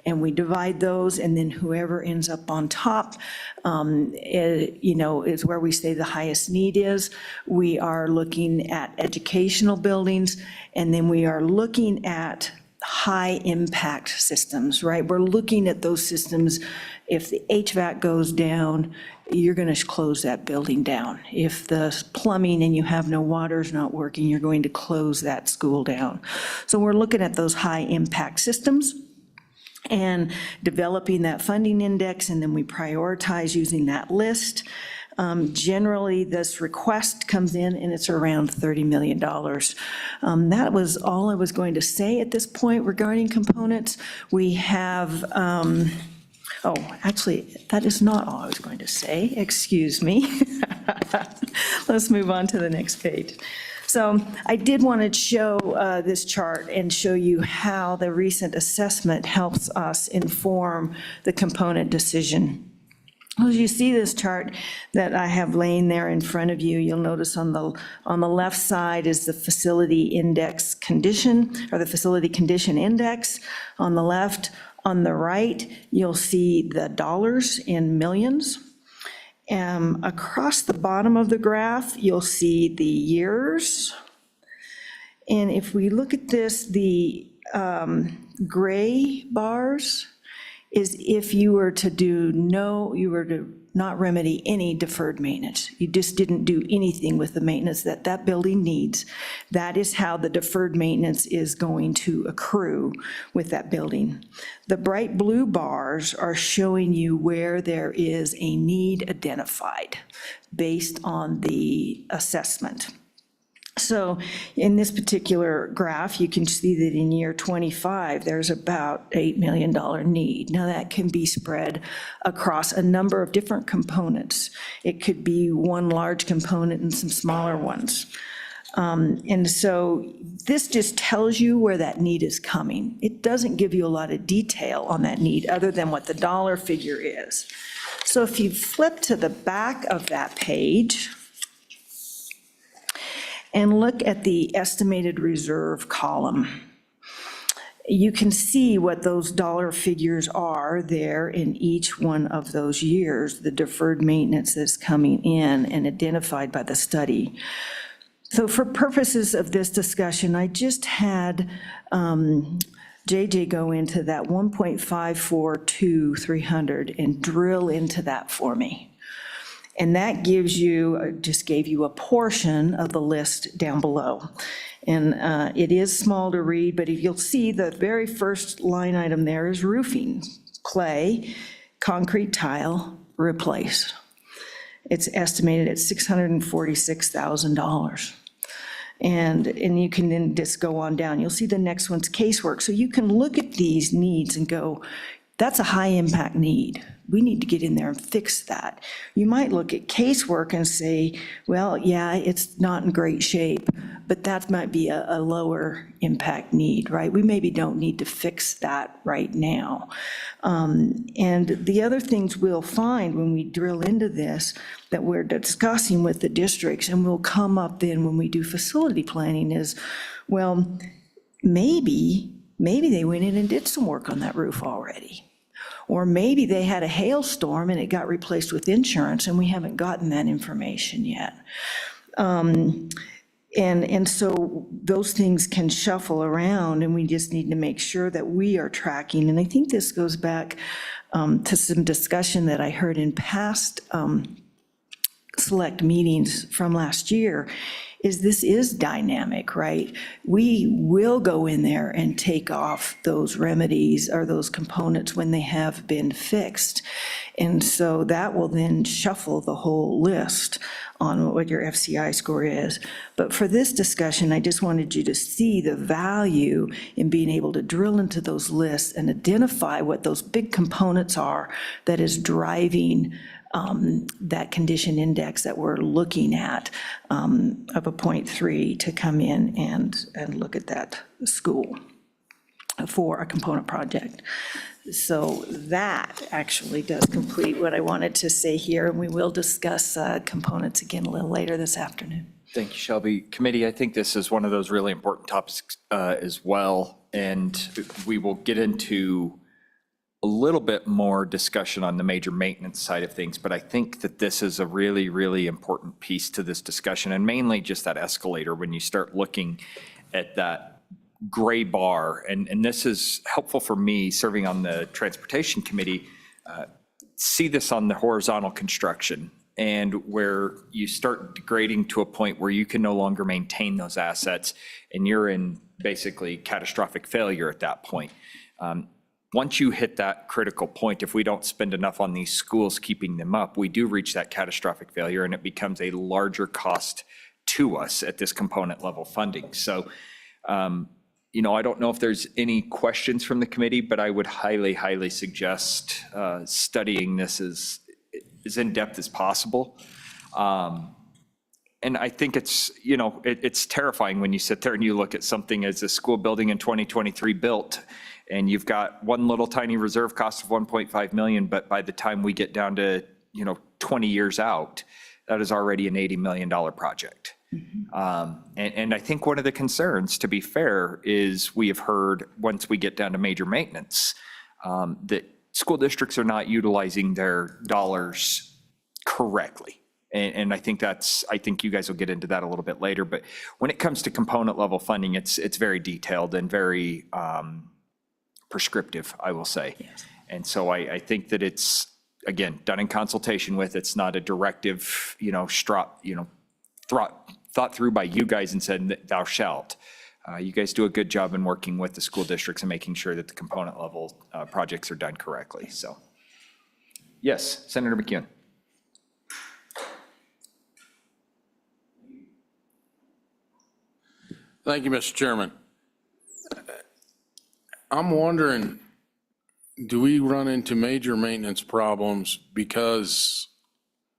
and we divide those, and then whoever ends up on top, is where we say the highest need is. We are looking at educational buildings, and then we are looking at high-impact systems, right? We're looking at those systems. If the HVAC goes down, you're going to close that building down. If the plumbing and you have no water is not working, you're going to close that school down. So we're looking at those high-impact systems and developing that funding index, and then we prioritize using that list. Generally, this request comes in and it's around $30 million. That was all I was going to say at this point regarding components. We have, actually, that is not all I was going to say, excuse me. Let's move on to the next page. So I did want to show this chart and show you how the recent assessment helps us inform the component decision. As you see this chart that I have laying there in front of you, you'll notice on the left side is the facility index condition, or the facility condition index on the left. On the right, you'll see the dollars in millions. Across the bottom of the graph, you'll see the years. And if we look at this, the gray bars is if you were to not remedy any deferred maintenance. You just didn't do anything with the maintenance that building needs. That is how the deferred maintenance is going to accrue with that building. The bright blue bars are showing you where there is a need identified based on the assessment. So in this particular graph, you can see that in year 25, there's about $8 million need. Now that can be spread across a number of different components. It could be one large component and some smaller ones. And so this just tells you where that need is coming. It doesn't give you a lot of detail on that need other than what the dollar figure is. So if you flip to the back of that page, and look at the estimated reserve column. you can see what those dollar figures are there in each one of those years, the deferred maintenance that's coming in and identified by the study. So for purposes of this discussion, I just had JJ go into that 1.542,300 and drill into that for me. And that gives you, just gave you a portion of the list down below. And it is small to read, but if you'll see the very first line item there is roofing, clay, concrete tile, replaced. It's estimated at $646,000. And you can then just go on down. You'll see the next one's casework. So you can look at these needs and go, that's a high impact need. We need to get in there and fix that. You might look at casework and say, well, yeah, it's not in great shape, but that might be a lower impact need, right? We maybe don't need to fix that right now. And the other things we'll find when we drill into this that we're discussing with the districts, and will come up then when we do facility planning, is, well, maybe they went in and did some work on that roof already. Or maybe they had a hailstorm and it got replaced with insurance and we haven't gotten that information yet. And so those things can shuffle around, and we just need to make sure that we are tracking. And I think this goes back to some discussion that I heard in past select meetings from last year, is this is dynamic, right? We will go in there and take off those remedies or those components when they have been fixed. And so that will then shuffle the whole list on what your FCI score is. But for this discussion, I just wanted you to see the value in being able to drill into those lists and identify what those big components are that is driving that condition index that we're looking at of a 0.3 to come in and look at that school for a component project. So that actually does complete what I wanted to say here, and we will discuss components again a little later this afternoon. Thank you, Shelby. Committee, I think this is one of those really important topics as well, and we will get into a little bit more discussion on the major maintenance side of things, but I think that this is a really, really important piece to this discussion, and mainly just that escalator when you start looking at that gray bar. And this is helpful for me serving on the Transportation Committee, see this on the horizontal construction, and where you start degrading to a point where you can no longer maintain those assets, and you're in basically catastrophic failure at that point. Once you hit that critical point, if we don't spend enough on these schools keeping them up, we do reach that catastrophic failure, and it becomes a larger cost to us at this component level funding. So, you know, I don't know if there's any questions from the committee, but I would highly, highly suggest studying this as in-depth as possible. And I think it's, you know, it's terrifying when you sit there and you look at something as a school building in 2023 built, and you've got one little tiny reserve cost of 1.5 million, but by the time we get down to, you know, 20 years out, that is already an $80 million project. And I think one of the concerns, to be fair, is we have heard once we get down to major maintenance, that school districts are not utilizing their dollars correctly. And I think I think you guys will get into that a little bit later, but when it comes to component level funding, it's very detailed and very prescriptive, I will say. Yes. And so I think that it's, again, done in consultation with, it's not a directive, you know, thought through by you guys and said, thou shalt. You guys do a good job in working with the school districts and making sure that the component level projects are done correctly. So, yes, Senator McKeon. Thank you, Mr. Chairman. I'm wondering, do we run into major maintenance problems because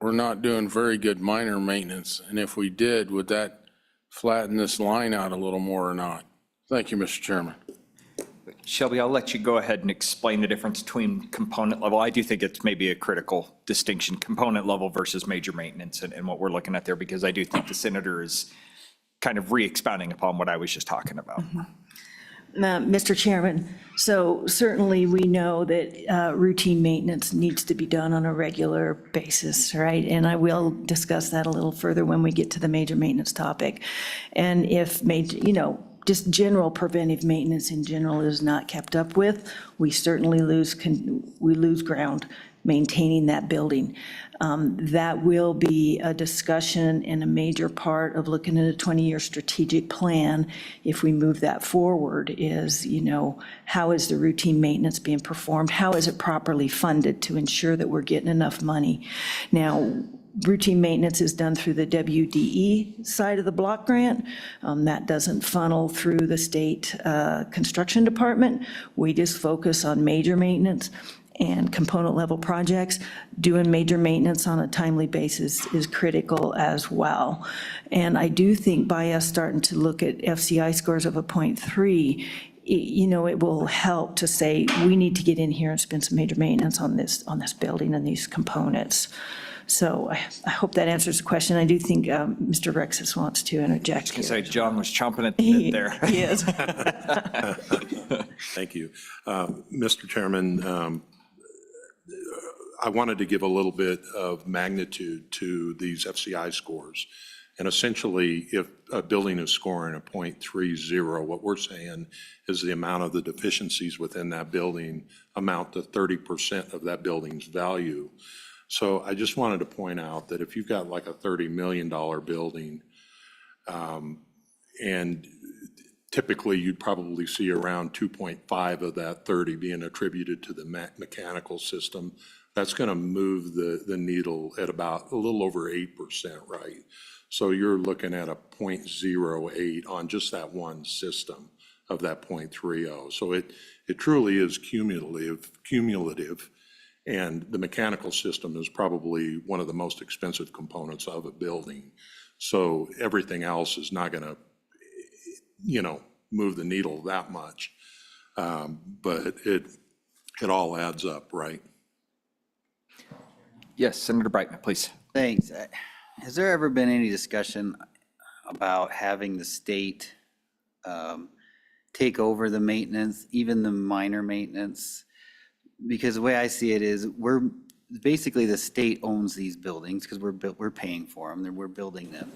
we're not doing very good minor maintenance? And if we did, would that flatten this line out a little more or not? Thank you, Mr. Chairman. Shelby, I'll let you go ahead and explain the difference between component level. I do think it's maybe a critical distinction, component level versus major maintenance, and what we're looking at there, because I do think the senator is kind of re-expounding upon what I was just talking about. Mr. Chairman, so certainly we know that routine maintenance needs to be done on a regular basis, right? And I will discuss that a little further when we get to the major maintenance topic. And if just general preventive maintenance in general is not kept up with, we certainly lose ground maintaining that building. That will be a discussion and a major part of looking at a 20-year strategic plan. If we move that forward is, how is the routine maintenance being performed? How is it properly funded to ensure that we're getting enough money? Now, routine maintenance is done through the WDE side of the block grant. That doesn't funnel through the state construction department. We just focus on major maintenance and component level projects. Doing major maintenance on a timely basis is critical as well. And I do think by us starting to look at FCI scores of a 0.3, it will help to say, we need to get in here and spend some major maintenance on this building and these components. So I hope that answers the question. I do think Mr. Rexis wants to interject here. Say John was chomping at the bit there. He is. Thank you. Mr. Chairman, I wanted to give a little bit of magnitude to these FCI scores. And essentially, if a building is scoring a 0.30, what we're saying is the amount of the deficiencies within that building amount to 30% of that building's value. So I just wanted to point out that if you've got like a $30 million building, and typically you'd probably see around 2.5 of that 30 being attributed to the mechanical system, that's going to move the needle at about a little over 8%, right? So you're looking at a 0.08 on just that one system of that 0.30. So it truly is cumulative. And the mechanical system is probably one of the most expensive components of a building. So everything else is not going to, move the needle that much. But it all adds up, right? Yes, Senator Brightman, please. Thanks. Has there ever been any discussion about having the state take over the maintenance, even the minor maintenance? Because the way I see it is basically the state owns these buildings because we're paying for them, we're building them.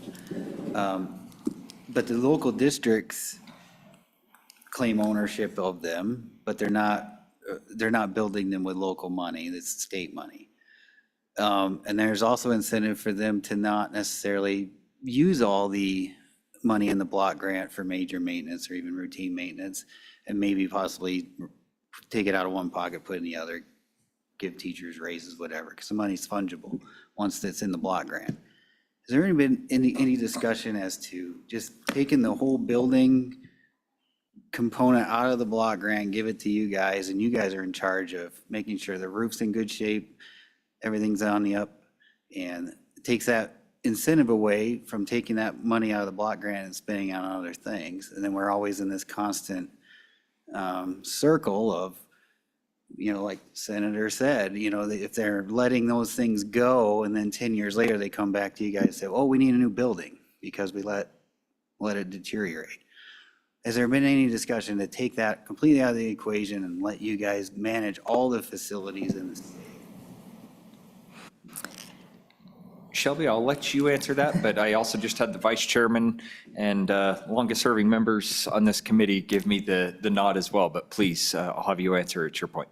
But the local districts claim ownership of them, but they're not building them with local money, it's state money. And there's also incentive for them to not necessarily use all the money in the block grant for major maintenance or even routine maintenance, and maybe possibly take it out of one pocket, put it in the other, give teachers raises, whatever, because the money's fungible once it's in the block grant. Has there been any discussion as to just taking the whole building component out of the block grant, give it to you guys, and you guys are in charge of making sure the roof's in good shape, everything's on the up, and it takes that incentive away from taking that money out of the block grant and spending it on other things. And then we're always in this constant circle of, like Senator said, if they're letting those things go and then 10 years later they come back to you guys and say, oh, we need a new building because we let it deteriorate. Has there been any discussion to take that completely out of the equation and let you guys manage all the facilities in the state? Shelby, I'll let you answer that, but I also just had the vice chairman and longest-serving members on this committee give me the nod as well, but please, I'll have you answer at your point.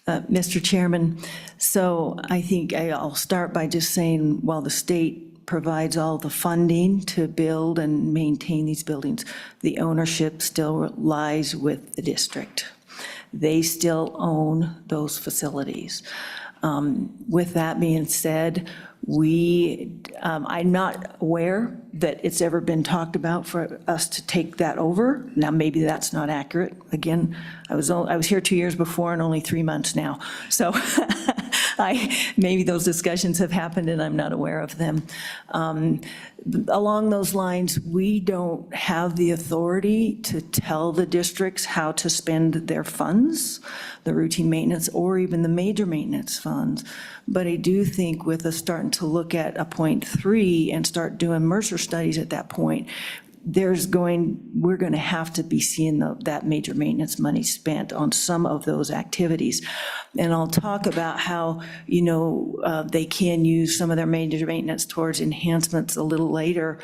Mr. Chairman, so I think I'll start by just saying, while the state provides all the funding to build and maintain these buildings, the ownership still lies with the district. They still own those facilities. With that being said, I'm not aware that it's ever been talked about for us to take that over. Now, maybe that's not accurate. Again, I was here 2 years before and only 3 months now. So maybe those discussions have happened and I'm not aware of them. Along those lines, we don't have the authority to tell the districts how to spend their funds, the routine maintenance or even the major maintenance funds. But I do think with us starting to look at a 0.3 and start doing Mercer studies at that point, we're going to have to be seeing that major maintenance money spent on some of those activities. And I'll talk about how, they can use some of their major maintenance towards enhancements a little later,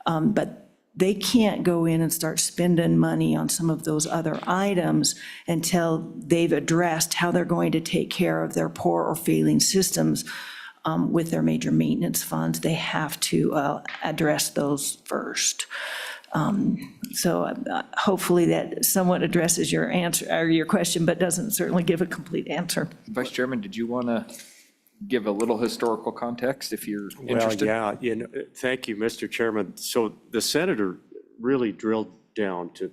but they can't go in and start spending money on some of those other items until they've addressed how they're going to take care of their poor or failing systems with their major maintenance funds. They have to address those first. So hopefully that somewhat addresses your answer, or your question, but doesn't certainly give a complete answer. Vice Chairman, did you want to give a little historical context if you're interested? Well, yeah, thank you, Mr. Chairman. So the senator really drilled down to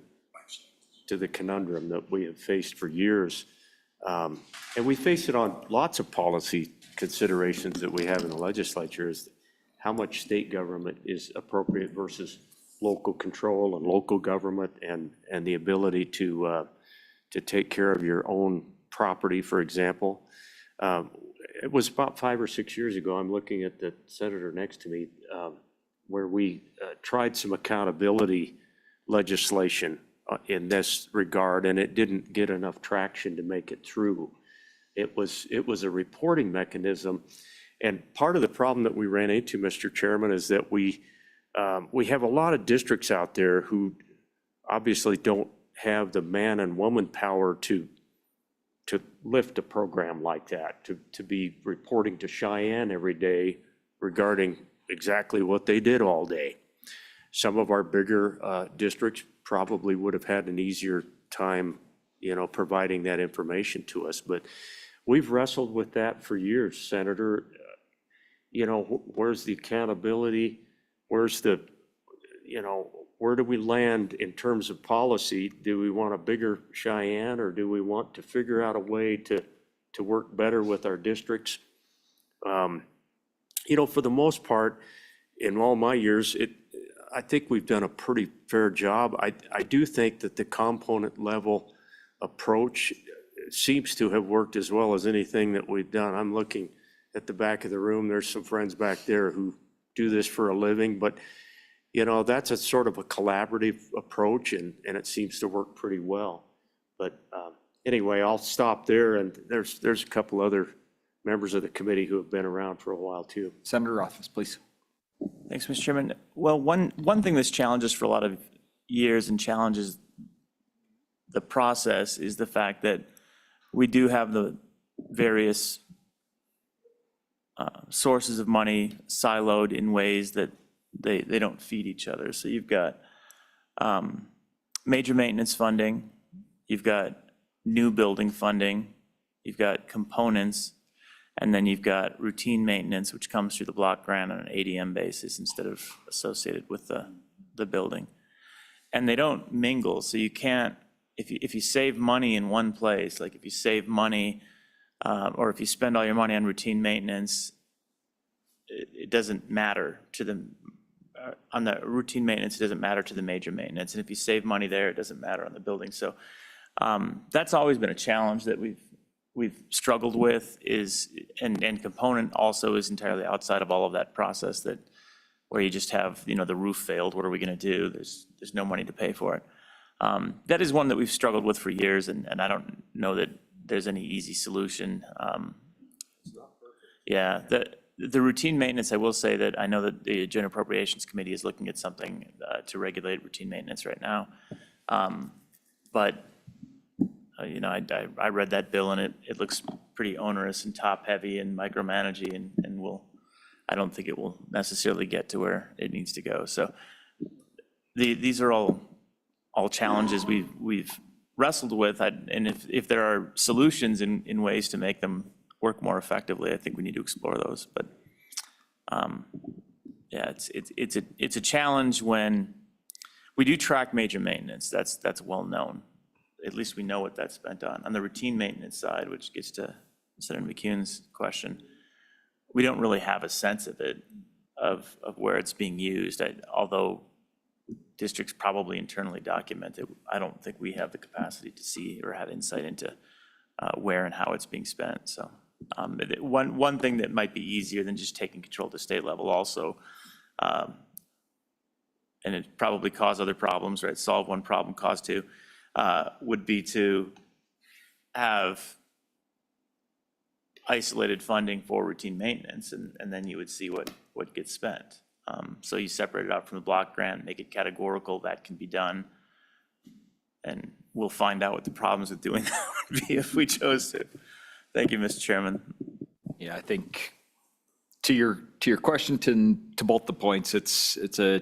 the conundrum that we have faced for years. And we face it on lots of policy considerations that we have in the legislature, is how much state government is appropriate versus local control and local government, and the ability to take care of your own property, for example. It was about 5 or 6 years ago, I'm looking at the senator next to me, where we tried some accountability legislation in this regard, and it didn't get enough traction to make it through. It was a reporting mechanism, and part of the problem that we ran into, Mr. Chairman, is that we have a lot of districts out there who obviously don't have the man and woman power to lift a program like that, to be reporting to Cheyenne every day regarding exactly what they did all day. Some of our bigger districts probably would have had an easier time, providing that information to us. But we've wrestled with that for years, Senator. Where's the accountability? Where's the, where do we land in terms of policy? Do we want a bigger Cheyenne, or do we want to figure out a way to work better with our districts? For the most part, in all my years, I think we've done a pretty fair job. I do think that the component level approach seems to have worked as well as anything that we've done. I'm looking at the back of the room. There's some friends back there who do this for a living, but that's a sort of a collaborative approach, and it seems to work pretty well. But anyway, I'll stop there, and there's a couple other members of the committee who have been around for a while too. Senator Rothfuss, please. Thanks, Mr. Chairman. Well, one thing that's challenged us for a lot of years and challenges the process is the fact that we do have the various sources of money siloed in ways that they don't feed each other. So you've got major maintenance funding, you've got new building funding, you've got components, and then you've got routine maintenance, which comes through the block grant on an ADM basis instead of associated with the building. And they don't mingle, so you can't, if you save money in one place, like if you save money, or if you spend all your money on routine maintenance, it doesn't matter to them. On the routine maintenance, it doesn't matter to the major maintenance. And if you save money there, it doesn't matter on the building. So that's always been a challenge that we've struggled with, and component also is entirely outside of all of that process, that where you just have, the roof failed, what are we going to do? There's no money to pay for it. That is one that we've struggled with for years, and I don't know that there's any easy solution. Yeah, the routine maintenance, I will say that I know that the General Appropriations Committee is looking at something to regulate routine maintenance right now. But I read that bill, and it looks pretty onerous and top-heavy and micromanaging, and I don't think it will necessarily get to where it needs to go. So these are all challenges we've wrestled with, and if there are solutions in ways to make them work more effectively, I think we need to explore those. But yeah, it's a challenge when we do track major maintenance. That's well known. At least we know what that's spent on. On the routine maintenance side, which gets to Senator McCune's question, we don't really have a sense of it, of where it's being used. Although districts probably internally document it, I don't think we have the capacity to see or have insight into where and how it's being spent. So one thing that might be easier than just taking control at the state level also, and it probably cause other problems, right? Solve one problem, cause two, would be to have isolated funding for routine maintenance, and then you would see what gets spent. So you separate it out from the block grant, make it categorical, that can be done. And we'll find out what the problems with doing that would be if we chose to. Thank you, Mr. Chairman. Yeah, I think to your question to both the points, it's a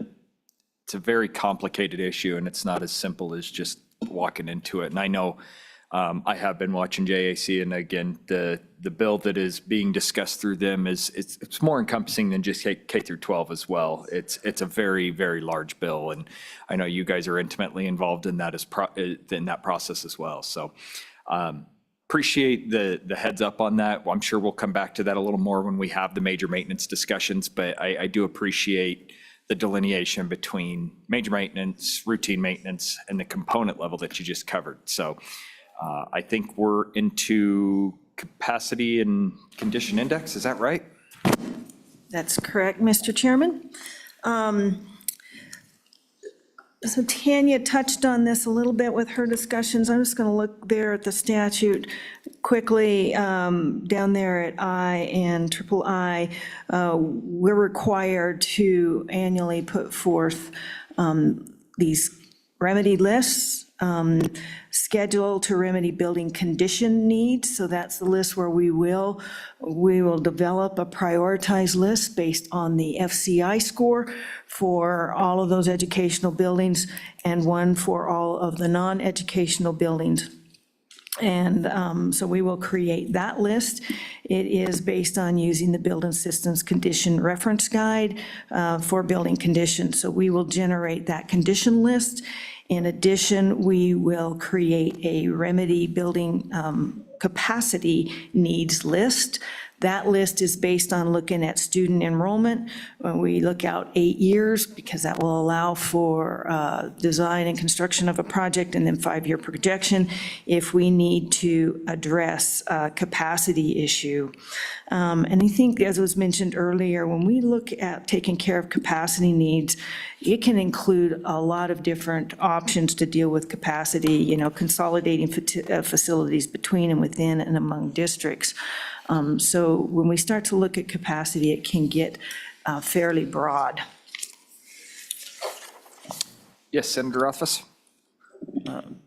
very complicated issue, and it's not as simple as just walking into it. And I know I have been watching JAC, and again, the bill that is being discussed through them it's more encompassing than just K through 12 as well. It's a very, very large bill, and I know you guys are intimately involved in that in that process as well. So appreciate the heads up on that. I'm sure we'll come back to that a little more when we have the major maintenance discussions, but I do appreciate the delineation between major maintenance, routine maintenance, and the component level that you just covered. So I think we're into capacity and condition index, is that right? That's correct, Mr. Chairman. So Tanya touched on this a little bit with her discussions. I'm just going to look there at the statute quickly. Down there at I and III, we're required to annually put forth these remedy lists, schedule to remedy building condition needs. So that's the list where we will develop a prioritized list based on the FCI score for all of those educational buildings and one for all of the non-educational buildings. And so we will create that list. It is based on using the Building Systems Condition Reference Guide for building conditions. So we will generate that condition list. In addition, we will create a remedy building capacity needs list. That list is based on looking at student enrollment. When we look out 8 years, because that will allow for design and construction of a project, and then 5-year projection if we need to address a capacity issue. And I think, as was mentioned earlier, when we look at taking care of capacity needs, it can include a lot of different options to deal with capacity, consolidating facilities between and within and among districts. So when we start to look at capacity, it can get fairly broad. Yes, Senator Rothfuss?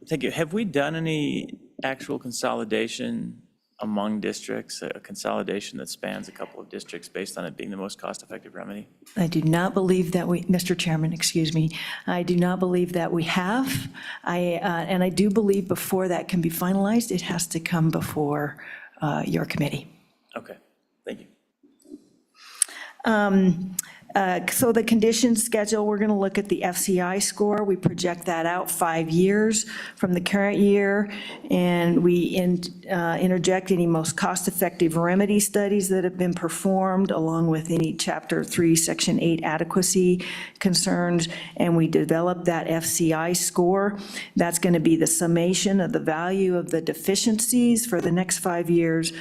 Thank you. Have we done any actual consolidation among districts, a consolidation that spans a couple of districts based on it being the most cost-effective remedy? I do not believe that Mr. Chairman, excuse me, I do not believe that we have. And I do believe before that can be finalized, it has to come before your committee. Okay, thank you. So the condition schedule, we're going to look at the FCI score. We project that out 5 years from the current year, and we interject any most cost-effective remedy studies that have been performed, along with any Chapter 3, Section 8 adequacy concerns, and we develop that FCI score. That's going to be the summation of the value of the deficiencies for the next 5 years,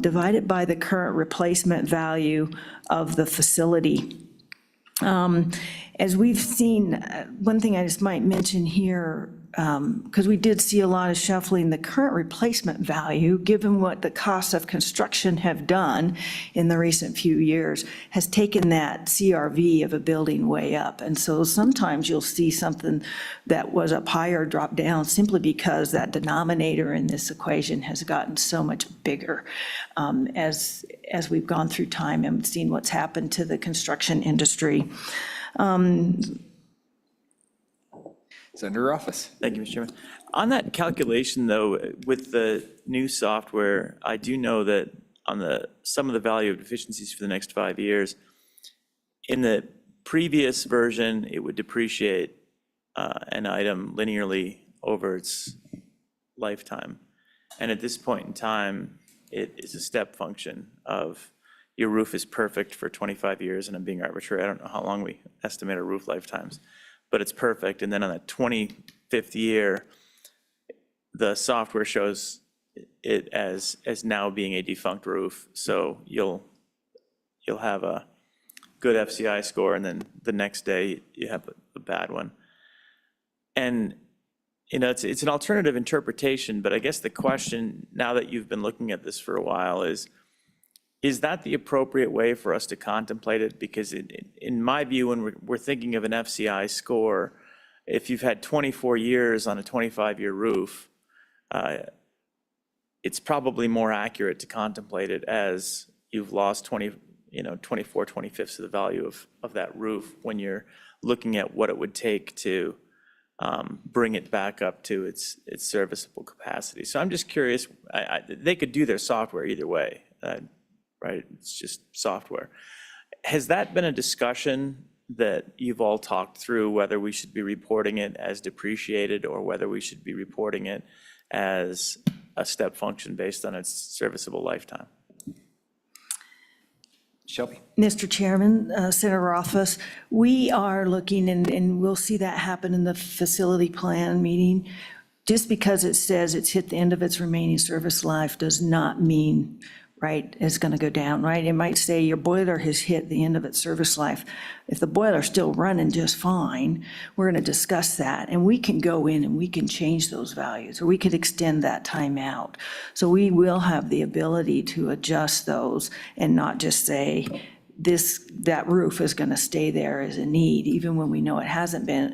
divided by the current replacement value of the facility. As we've seen, one thing I just might mention here, because we did see a lot of shuffling, the current replacement value, given what the costs of construction have done in the recent few years, has taken that CRV of a building way up. And so sometimes you'll see something that was up higher drop down simply because that denominator in this equation has gotten so much bigger as we've gone through time and seen what's happened to the construction industry. Senator Rothfuss? Thank you, Mr. Chairman. On that calculation, though, with the new software, I do know that on some of the value of deficiencies for the next 5 years, in the previous version, it would depreciate an item linearly over its lifetime. And at this point in time, it is a step function of your roof is perfect for 25 years, and I'm being arbitrary. I don't know how long we estimate our roof lifetimes, but it's perfect. And then on the 25th year, the software shows it as now being a defunct roof. So you'll have a good FCI score, and then the next day you have a bad one. And, you know, it's an alternative interpretation, but I guess the question, now that you've been looking at this for a while, is that the appropriate way for us to contemplate it? Because in my view, when we're thinking of an FCI score, if you've had 24 years on a 25-year roof, it's probably more accurate to contemplate it as you've lost 24/25 of the value of that roof when you're looking at what it would take to bring it back up to its serviceable capacity. So I'm just curious, they could do their software either way, right? It's just software. Has that been a discussion that you've all talked through, whether we should be reporting it as depreciated or whether we should be reporting it as a step function based on its serviceable lifetime? Shelby? Mr. Chairman, Senator Rothfuss, we are looking, and we'll see that happen in the facility plan meeting. Just because it says it's hit the end of its remaining service life does not mean, right, it's going to go down, right? It might say your boiler has hit the end of its service life. If the boiler's still running just fine, we're going to discuss that, and we can go in and we can change those values, or we could extend that time out. So we will have the ability to adjust those and not just say that roof is going to stay there as a need, even when we know it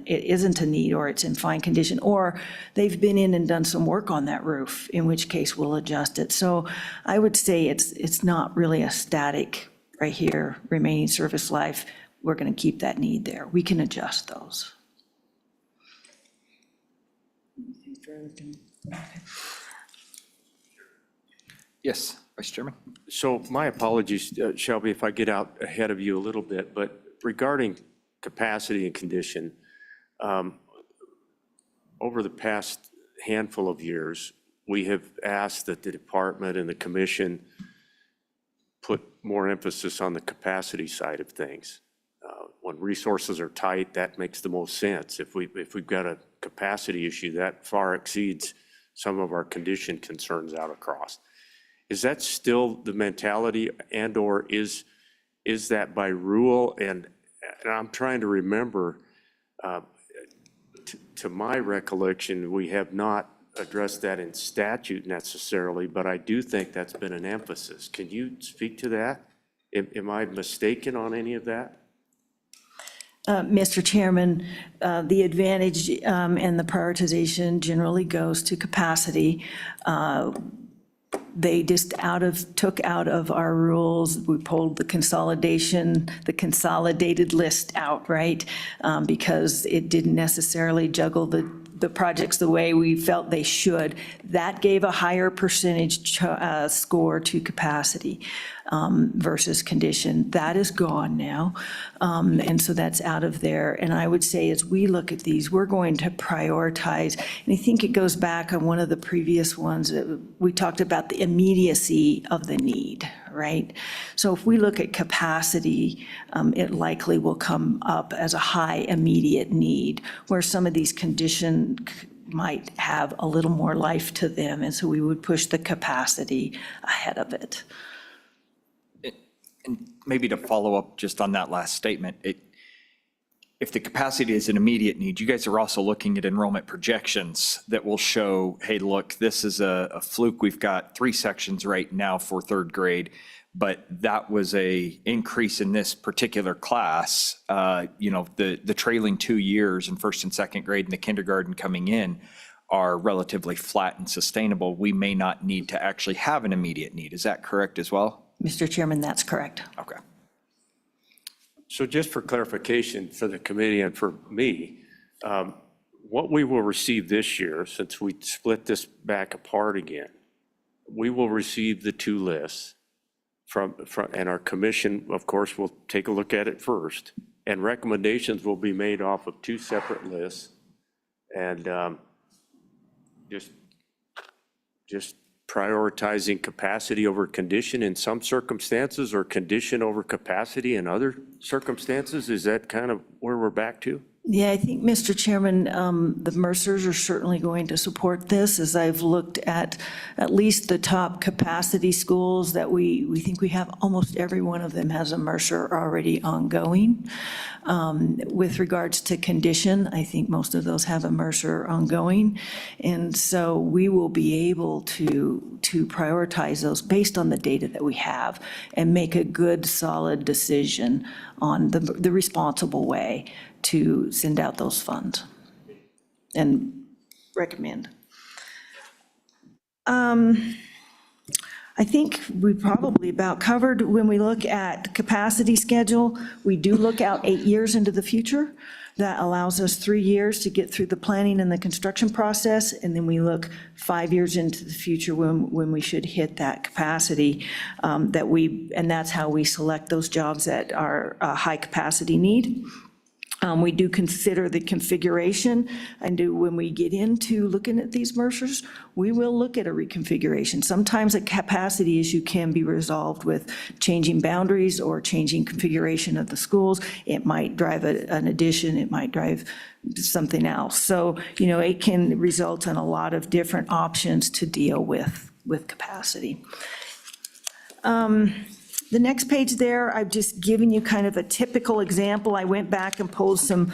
isn't a need, or it's in fine condition, or they've been in and done some work on that roof, in which case we'll adjust it. So I would say it's not really a static, right here, remaining service life. We're going to keep that need there. We can adjust those. Yes, Vice Chairman? So my apologies, Shelby, if I get out ahead of you a little bit, but regarding capacity and condition, over the past handful of years, we have asked that the department and the commission put more emphasis on the capacity side of things. When resources are tight, that makes the most sense. If we've got a capacity issue, that far exceeds some of our condition concerns out across. Is that still the mentality, and/or is that by rule? And I'm trying to remember, to my recollection, we have not addressed that in statute necessarily, but I do think that's been an emphasis. Can you speak to that? Am I mistaken on any of that? Mr. Chairman, the advantage and the prioritization generally goes to capacity. They just took out of our rules, we pulled the consolidated list out, right? Because it didn't necessarily juggle the projects the way we felt they should. That gave a higher percentage score to capacity versus condition. That is gone now. And so that's out of there. And I would say as we look at these, we're going to prioritize. And I think it goes back on one of the previous ones that we talked about the immediacy of the need, right? So if we look at capacity, it likely will come up as a high immediate need, where some of these conditions might have a little more life to them. And so we would push the capacity ahead of it. And maybe to follow up just on that last statement, if the capacity is an immediate need, you guys are also looking at enrollment projections that will show, hey, look, this is a fluke. We've got 3 sections right now for 3rd grade, but that was a increase in this particular class. The trailing 2 years in 1st and 2nd grade and the kindergarten coming in are relatively flat and sustainable. We may not need to actually have an immediate need. Is that correct as well? Mr. Chairman, that's correct. Okay. So just for clarification for the committee and for me, what we will receive this year, since we split this back apart again, we will receive the 2 lists from, and our commission, of course, will take a look at it first, and recommendations will be made off of 2 separate lists. And just prioritizing capacity over condition in some circumstances, or condition over capacity in other circumstances? Is that kind of where we're back to? Yeah, I think, Mr. Chairman, the Mercers are certainly going to support this, as I've looked at least the top capacity schools that we think we have, almost every one of them has a Mercer already ongoing. With regards to condition, I think most of those have a Mercer ongoing. And so we will be able to prioritize those based on the data that we have and make a good, solid decision on the responsible way to send out those funds and recommend. I think we probably about covered, when we look at capacity schedule, we do look out 8 years into the future. That allows us 3 years to get through the planning and the construction process, and then we look 5 years into the future when we should hit that capacity and that's how we select those jobs that are a high capacity need. We do consider the configuration, and when we get into looking at these Mercers, we will look at a reconfiguration. Sometimes a capacity issue can be resolved with changing boundaries or changing configuration of the schools. It might drive an addition, it might drive something else. So, it can result in a lot of different options to deal with capacity. The next page there, I've just given you kind of a typical example. I went back and pulled some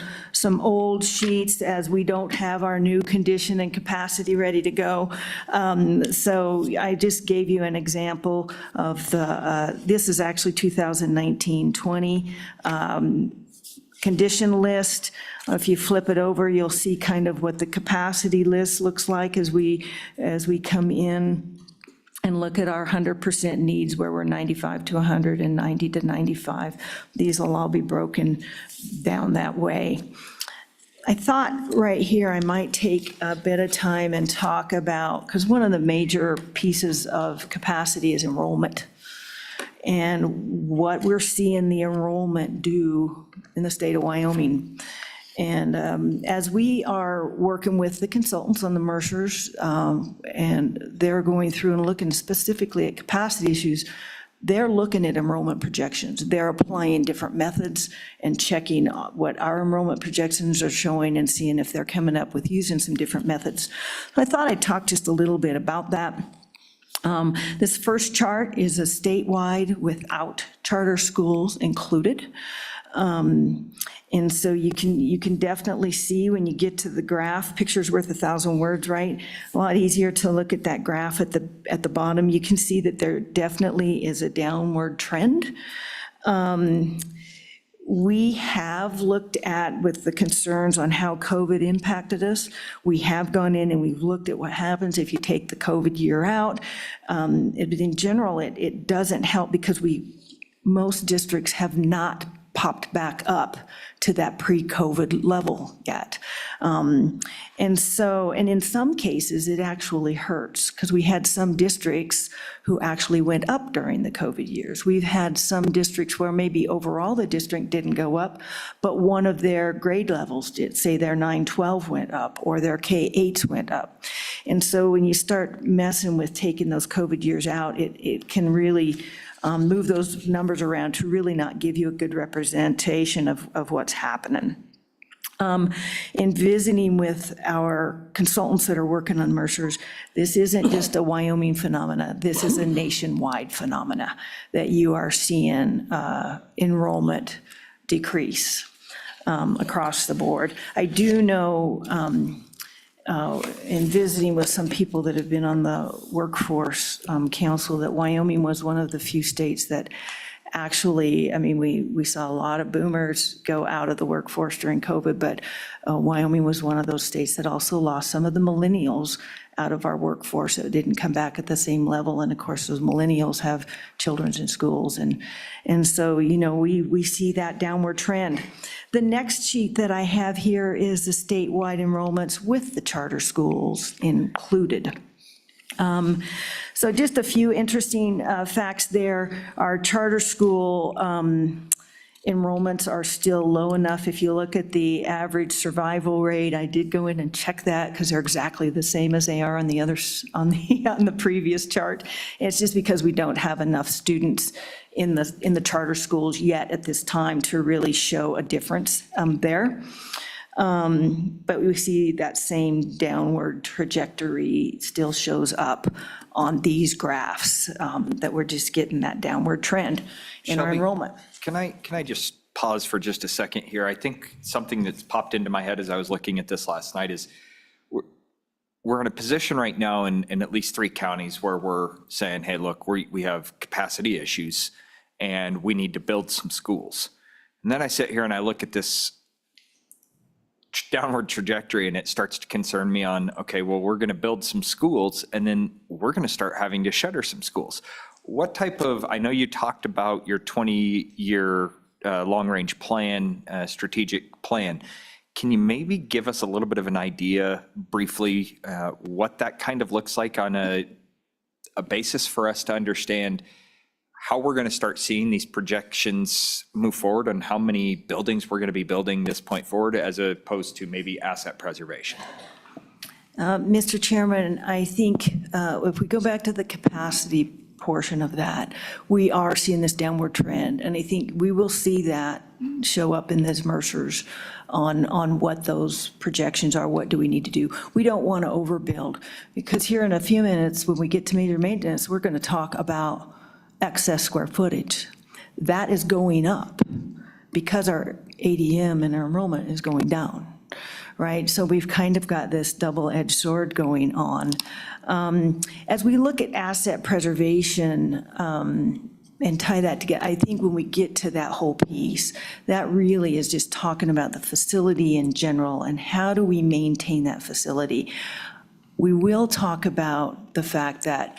old sheets, as we don't have our new condition and capacity ready to go. So I just gave you an example of this is actually 2019-20 condition list. If you flip it over, you'll see kind of what the capacity list looks like as we come in and look at our 100% needs, where we're 95 to 100 and 90 to 95. These will all be broken down that way. I thought right here I might take a bit of time and talk about, because one of the major pieces of capacity is enrollment, and what we're seeing the enrollment do in the state of Wyoming. And as we are working with the consultants on the Mercers, and they're going through and looking specifically at capacity issues, they're looking at enrollment projections. They're applying different methods and checking what our enrollment projections are showing and seeing if they're coming up with using some different methods. So I thought I'd talk just a little bit about that. This first chart is a statewide without charter schools included. And so you can definitely see when you get to the graph, picture's worth 1,000 words, right? A lot easier to look at that graph at the bottom. You can see that there definitely is a downward trend. We have looked at, with the concerns on how COVID impacted us, we have gone in and we've looked at what happens if you take the COVID year out. In general, it doesn't help, because most districts have not popped back up to that pre-COVID level yet. And in some cases, it actually hurts, because we had some districts who actually went up during the COVID years. We've had some districts where maybe overall the district didn't go up, but one of their grade levels did, say their 9-12 went up or their K-8s went up. And so when you start messing with taking those COVID years out, it can really move those numbers around to really not give you a good representation of what's happening. In visiting with our consultants that are working on Mercers, this isn't just a Wyoming phenomena. This is a nationwide phenomena that you are seeing enrollment decrease across the board. I do know, in visiting with some people that have been on the workforce council, that Wyoming was one of the few states that actually, we saw a lot of boomers go out of the workforce during COVID, but Wyoming was one of those states that also lost some of the millennials out of our workforce that didn't come back at the same level. And of course, those millennials have children in schools. And so, we see that downward trend. The next sheet that I have here is the statewide enrollments with the charter schools included. So just a few interesting facts there. Our charter school enrollments are still low enough. If you look at the average survival rate, I did go in and check that, because they're exactly the same as they are on the others on the previous chart. It's just because we don't have enough students in the charter schools yet at this time to really show a difference there. But we see that same downward trajectory still shows up on these graphs, that we're just getting that downward trend in our Shelby, enrollment. Can I just pause for just a second here? I think something that's popped into my head as I was looking at this last night is we're in a position right now in at least 3 counties where we're saying, hey, look, we have capacity issues and we need to build some schools. And then I sit here and I look at this downward trajectory and it starts to concern me on, okay, well, we're going to build some schools and then we're going to start having to shutter some schools. What type of, I know you talked about your 20-year long-range plan, strategic plan. Can you maybe give us a little bit of an idea briefly what that kind of looks like on a basis for us to understand how we're going to start seeing these projections move forward and how many buildings we're going to be building this point forward as opposed to maybe asset preservation? Mr. Chairman, I think if we go back to the capacity portion of that, we are seeing this downward trend, and I think we will see that show up in those Mercers on what those projections are, what do we need to do. We don't want to overbuild, because here in a few minutes, when we get to major maintenance, we're going to talk about excess square footage. That is going up because our ADM and our enrollment is going down, right? So we've kind of got this double-edged sword going on. As we look at asset preservation and tie that together, I think when we get to that whole piece, that really is just talking about the facility in general and how do we maintain that facility. We will talk about the fact that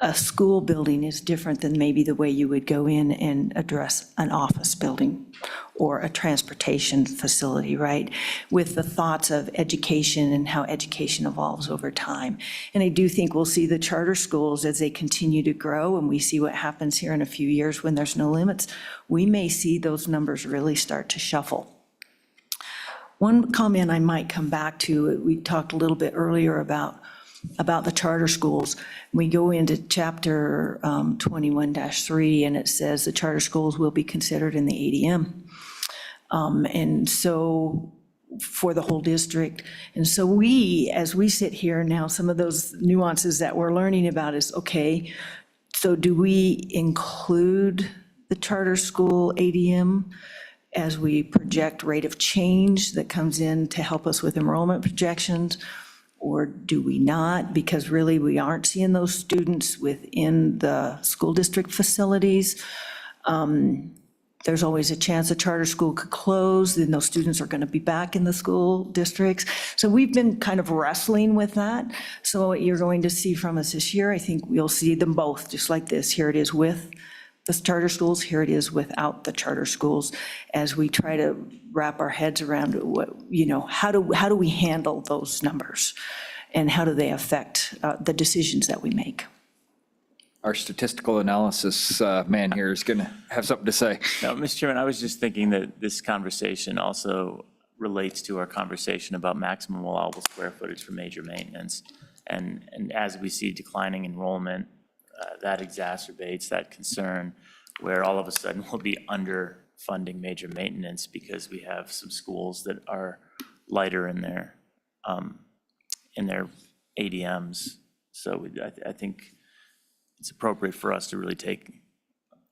a school building is different than maybe the way you would go in and address an office building or a transportation facility, right? With the thoughts of education and how education evolves over time. And I do think we'll see the charter schools as they continue to grow and we see what happens here in a few years when there's no limits, we may see those numbers really start to shuffle. One comment I might come back to, we talked a little bit earlier about the charter schools. We go into chapter 21-3 and it says the charter schools will be considered in the ADM. And so for the whole district. And so we, as we sit here now, some of those nuances that we're learning about is, okay, so do we include the charter school ADM as we project rate of change that comes in to help us with enrollment projections? Or do we not? Because really we aren't seeing those students within the school district facilities. There's always a chance a charter school could close, then those students are going to be back in the school districts. So we've been kind of wrestling with that. So what you're going to see from us this year, I think we'll see them both, just like this. Here it is with the charter schools, here it is without the charter schools, as we try to wrap our heads around what, how do we handle those numbers? And how do they affect the decisions that we make? Our statistical analysis man here is going to have something to say. No, Mr. Chairman, I was just thinking that this conversation also relates to our conversation about maximum allowable square footage for major maintenance. And as we see declining enrollment, that exacerbates that concern where all of a sudden we'll be underfunding major maintenance because we have some schools that are lighter in their ADMs. So I think it's appropriate for us to really take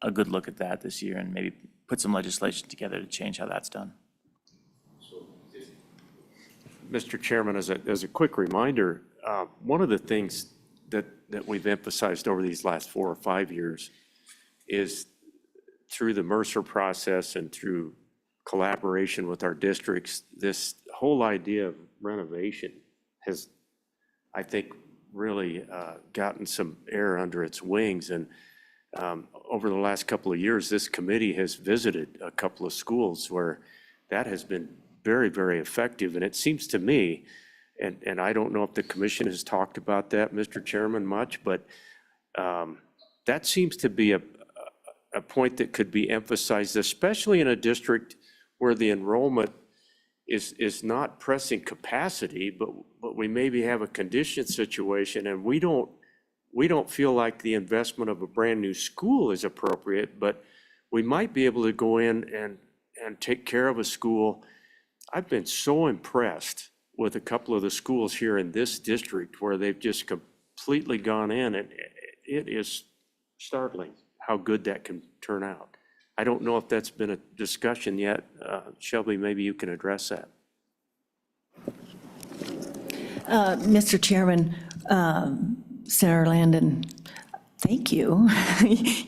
a good look at that this year and maybe put some legislation together to change how that's done. Mr. Chairman, as a quick reminder, one of the things that we've emphasized over these last 4 or 5 years is through the Mercer process and through collaboration with our districts, this whole idea of renovation has, I think, really gotten some air under its wings. And over the last couple of years, this committee has visited a couple of schools where that has been very, very effective. And it seems to me, and I don't know if the commission has talked about that, Mr. Chairman, much, but that seems to be a point that could be emphasized, especially in a district where the enrollment is not pressing capacity, but we maybe have a condition situation and we don't feel like the investment of a brand new school is appropriate, but we might be able to go in and take care of a school I've been so impressed with a couple of the schools here in this district where they've just completely gone in, and it is startling how good that can turn out. I don't know if that's been a discussion yet. Shelby, maybe you can address that. Mr. Chairman, Senator Landon, thank you.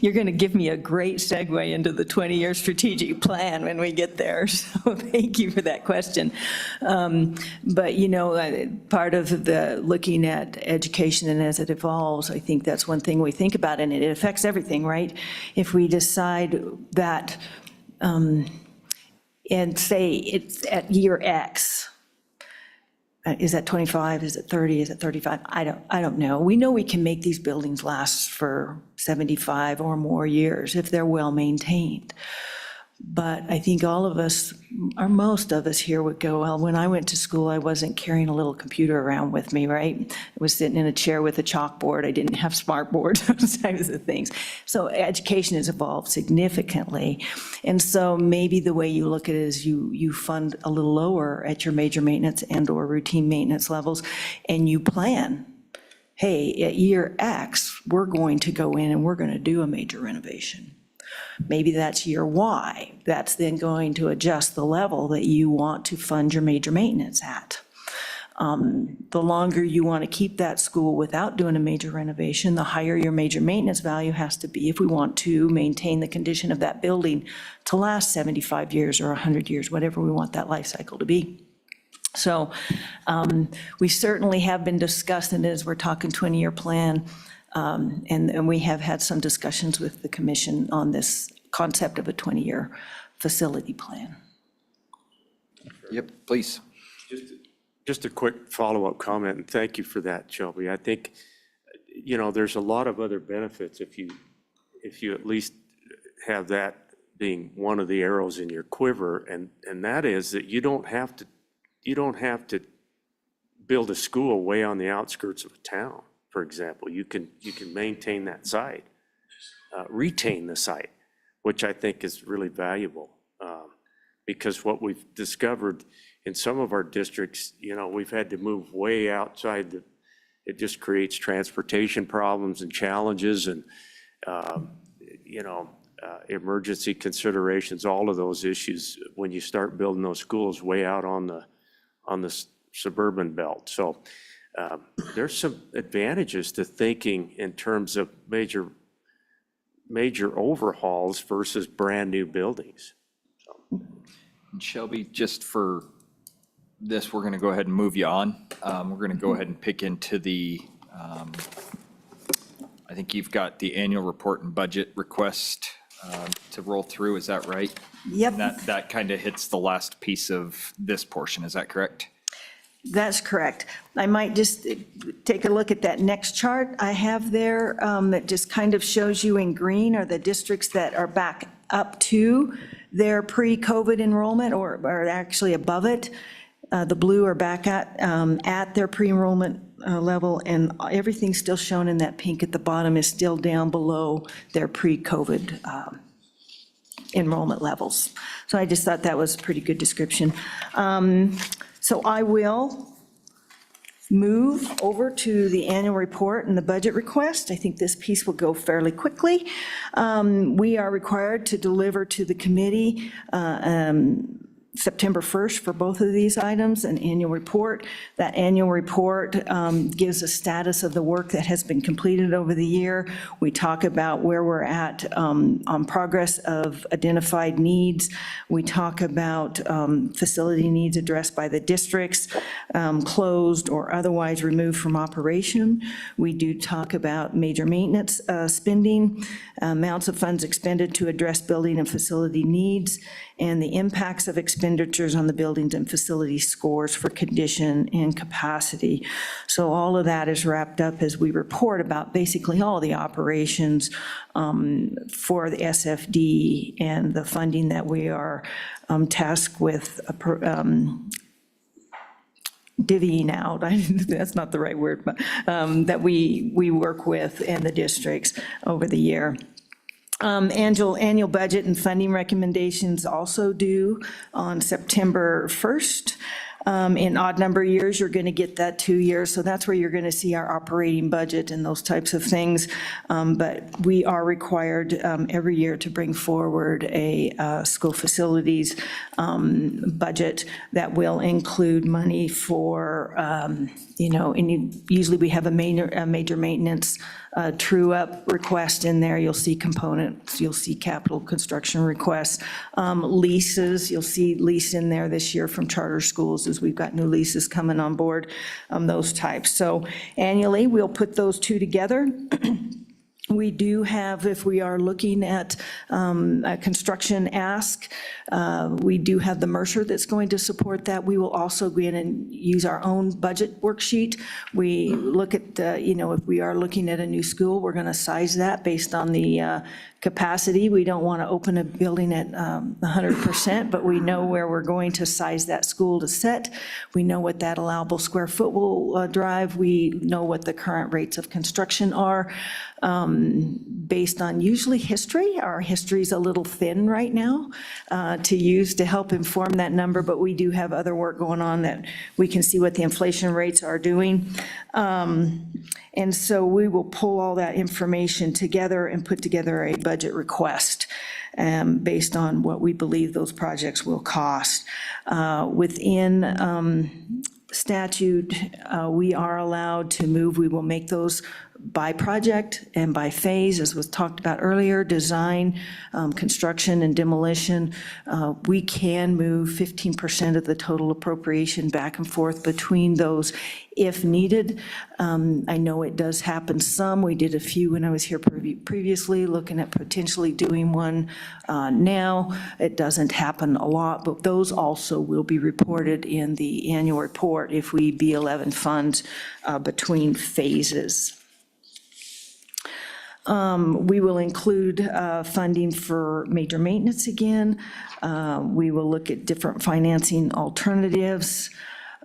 You're going to give me a great segue into the 20-year strategic plan when we get there, so thank you for that question. But, you know, part of the looking at education and as it evolves, I think that's one thing we think about, and it affects everything, right? If we decide that, and say it's at year X, is that 25, is it 30, is it 35? I don't know. We know we can make these buildings last for 75 or more years if they're well maintained. But I think all of us, or most of us here would go, well, when I went to school, I wasn't carrying a little computer around with me, right? I was sitting in a chair with a chalkboard. I didn't have smart boards, those types of things. So education has evolved significantly. And so maybe the way you look at it is you fund a little lower at your major maintenance and or routine maintenance levels, and you plan, hey, at year X, we're going to go in and we're going to do a major renovation. Maybe that's year Y. That's then going to adjust the level that you want to fund your major maintenance at. The longer you want to keep that school without doing a major renovation, the higher your major maintenance value has to be if we want to maintain the condition of that building to last 75 years or 100 years, whatever we want that life cycle to be. So we certainly have been discussing it as we're talking 20-year plan. And we have had some discussions with the commission on this concept of a 20-year facility plan. Yep, please. Just a quick follow-up comment, and thank you for that, Shelby. I think, you know, there's a lot of other benefits if you at least have that being one of the arrows in your quiver, and that is that you don't have to build a school way on the outskirts of a town. For example, you can maintain that site, retain the site, which I think is really valuable. Because what we've discovered in some of our districts, you know, we've had to move way outside it just creates transportation problems and challenges and, you know, emergency considerations, all of those issues when you start building those schools way out on the suburban belt. So there's some advantages to thinking in terms of major overhauls versus brand-new buildings. Shelby, just for this, we're going to go ahead and move you on. We're going to go ahead and pick into the, I think you've got the annual report and budget request to roll through, is that right? Yep. And that kind of hits the last piece of this portion, is that correct? That's correct. I might just take a look at that next chart I have there that just kind of shows you in green are the districts that are back up to their pre-COVID enrollment or are actually above it. The blue are back at their pre-enrollment level, and everything still shown in that pink at the bottom is still down below their pre-COVID enrollment levels. So I just thought that was a pretty good description. So I will move over to the annual report and the budget request. I think this piece will go fairly quickly. We are required to deliver to the committee September 1st for both of these items, an annual report. That annual report gives a status of the work that has been completed over the year. We talk about where we're at on progress of identified needs. We talk about facility needs addressed by the districts, closed or otherwise removed from operation. We do talk about major maintenance spending, amounts of funds expended to address building and facility needs, and the impacts of expenditures on the buildings and facility scores for condition and capacity. So all of that is wrapped up as we report about basically all the operations for the SFD and the funding that we are tasked with divvying out, that's not the right word, but that we work with in the districts over the year. Annual budget and funding recommendations also due on September 1st. In odd number years, you're going to get that 2 years, so that's where you're going to see our operating budget and those types of things. But we are required every year to bring forward a school facilities budget that will include money for, usually we have a major maintenance true-up request in there. You'll see components, you'll see capital construction requests, leases, you'll see lease in there this year from charter schools as we've got new leases coming on board, those types. So annually, we'll put those two together. We do have, if we are looking at a construction ask, we do have the Mercer that's going to support that. We will also go in and use our own budget worksheet. We look at, if we are looking at a new school, we're going to size that based on the capacity. We don't want to open a building at 100%, but we know where we're going to size that school to set. We know what that allowable square foot will drive. We know what the current rates of construction are. Based on usually history. Our history's a little thin right now to use to help inform that number, but we do have other work going on that we can see what the inflation rates are doing. And so we will pull all that information together and put together a budget request based on what we believe those projects will cost. Within statute, we are allowed to move, we will make those by project and by phase, as was talked about earlier, design, construction, and demolition. We can move 15% of the total appropriation back and forth between those if needed. I know it does happen some. We did a few when I was here previously, looking at potentially doing one now. It doesn't happen a lot, but those also will be reported in the annual report if we B11 funds between phases. We will include funding for major maintenance again. We will look at different financing alternatives.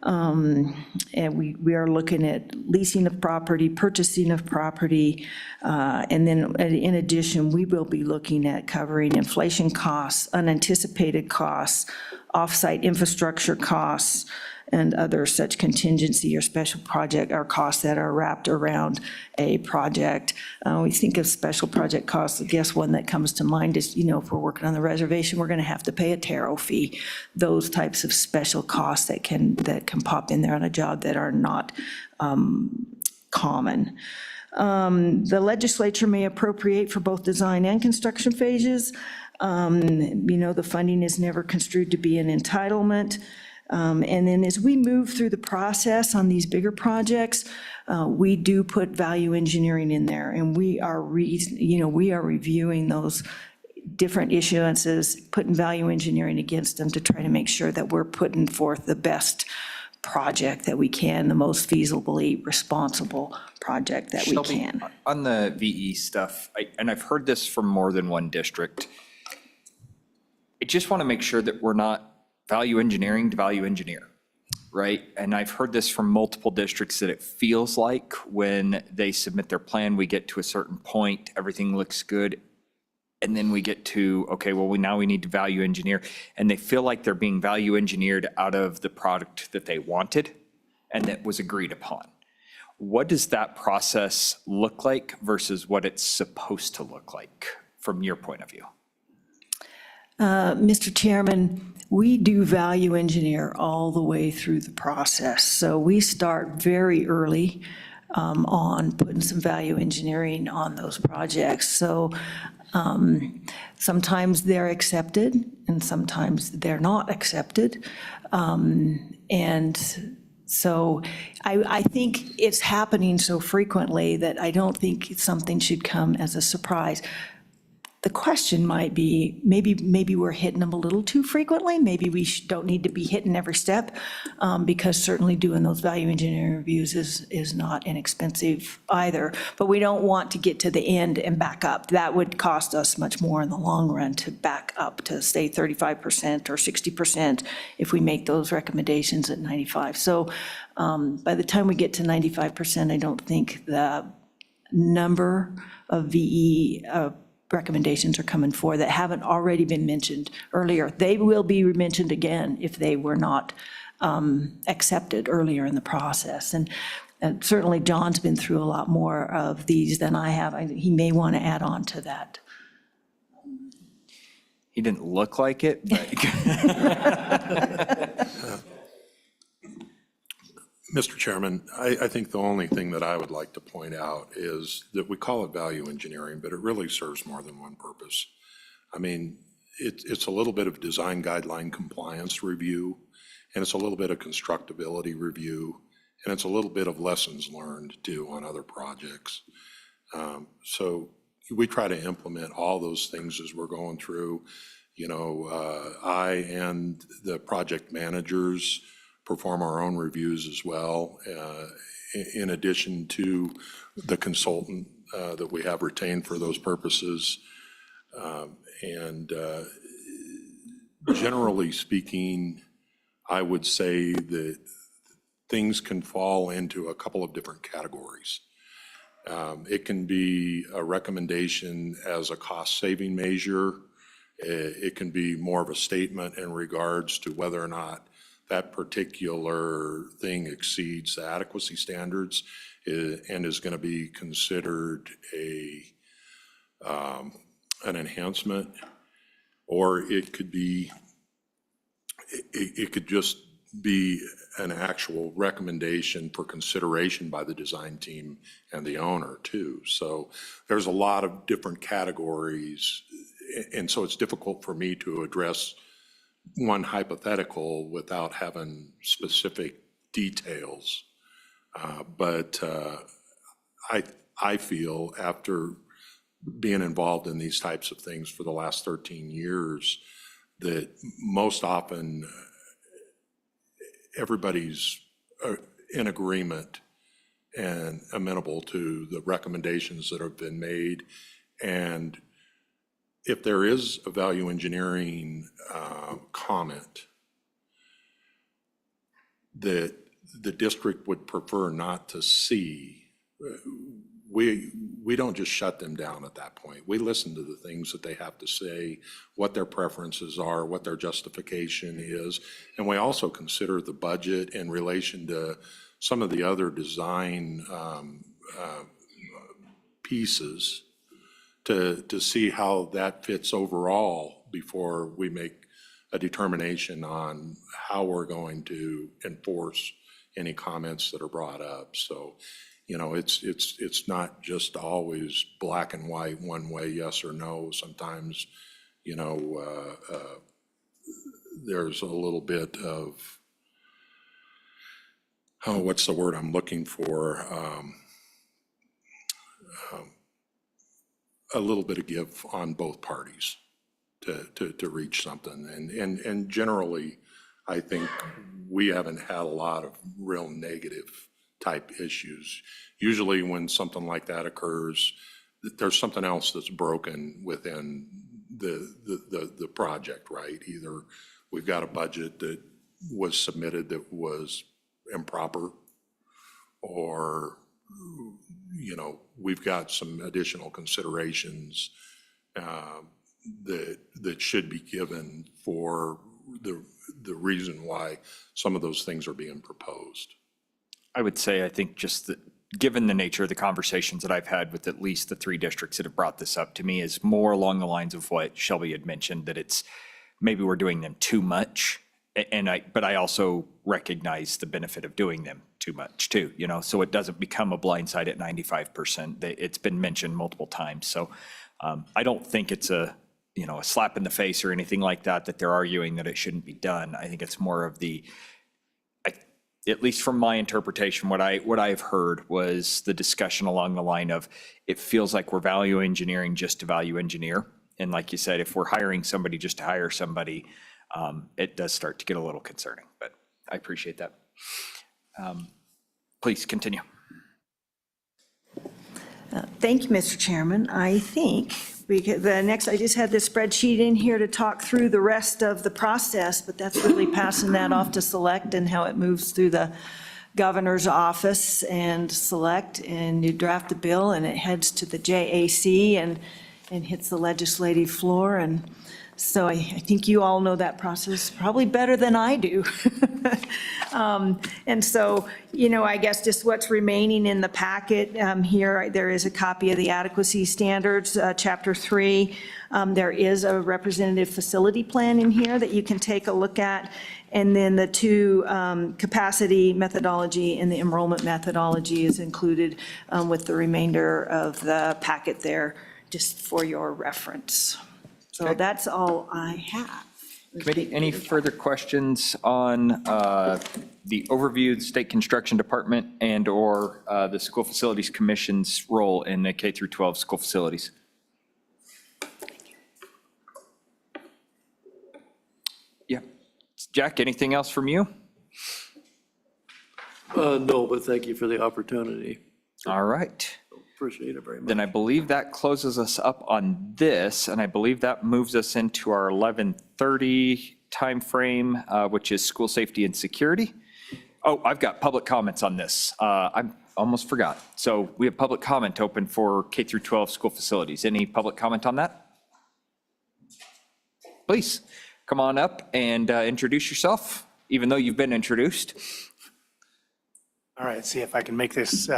And we are looking at leasing of property, purchasing of property, and then in addition, we will be looking at covering inflation costs, unanticipated costs, off-site infrastructure costs, and other such contingency or special project or costs that are wrapped around a project. We think of special project costs. I guess one that comes to mind is, if we're working on the reservation, we're going to have to pay a taro fee. Those types of special costs that can pop in there on a job that are not common. The legislature may appropriate for both design and construction phases. The funding is never construed to be an entitlement. And then as we move through the process on these bigger projects, we do put value engineering in there, and we are reviewing those different issuances, putting value engineering against them to try to make sure that we're putting forth the best project that we can, the most feasibly responsible project that we Shelby, can. on the VE stuff, and I've heard this from more than one district, I just want to make sure that we're not value engineering to value engineer, right? And I've heard this from multiple districts that it feels like when they submit their plan, we get to a certain point, everything looks good. And then we get to, okay, well, now we need to value engineer. And they feel like they're being value engineered out of the product that they wanted and that was agreed upon. What does that process look like versus what it's supposed to look like from your point of view? Mr. Chairman, we do value engineer all the way through the process. So we start very early on putting some value engineering on those projects. So sometimes they're accepted and sometimes they're not accepted. And so I think it's happening so frequently that I don't think something should come as a surprise. The question might be, maybe we're hitting them a little too frequently. Maybe we don't need to be hitting every step, because certainly doing those value engineering reviews is not inexpensive either. But we don't want to get to the end and back up. That would cost us much more in the long run to back up to, say, 35% or 60% if we make those recommendations at 95%. So by the time we get to 95%, I don't think the number of VE recommendations are coming forward that haven't already been mentioned earlier. They will be mentioned again if they were not accepted earlier in the process. And certainly John's been through a lot more of these than I have. He may want to add on to that. He didn't look like it, but. Mr. Chairman, I think the only thing that I would like to point out is that we call it value engineering, but it really serves more than one purpose. I mean, it's a little bit of design guideline compliance review, and it's a little bit of constructability review, and it's a little bit of lessons learned too on other projects. So we try to implement all those things as we're going through. You know, I and the project managers perform our own reviews as well, in addition to the consultant that we have retained for those purposes. And generally speaking, I would say that things can fall into a couple of different categories. It can be a recommendation as a cost-saving measure. It can be more of a statement in regards to whether or not that particular thing exceeds the adequacy standards and is going to be considered an enhancement, or it could be, it could just be an actual recommendation for consideration by the design team and the owner too. So there's a lot of different categories, and so it's difficult for me to address one hypothetical without having specific details. But I feel after being involved in these types of things for the last 13 years that most often everybody's in agreement and amenable to the recommendations that have been made. And if there is a value engineering comment that the district would prefer not to see, we don't just shut them down at that point. We listen to the things that they have to say, what their preferences are, what their justification is, and we also consider the budget in relation to some of the other design pieces to see how that fits overall before we make a determination on how we're going to enforce any comments that are brought up. So, you know, it's not just always black and white, one way, yes or no. Sometimes, you know, there's a little bit of, oh, what's the word I'm looking for? A little bit of give on both parties to reach something. And generally, I think we haven't had a lot of real negative type issues. Usually when something like that occurs, there's something else that's broken within the project, right? Either we've got a budget that was submitted that was improper, or, you know, we've got some additional considerations that should be given for the reason why some of those things are being proposed. I would say, I think just that, given the nature of the conversations that I've had with at least the 3 districts that have brought this up to me, is more along the lines of what Shelby had mentioned, that it's, maybe we're doing them too much. But I also recognize the benefit of doing them too much too, you know, so it doesn't become a blindside at 95%. It's been mentioned multiple times. So I don't think it's a slap in the face or anything like that, that they're arguing that it shouldn't be done. I think it's more of at least from my interpretation, what I've heard was the discussion along the line of, it feels like we're value engineering just to value engineer. And like you said, if we're hiring somebody just to hire somebody, it does start to get a little concerning, but I appreciate that. Please continue. Thank you, Mr. Chairman. I think I just had this spreadsheet in here to talk through the rest of the process, but that's really passing that off to Select and how it moves through the governor's office and Select, and you draft the bill and it heads to the JAC, and and hits the legislative floor. And so I think you all know that process probably better than I do. And so, I guess just what's remaining in the packet here, there is a copy of the adequacy standards, Chapter 3. There is a representative facility plan in here that you can take a look at. And then the two capacity methodology and the enrollment methodology is included with the remainder of the packet there, just for your reference. So that's all I have. Committee, any further questions on the overview of the State Construction Department and/or the School Facilities Commission's role in the K through 12 school facilities? Yeah. Jack, anything else from you? No, but thank you for the opportunity. All right. Appreciate it very much. Then I believe that closes us up on this, and I believe that moves us into our 11:30 timeframe, which is school safety and security. Oh, I've got public comments on this. I almost forgot. So we have public comment open for K through 12 school facilities. Any public comment on that? Please, come on up and introduce yourself, even though you've been introduced. All right, see if I can make this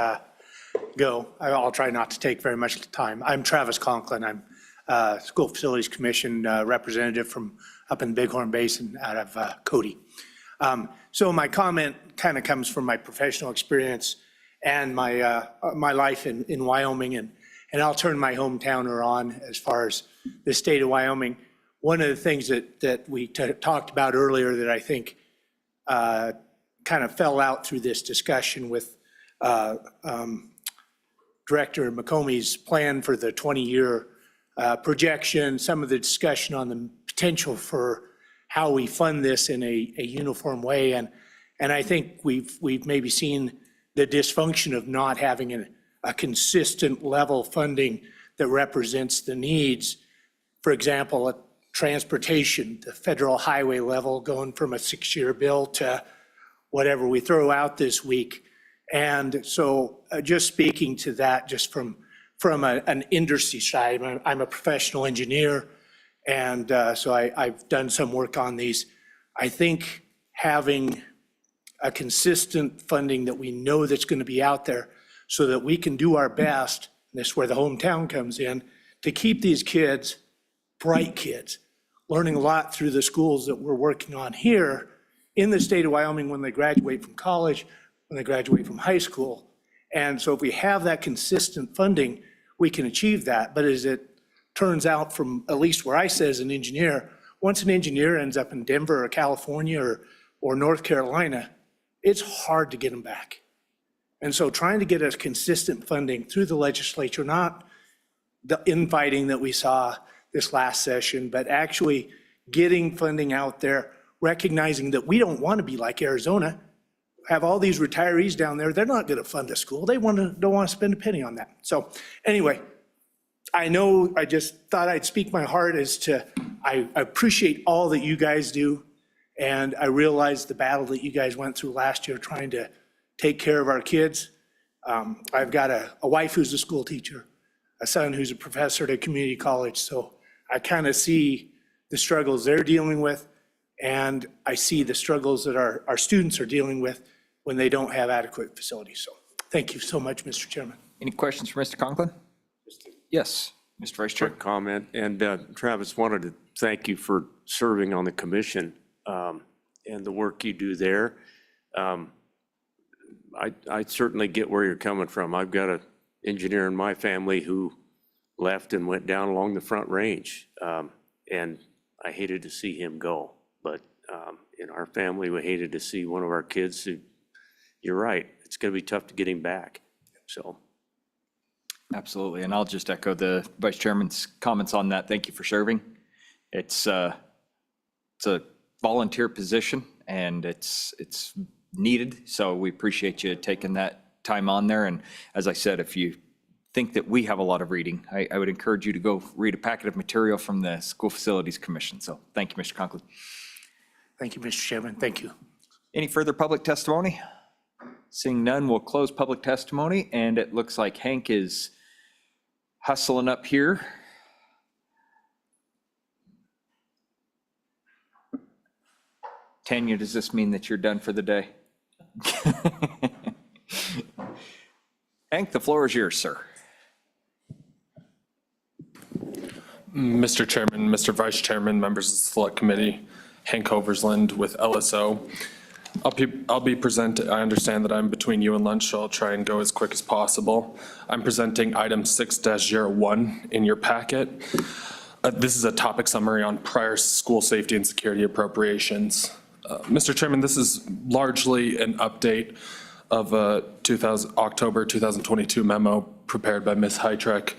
go. I'll try not to take very much time. I'm Travis Conklin. I'm School Facilities Commission representative from up in the Bighorn Basin out of Cody. So my comment kind of comes from my professional experience and my life in Wyoming, and I'll turn my hometowner on as far as the state of Wyoming. One of the things that we talked about earlier that I think kind of fell out through this discussion with Director McComey's plan for the 20-year projection, some of the discussion on the potential for how we fund this in a uniform way. And I think we've maybe seen the dysfunction of not having a consistent level funding that represents the needs. For example, transportation, the federal highway level going from a 6-year bill to whatever we throw out this week. And so just speaking to that, just from an industry side, I'm a professional engineer, and so I've done some work on these. I think having a consistent funding that we know that's going to be out there so that we can do our best, and this is where the hometown comes in, to keep these kids, bright kids, learning a lot through the schools that we're working on here in the state of Wyoming when they graduate from college, when they graduate from high school. And so if we have that consistent funding, we can achieve that. But as it turns out, from at least where I sit as an engineer, once an engineer ends up in Denver or California or North Carolina, it's hard to get them back. And so trying to get us consistent funding through the legislature, not the infighting that we saw this last session, but actually getting funding out there, recognizing that we don't want to be like Arizona, have all these retirees down there. They're not going to fund a school. They don't want to spend a penny on that. So anyway, I know I just thought I'd speak my heart as to, I appreciate all that you guys do. And I realize the battle that you guys went through last year trying to take care of our kids. I've got a wife who's a school teacher, a son who's a professor at a community college. So I kind of see the struggles they're dealing with, and I see the struggles that our students are dealing with when they don't have adequate facilities. So thank you so much, Mr. Chairman. Any questions for Mr. Conklin? Yes, Mr. Vice Chair. Quick comment, and Travis, wanted to thank you for serving on the commission and the work you do there. I certainly get where you're coming from. I've got an engineer in my family who left and went down along the Front Range, and I hated to see him go. But in our family, we hated to see one of our kids who, you're right, it's going to be tough to get him back, so. Absolutely, and I'll just echo the Vice Chairman's comments on that. Thank you for serving. It's a volunteer position, and it's needed, so we appreciate you taking that time on there. And as I said, if you think that we have a lot of reading, I would encourage you to go read a packet of material from the School Facilities Commission. So thank you, Mr. Conklin. Thank you, Mr. Chairman. Thank you. Any further public testimony? Seeing none, we'll close public testimony, and it looks like Hank is hustling up here. Tanya, does this mean that you're done for the day? Hank, the floor is yours, sir. Mr. Chairman, Mr. Vice Chairman, members of the Select Committee, Hank Oversland with LSO. I'll be presenting, I understand that I'm between you and lunch, so I'll try and go as quick as possible. I'm presenting item 6-01 in your packet. This is a topic summary on prior school safety and security appropriations. Mr. Chairman, this is largely an update of a October 2022 memo prepared by Ms. Heitrich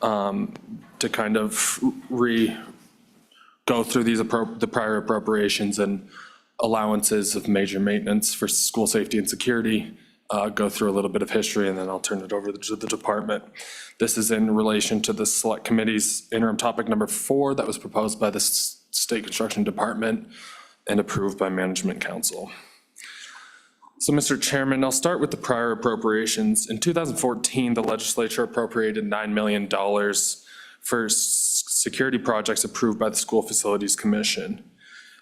to kind of go through the prior appropriations and allowances of major maintenance for school safety and security, go through a little bit of history, and then I'll turn it over to the department. This is in relation to the Select Committee's interim topic number 4 that was proposed by the State Construction Department and approved by Management Council. So, Mr. Chairman, I'll start with the prior appropriations. In 2014, the legislature appropriated $9 million for security projects approved by the School Facilities Commission.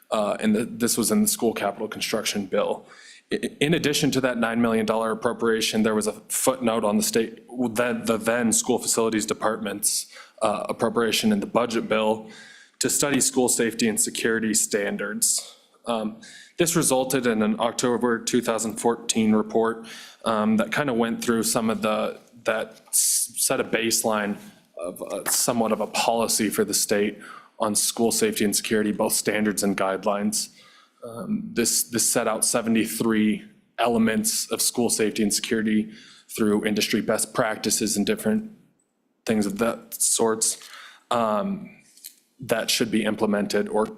And this was in the school capital construction bill. In addition to that $9 million appropriation, there was a footnote on the then School Facilities Department's appropriation in the budget bill to study school safety and security standards. This resulted in an October 2014 report that kind of went through some of that set a baseline of somewhat of a policy for the state on school safety and security, both standards and guidelines. This set out 73 elements of school safety and security through industry best practices and different things of that sorts that should be implemented or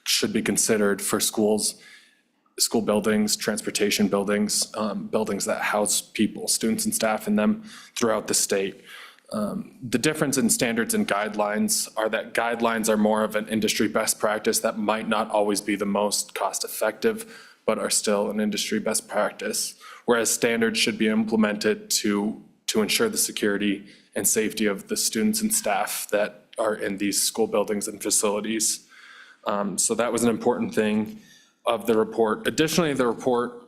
should be considered for schools, school buildings, transportation buildings, buildings that house people, students and staff in them throughout the state. The difference in standards and guidelines are that guidelines are more of an industry best practice that might not always be the most cost effective, but are still an industry best practice. Whereas standards should be implemented to ensure the security and safety of the students and staff that are in these school buildings and facilities. So that was an important thing of the report. Additionally, the report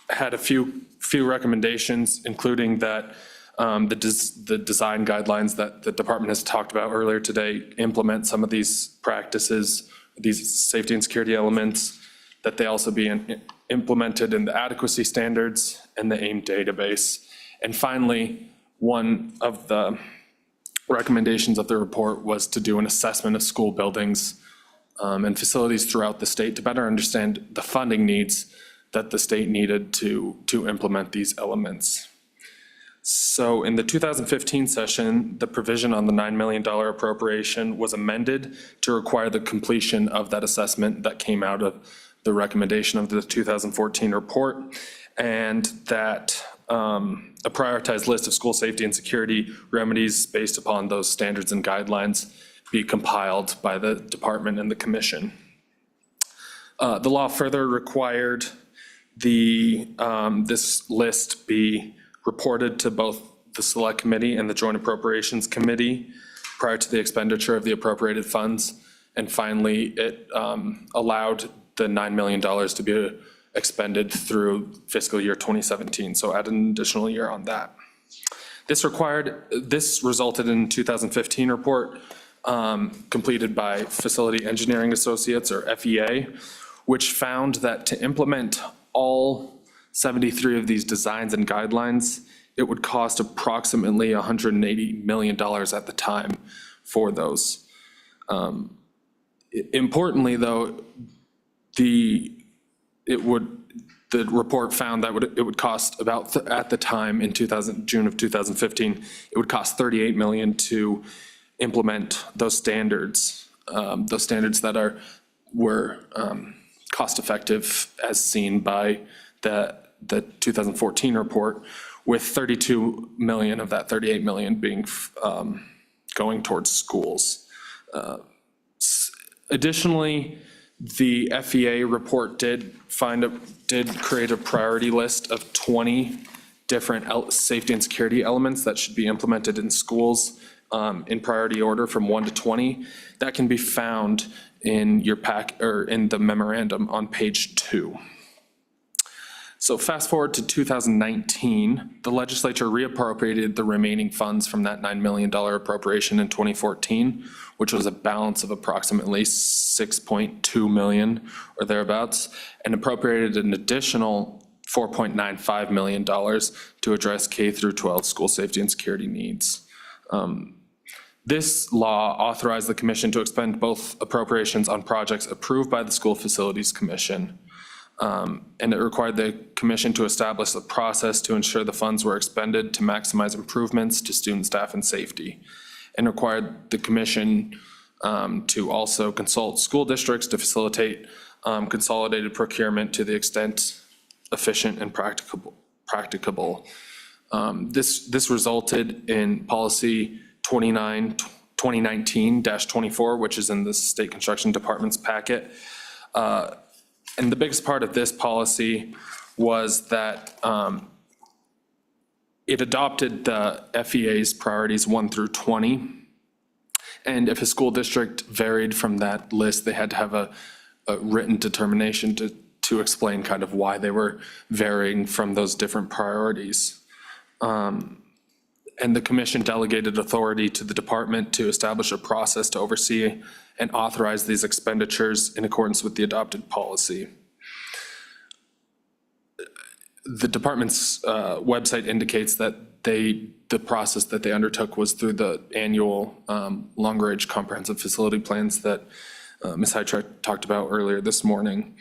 had a few recommendations, including that the design guidelines that the department has talked about earlier today implement some of these practices, these safety and security elements, that they also be implemented in the adequacy standards and the AIM database. And finally, one of the recommendations of the report was to do an assessment of school buildings and facilities throughout the state to better understand the funding needs that the state needed to implement these elements. So in the 2015 session, the provision on the $9 million appropriation was amended to require the completion of that assessment that came out of the recommendation of the 2014 report, and that a prioritized list of school safety and security remedies based upon those standards and guidelines be compiled by the department and the commission. The law further required this list be reported to both the Select Committee and the Joint Appropriations Committee prior to the expenditure of the appropriated funds. And finally, it allowed the $9 million to be expended through fiscal year 2017, so add an additional year on that. This resulted in a 2015 report completed by Facility Engineering Associates, or FEA, which found that to implement all 73 of these designs and guidelines, it would cost approximately $180 million at the time for those. Importantly, though, the report found that it would cost about, at the time in June of 2015, it would cost $38 million to implement those standards that were cost effective as seen by the 2014 report, with 32 million of that 38 million being going towards schools. Additionally, the FEA report did create a priority list of 20 different safety and security elements that should be implemented in schools in priority order from 1 to 20. That can be found in your pack, or in the memorandum on page 2. So fast forward to 2019, the legislature reappropriated the remaining funds from that $9 million appropriation in 2014, which was a balance of approximately $6.2 million or thereabouts, and appropriated an additional $4.95 million to address K through 12 school safety and security needs. This law authorized the commission to expend both appropriations on projects approved by the School Facilities Commission. And it required the commission to establish a process to ensure the funds were expended to maximize improvements to student, staff, and safety, and required the commission to also consult school districts to facilitate consolidated procurement to the extent efficient and practicable. This resulted in policy 2019-24, which is in the State Construction Department's packet. And the biggest part of this policy was that it adopted the FEA's priorities 1 through 20. And if a school district varied from that list, they had to have a written determination to explain kind of why they were varying from those different priorities. And the commission delegated authority to the department to establish a process to oversee and authorize these expenditures in accordance with the adopted policy. The department's website indicates that the process that they undertook was through the annual long-range comprehensive facility plans that Ms. Heitrich talked about earlier this morning.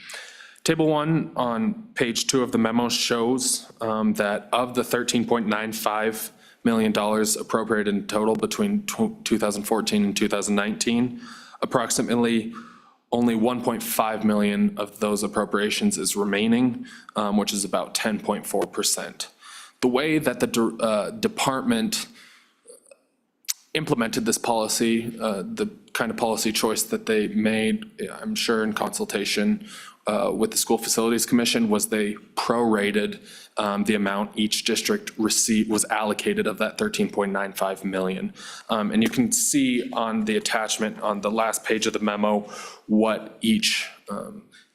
Table 1 on page 2 of the memo shows that of the $13.95 million appropriated in total between 2014 and 2019, approximately only 1.5 million of those appropriations is remaining, which is about 10.4%. The way that the department implemented this policy, the kind of policy choice that they made, I'm sure in consultation with the School Facilities Commission, was they prorated the amount each district was allocated of that 13.95 million. And you can see on the attachment on the last page of the memo what each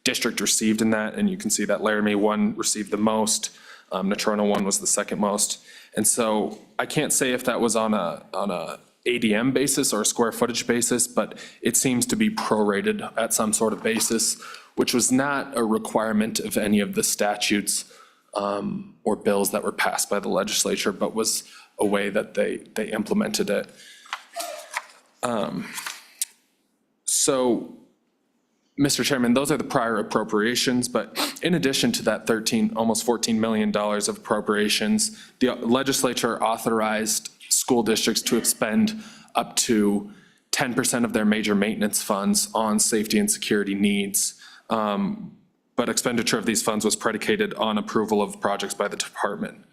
district received in that, and you can see that Laramie 1 received the most, Natrona 1 was the second most. And so I can't say if that was on a ADM basis or a square footage basis, but it seems to be prorated at some sort of basis, which was not a requirement of any of the statutes or bills that were passed by the legislature, but was a way that they implemented it. So, Mr. Chairman, those are the prior appropriations, but in addition to that almost $14 million of appropriations, the legislature authorized school districts to expend up to 10% of their major maintenance funds on safety and security needs. But expenditure of these funds was predicated on approval of projects by the department.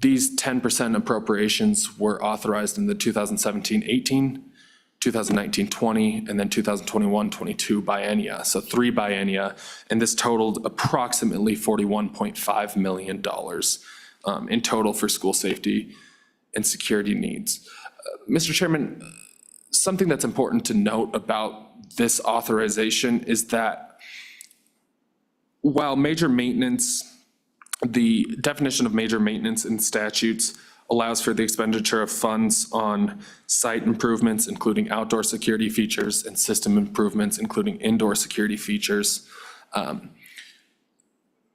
These 10% appropriations were authorized in the 2017-18, 2019-20, and then 2021-22 biennia, so 3 biennia, and this totaled approximately $41.5 million in total for school safety and security needs. Mr. Chairman, something that's important to note about this authorization is that while major maintenance, the definition of major maintenance in statutes allows for the expenditure of funds on site improvements, including outdoor security features, and system improvements, including indoor security features,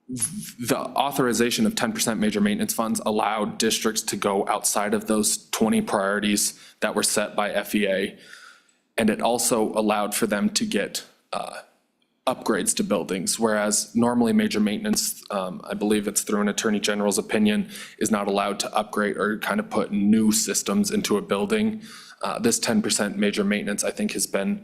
the authorization of 10% major maintenance funds allowed districts to go outside of those 20 priorities that were set by FEA. And it also allowed for them to get upgrades to buildings, whereas normally major maintenance, I believe it's through an attorney general's opinion, is not allowed to upgrade or kind of put new systems into a building. This 10% major maintenance, I think, it's been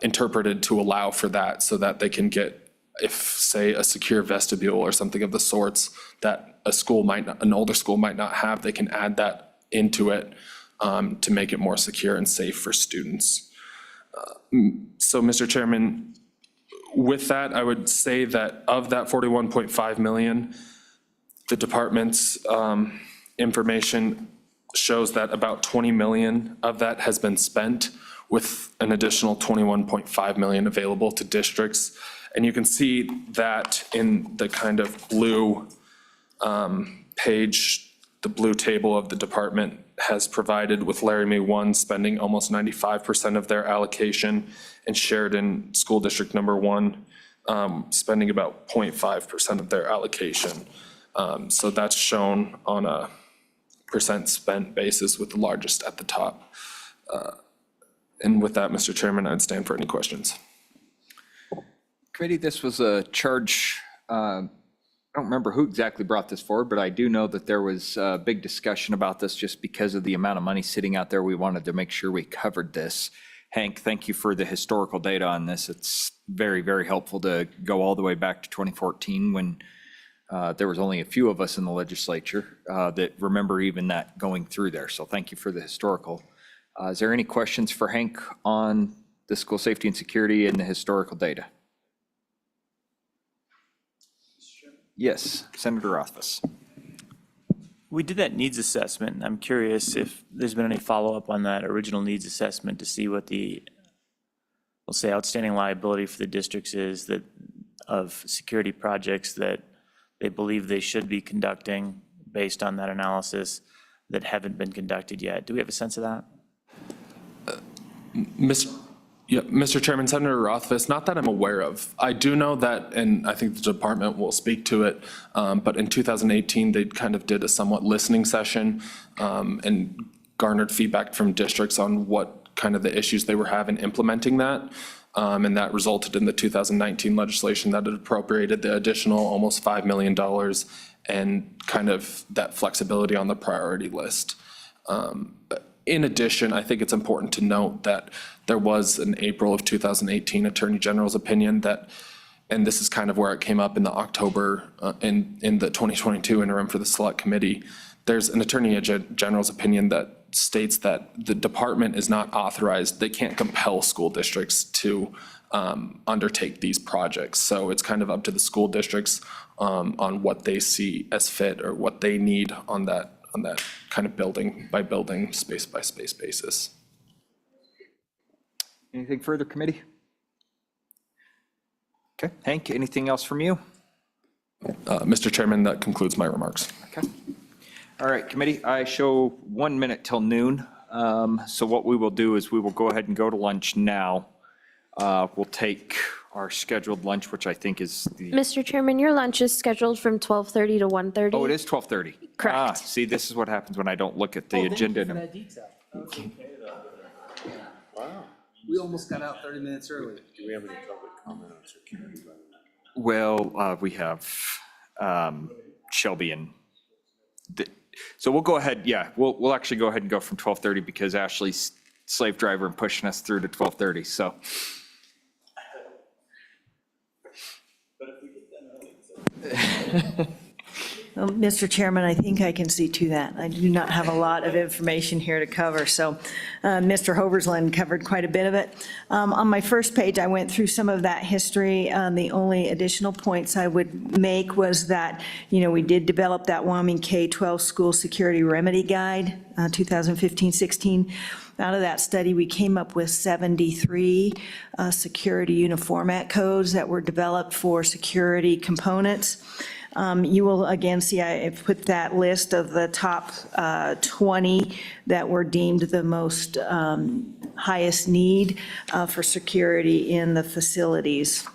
interpreted to allow for that, so that they can get, if, say, a secure vestibule or something of the sorts that an older school might not have, they can add that into it to make it more secure and safe for students. So, Mr. Chairman, with that, I would say that of that 41.5 million, the department's information shows that about 20 million of that has been spent, with an additional 21.5 million available to districts. And you can see that in the kind of blue page, the blue table of the department has provided, with Laramie 1 spending almost 95% of their allocation, and Sheridan School District Number 1 spending about 0.5% of their allocation. So that's shown on a percent spent basis, with the largest at the top. And with that, Mr. Chairman, I'd stand for any questions. Committee, this was a charge, I don't remember who exactly brought this forward, but I do know that there was a big discussion about this just because of the amount of money sitting out there. We wanted to make sure we covered this. Hank, thank you for the historical data on this. It's very, very helpful to go all the way back to 2014 when there was only a few of us in the legislature that remember even that going through there. So thank you for the historical. Is there any questions for Hank on the school safety and security and the historical data? Yes, Senator Rothfuss. We did that needs assessment. I'm curious if there's been any follow-up on that original needs assessment to see what the, we'll say, outstanding liability for the districts is that of security projects that they believe they should be conducting based on that analysis that haven't been conducted yet. Do we have a sense of that? Mr. Chairman, Senator Rothfuss, not that I'm aware of. I do know that, and I think the department will speak to it, but in 2018, they kind of did a somewhat listening session and garnered feedback from districts on what kind of the issues they were having implementing that. And that resulted in the 2019 legislation that had appropriated the additional almost $5 million and kind of that flexibility on the priority list. In addition, I think it's important to note that there was an April of 2018 Attorney General's opinion that, and this is kind of where it came up in the October, in the 2022 interim for the Select Committee, there's an Attorney General's opinion that states that the department is not authorized, they can't compel school districts to undertake these projects. So it's kind of up to the school districts on what they see as fit or what they need on that kind of building by building, space by space basis. Anything further, committee? Okay, Hank, anything else from you? Mr. Chairman, that concludes my remarks. Okay. All right, committee, I show 1 minute till noon. So what we will do is we will go ahead and go to lunch now. We'll take our scheduled lunch, which I think is the, Mr. Chairman, your lunch is scheduled from 12:30 to 1:30. oh, it is 12:30. Correct. Ah, see, this is what happens when I don't look at the agenda. We almost got out 30 minutes early. Do we have any public comment on security? Well, we have Shelby and, so we'll go ahead, yeah, we'll actually go ahead and go from 12:30 because Ashley's slave driver and pushing us through to 12:30, so. Well, Mr. Chairman, I think I can see to that. I do not have a lot of information here to cover, so Mr. Hoversland covered quite a bit of it. On my first page, I went through some of that history. The only additional points I would make was that, we did develop that Wyoming K-12 School Security Remedy Guide, 2015-16. Out of that study, we came up with 73 security Uniform Act codes that were developed for security components. You will again see I put that list of the top 20 that were deemed the most highest need for security in the facilities.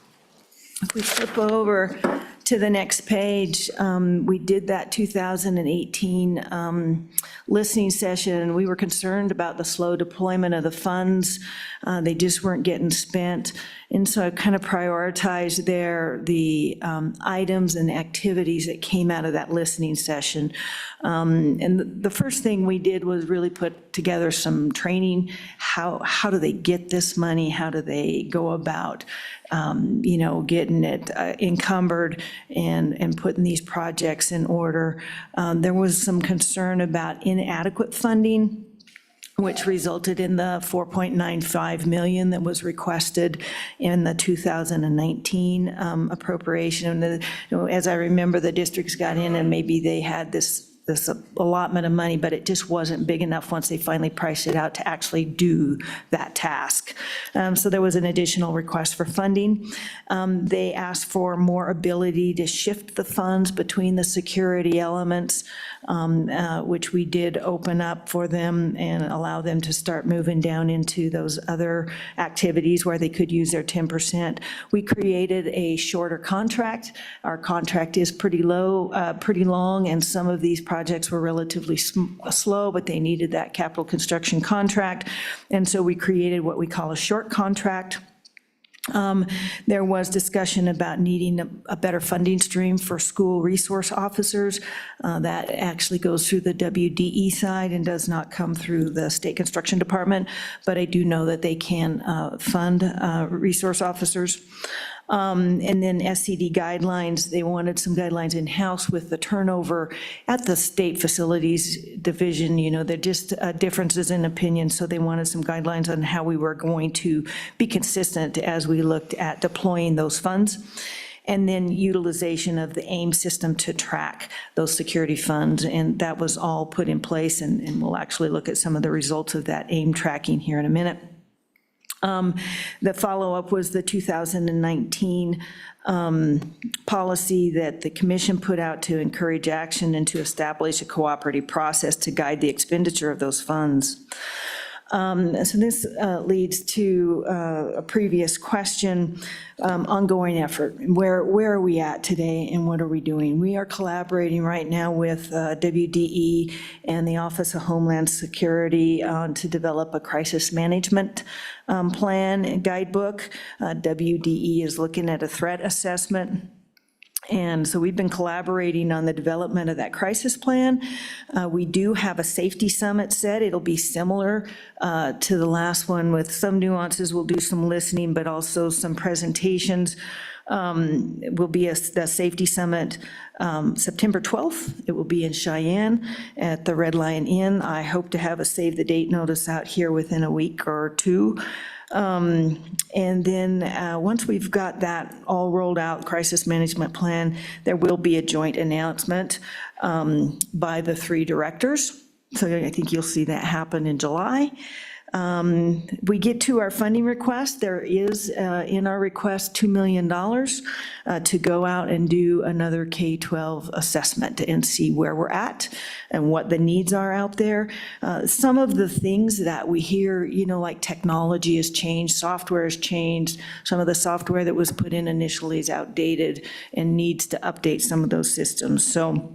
If we flip over to the next page, we did that 2018 listening session, and we were concerned about the slow deployment of the funds. They just weren't getting spent. And so I kind of prioritized there the items and activities that came out of that listening session. And the first thing we did was really put together some training. How do they get this money? How do they go about, getting it encumbered and putting these projects in order? There was some concern about inadequate funding, which resulted in the $4.95 million that was requested in the 2019 appropriation. As I remember, the districts got in and maybe they had this this allotment of money, but it just wasn't big enough once they finally priced it out to actually do that task. So there was an additional request for funding. They asked for more ability to shift the funds between the security elements, which we did open up for them and allow them to start moving down into those other activities where they could use their 10%. We created a shorter contract. Our contract is pretty long, and some of these projects were relatively slow, but they needed that capital construction contract. And so we created what we call a short contract. There was discussion about needing a better funding stream for school resource officers. That actually goes through the WDE side and does not come through the State Construction Department, but I do know that they can fund resource officers. And then SCD guidelines, they wanted some guidelines in-house with the turnover at the state facilities division. You know, they're just differences in opinion, so they wanted some guidelines on how we were going to be consistent as we looked at deploying those funds. And then utilization of the AIM system to track those security funds, and that was all put in place, and we'll actually look at some of the results of that AIM tracking here in a minute. The follow-up was the 2019 policy that the commission put out to encourage action and to establish a cooperative process to guide the expenditure of those funds. So this leads to a previous question, ongoing effort. Where are we at today and what are we doing? We are collaborating right now with WDE and the Office of Homeland Security to develop a crisis management plan and guidebook. WDE is looking at a threat assessment. And so we've been collaborating on the development of that crisis plan. We do have a safety summit set. It'll be similar to the last one with some nuances. We'll do some listening, but also some presentations. Will be the safety summit September 12th. It will be in Cheyenne at the Red Lion Inn. I hope to have a save the date notice out here within a week or two. And then once we've got that all rolled out, crisis management plan, there will be a joint announcement by the three directors. So I think you'll see that happen in July. We get to our funding request. There is in our request $2 million to go out and do another K-12 assessment and see where we're at and what the needs are out there. Some of the things that we hear, you know, like technology has changed, software has changed. Some of the software that was put in initially is outdated and needs to update some of those systems. So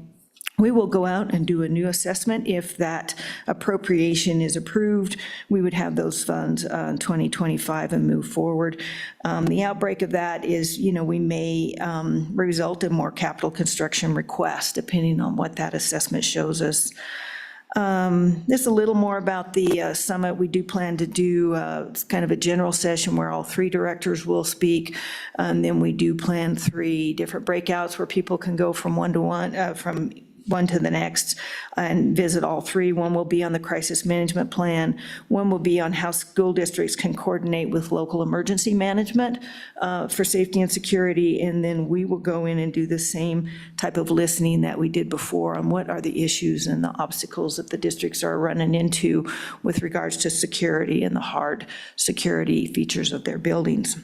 we will go out and do a new assessment. If that appropriation is approved, we would have those funds in 2025 and move forward. The outbreak of that is, you know, we may result in more capital construction requests, depending on what that assessment shows us. Just a little more about the summit. We do plan to do kind of a general session where all three directors will speak. Then we do plan 3 different breakouts where people can go from one to one, from one to the next and visit all 3. One will be on the crisis management plan. One will be on how school districts can coordinate with local emergency management for safety and security. And then we will go in and do the same type of listening that we did before on what are the issues and the obstacles that the districts are running into with regards to security and the hard security features of their buildings.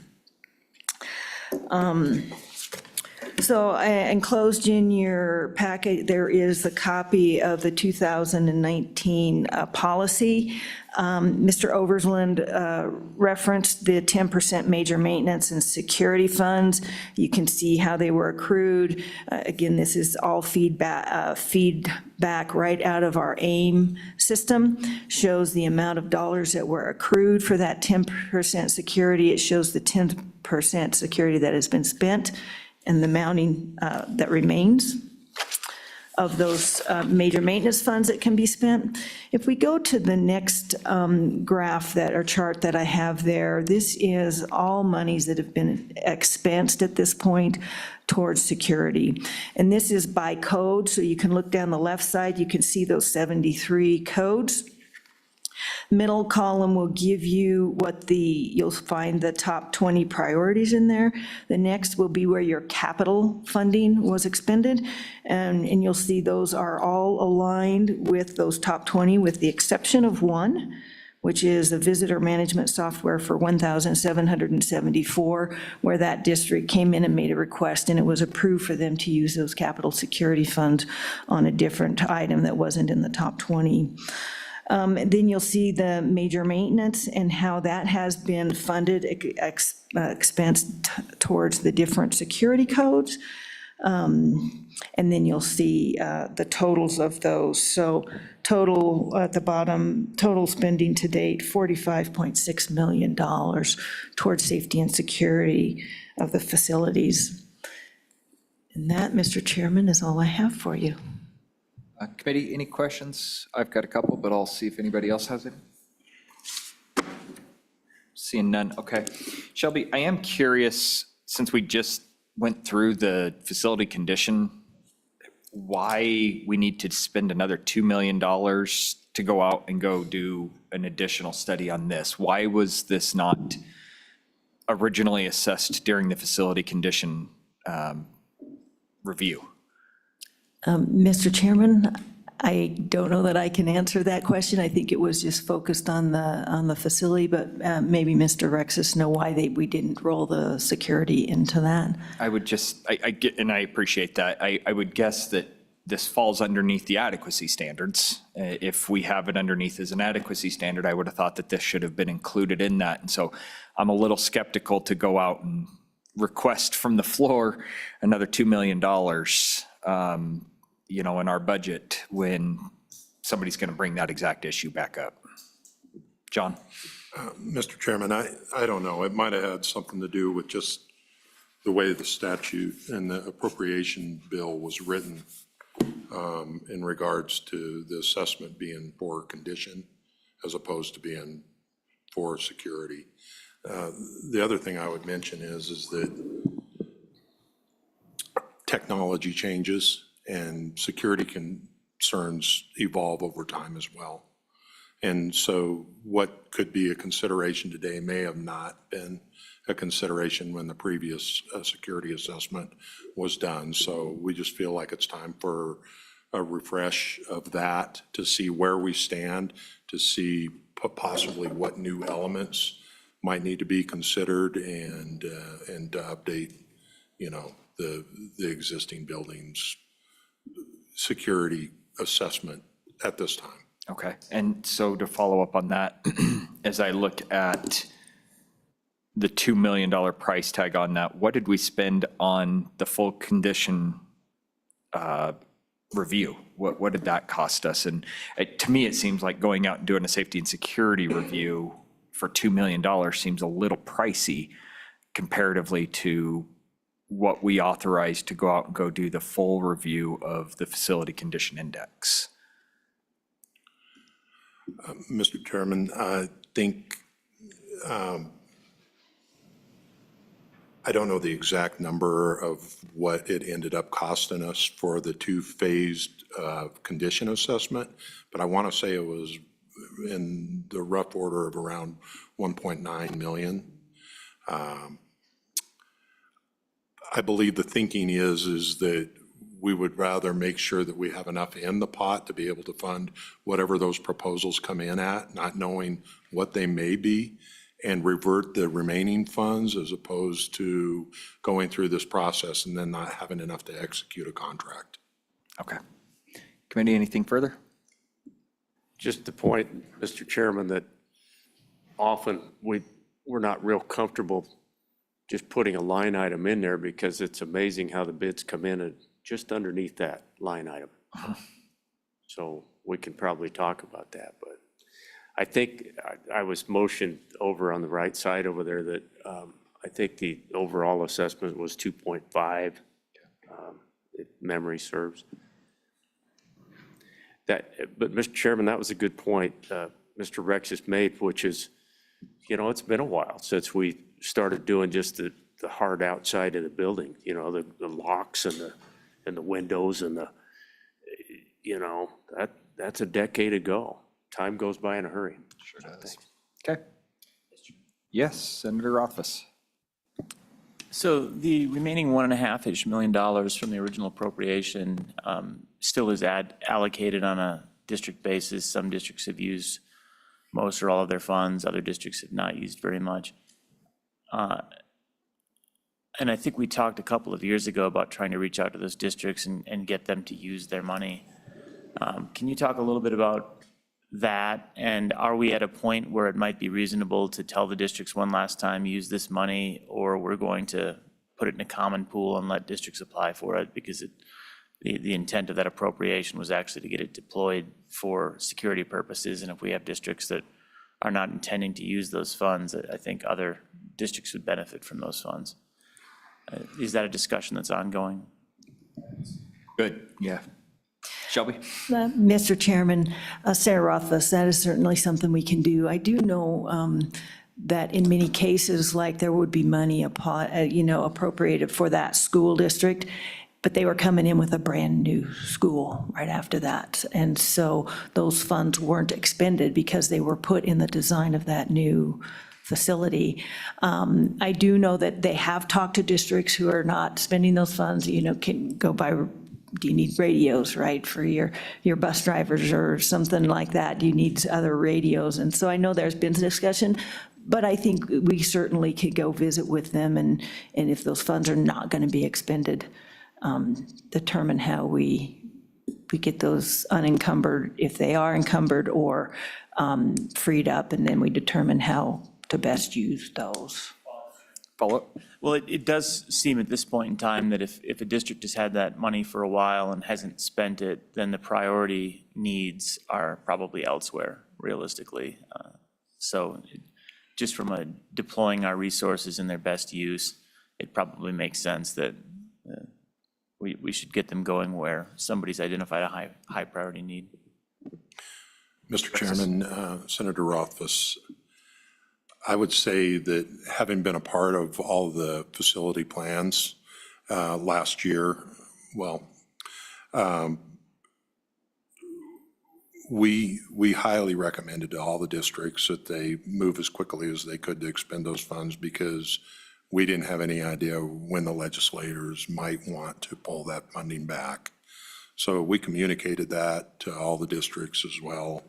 So enclosed in your packet, there is the copy of the 2019 policy. Mr. Oversland referenced the 10% major maintenance and security funds. You can see how they were accrued. Again, this is all feedback right out of our AIM system. Shows the amount of dollars that were accrued for that 10% security. It shows the 10% security that has been spent and the mounting that remains of those major maintenance funds that can be spent. If we go to the next graph or chart that I have there, this is all monies that have been expensed at this point towards security. And this is by code, so you can look down the left side, you can see those 73 codes. Middle column will give you you'll find the top 20 priorities in there. The next will be where your capital funding was expended, and you'll see those are all aligned with those top 20, with the exception of one, which is the visitor management software for $1,774, where that district came in and made a request, and it was approved for them to use those capital security funds on a different item that wasn't in the top 20. Then you'll see the major maintenance and how that has been funded, expensed towards the different security codes. And then you'll see the totals of those. So total at the bottom, total spending to date, $45.6 million towards safety and security of the facilities. And that, Mr. Chairman, is all I have for you. Committee, any questions? I've got a couple, but I'll see if anybody else has any. Seeing none, okay. Shelby, I am curious, since we just went through the facility condition, why we need to spend another $2 million to go out and go do an additional study on this? Why was this not originally assessed during the facility condition review? Mr. Chairman, I don't know that I can answer that question. I think it was just focused on the facility, but maybe Mr. Rexis know why we didn't roll the security into that. I would just, I get, and I appreciate that. I would guess that this falls underneath the adequacy standards. If we have it underneath as an adequacy standard, I would have thought that this should have been included in that. And so I'm a little skeptical to go out and request from the floor another $2 million, in our budget when somebody's going to bring that exact issue back up. John? Mr. Chairman, I don't know. It might have had something to do with just the way the statute and the appropriation bill was written in regards to the assessment being for condition as opposed to being for security. The other thing I would mention is that technology changes and security concerns evolve over time as well. And so what could be a consideration today may have not been a consideration when the previous security assessment was done. So we just feel like it's time for a refresh of that to see where we stand, to see possibly what new elements might need to be considered and update, the existing buildings security assessment at this time. Okay, and so to follow up on that, as I look at the $2 million price tag on that, what did we spend on the full condition review? What did that cost us? And to me, it seems like going out and doing a safety and security review for $2 million seems a little pricey comparatively to what we authorized to go out and go do the full review of the facility condition index. Mr. Chairman, I think, I don't know the exact number of what it ended up costing us for the two-phased condition assessment, but I want to say it was in the rough order of around 1.9 million. I believe the thinking is that we would rather make sure that we have enough in the pot to be able to fund whatever those proposals come in at, not knowing what they may be, and revert the remaining funds as opposed to going through this process and then not having enough to execute a contract. Okay. Committee, anything further? Just the point, Mr. Chairman, that often we're not real comfortable just putting a line item in there because it's amazing how the bids come in at just underneath that line item. So we can probably talk about that, but I think I was motioned over on the right side over there that I think the overall assessment was 2.5, if memory serves. But Mr. Chairman, that was a good point Mr. Rex has made, which is, it's been a while since we started doing just the hard outside of the building, the locks and the windows and that's a decade ago. time goes by in a hurry. Sure does. Okay. Yes, Senator Rothfuss. So the remaining $1.5-ish million from the original appropriation still is allocated on a district basis. Some districts have used most or all of their funds. Other districts have not used very much. And I think we talked a couple of years ago about trying to reach out to those districts and get them to use their money. Can you talk a little bit about that? And are we at a point where it might be reasonable to tell the districts one last time, use this money, or we're going to put it in a common pool and let districts apply for it? Because the intent of that appropriation was actually to get it deployed for security purposes. And if we have districts that are not intending to use those funds, I think other districts would benefit from those funds. Is that a discussion that's ongoing? Good, yeah. Shelby? Mr. Chairman, Sarah Rothfuss, that is certainly something we can do. I do know that in many cases, like there would be money appropriated for that school district, but they were coming in with a brand-new school right after that. And so those funds weren't expended because they were put in the design of that new facility. I do know that they have talked to districts who are not spending those funds, can go by, do you need radios, right, for your bus drivers or something like that? Do you need other radios? And so I know there's been discussion, but I think we certainly could go visit with them and if those funds are not going to be expended, determine how we get those unencumbered, if they are encumbered or freed up, and then we determine how to best use those. Follow-up? Well, it does seem at this point in time that if a district has had that money for a while and hasn't spent it, then the priority needs are probably elsewhere, realistically. So just from deploying our resources in their best use, it probably makes sense that we should get them going where somebody's identified a high priority need. Mr. Chairman, Senator Rothfuss, I would say that having been a part of all the facility plans last year, we highly recommended to all the districts that they move as quickly as they could to expend those funds because we didn't have any idea when the legislators might want to pull that funding back. So we communicated that to all the districts as well.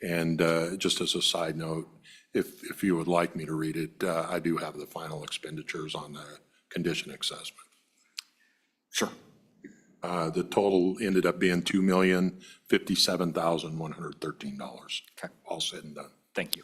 And just as a side note, if you would like me to read it, I do have the final expenditures on the condition assessment. Sure. The total ended up being $2,057,113. Okay. All said and done. Thank you.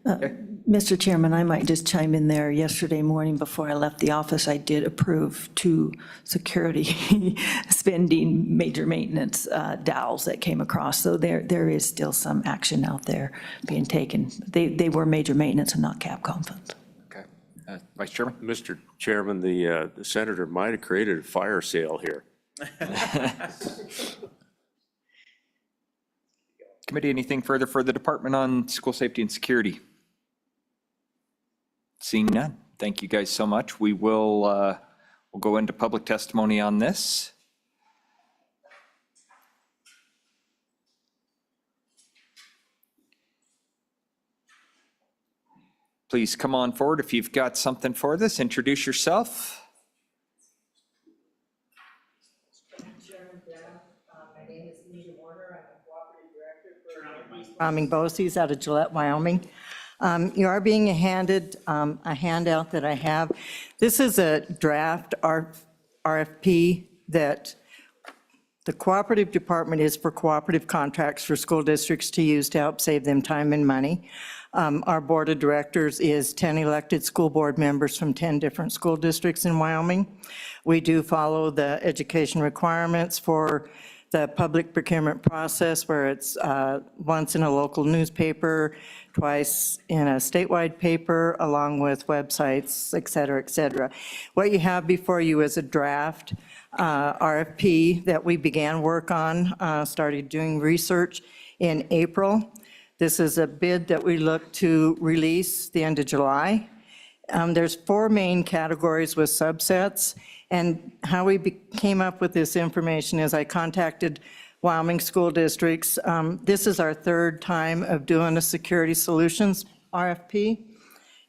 Mr. Chairman, I might just chime in there. Yesterday morning before I left the office, I did approve 2 security spending major maintenance dowels that came across. So there is still some action out there being taken. They were major maintenance and not Capcom funds. Okay. Vice Chairman? Mr. Chairman, the senator might have created a fire sale here. Committee, anything further for the Department on School Safety and Security? Seeing none. Thank you guys so much. We will we'll go into public testimony on this. Please come on forward if you've got something for this. Introduce yourself. Bosse's out of Gillette, Wyoming. You are being handed a handout that I have. This is a draft RFP that the cooperative department is for cooperative contracts for school districts to use to help save them time and money. Our board of directors is 10 elected school board members from 10 different school districts in Wyoming. We do follow the education requirements for the public procurement process, where it's once in a local newspaper, twice in a statewide paper, along with websites, et cetera, et cetera. What you have before you is a draft RFP that we began work on, started doing research in April. This is a bid that we look to release the end of July. There's 4 main categories with subsets. And how we came up with this information is I contacted Wyoming school districts. This is our third time of doing a security solutions RFP,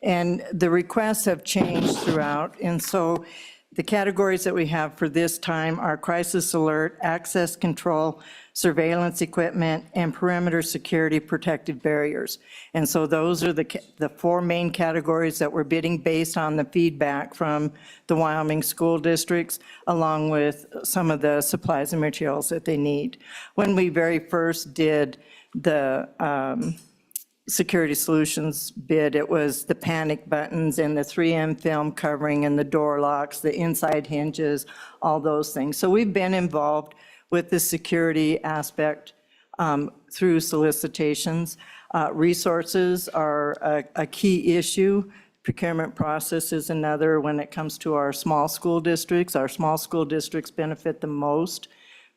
and the requests have changed throughout. And so the categories that we have for this time are crisis alert, access control, surveillance equipment, and perimeter security protective barriers. And so those are the four main categories that we're bidding based on the feedback from the Wyoming school districts, along with some of the supplies and materials that they need. When we very first did the security solutions bid, it was the panic buttons and the 3M film covering and the door locks, the inside hinges, all those things. So we've been involved with the security aspect through solicitations. Resources are a key issue. Procurement process is another when it comes to our small school districts. Our small school districts benefit the most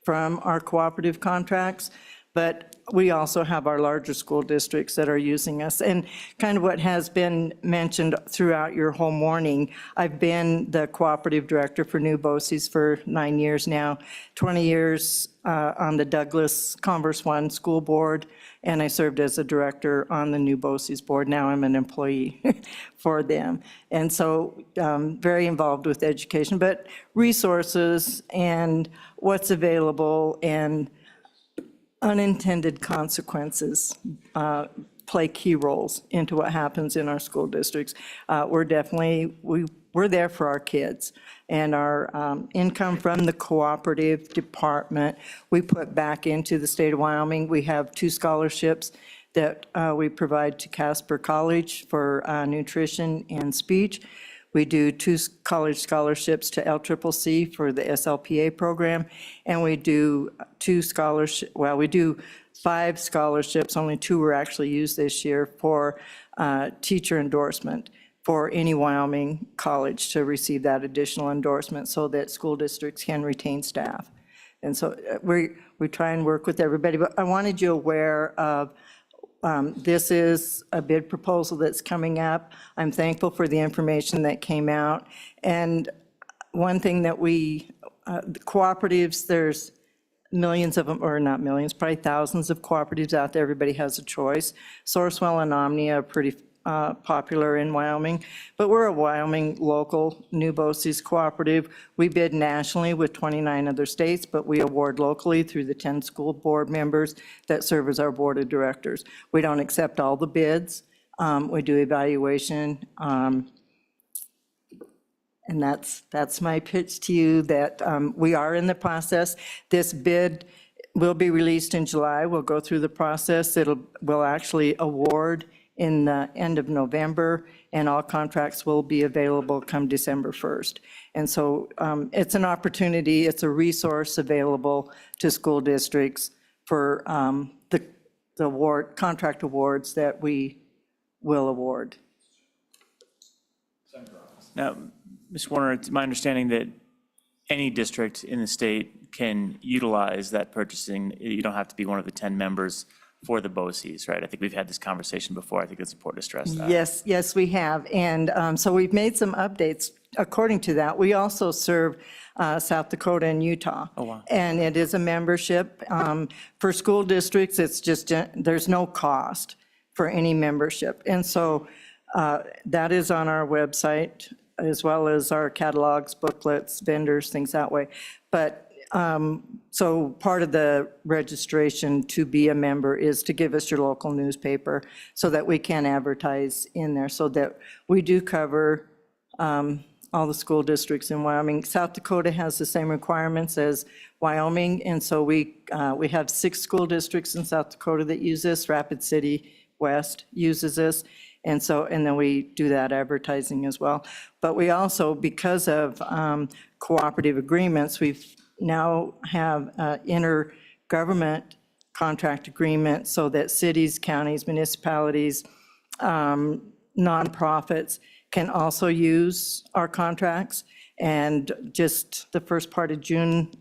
from our cooperative contracts, but we also have our larger school districts that are using us. And kind of what has been mentioned throughout your whole morning, I've been the cooperative director for New BOCES for 9 years now, 20 years on the Douglas Converse One School Board, and I served as a director on the New BOCES board. Now I'm an employee for them. And so very involved with education, but resources and what's available and unintended consequences play key roles into what happens in our school districts. We're definitely, we're there for our kids, and our income from the cooperative department, we put back into the state of Wyoming. We have 2 scholarships that we provide to Casper College for nutrition and speech. We do 2 college scholarships to LCCC for the SLPA program, and we do 2 scholarships, well, we do 5 scholarships, only 2 were actually used this year for teacher endorsement for any Wyoming college to receive that additional endorsement so that school districts can retain staff. And so we try and work with everybody, but I wanted you aware of this is a bid proposal that's coming up. I'm thankful for the information that came out. And one thing that the cooperatives, there's millions of them, or not millions, probably thousands of cooperatives out there. Everybody has a choice. Sourcewell and Omnia are pretty popular in Wyoming, but we're a Wyoming local New BOCES cooperative. We bid nationally with 29 other states, but we award locally through the 10 school board members that serve as our board of directors. We don't accept all the bids. We do evaluation. And that's my pitch to you, that we are in the process. This bid will be released in July. We'll go through the process. We'll actually award in the end of November, and all contracts will be available come December 1st. And so it's an opportunity, it's a resource available to school districts for the contract awards that we will award. Now, Ms. Warner, it's my understanding that any district in the state can utilize that purchasing. You don't have to be one of the 10 members for the BOCES, right? I think we've had this conversation before. I think it's important to stress that. Yes, we have. And so we've made some updates according to that. We also serve South Dakota and Utah. Oh, wow. And it is a membership. For school districts, it's just, there's no cost for any membership. And so that is on our website, as well as our catalogs, booklets, vendors, things that way. But so part of the registration to be a member is to give us your local newspaper so that we can advertise in there, so that we do cover all the school districts in Wyoming. South Dakota has the same requirements as Wyoming, and so we have 6 school districts in South Dakota that use this. Rapid City West uses this. And then we do that advertising as well. But we also, because of cooperative agreements, we've now have intergovernment contract agreement so that cities, counties, municipalities, nonprofits can also use our contracts. And just the first part of June,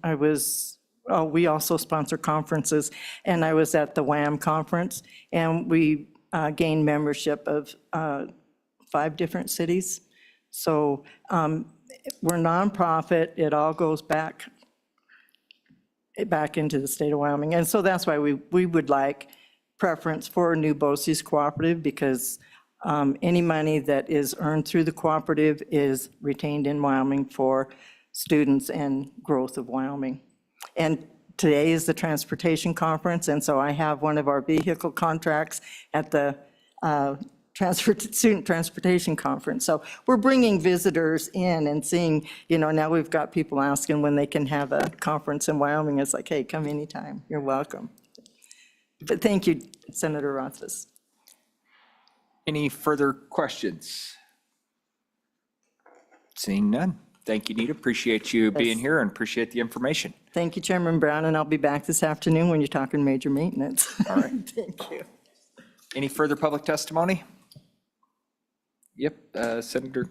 we also sponsor conferences, and I was at the WHAM conference, and we gained membership of 5 different cities. So we're nonprofit. It all goes back back into the state of Wyoming. And so that's why we would like preference for a new BOCES cooperative, because any money that is earned through the cooperative is retained in Wyoming for students and growth of Wyoming. And today is the transportation conference, and so I have one of our vehicle contracts at the student transportation conference. So we're bringing visitors in and seeing, now we've got people asking when they can have a conference in Wyoming. It's like, hey, come anytime, you're welcome. But thank you, Senator Rothfuss. Any further questions? Seeing none. Thank you, Nita. Appreciate you being here and appreciate the information. Thank you, Chairman Brown, and I'll be back this afternoon when you're talking major maintenance. All right. Thank you. Any further public testimony? Yep, Senator.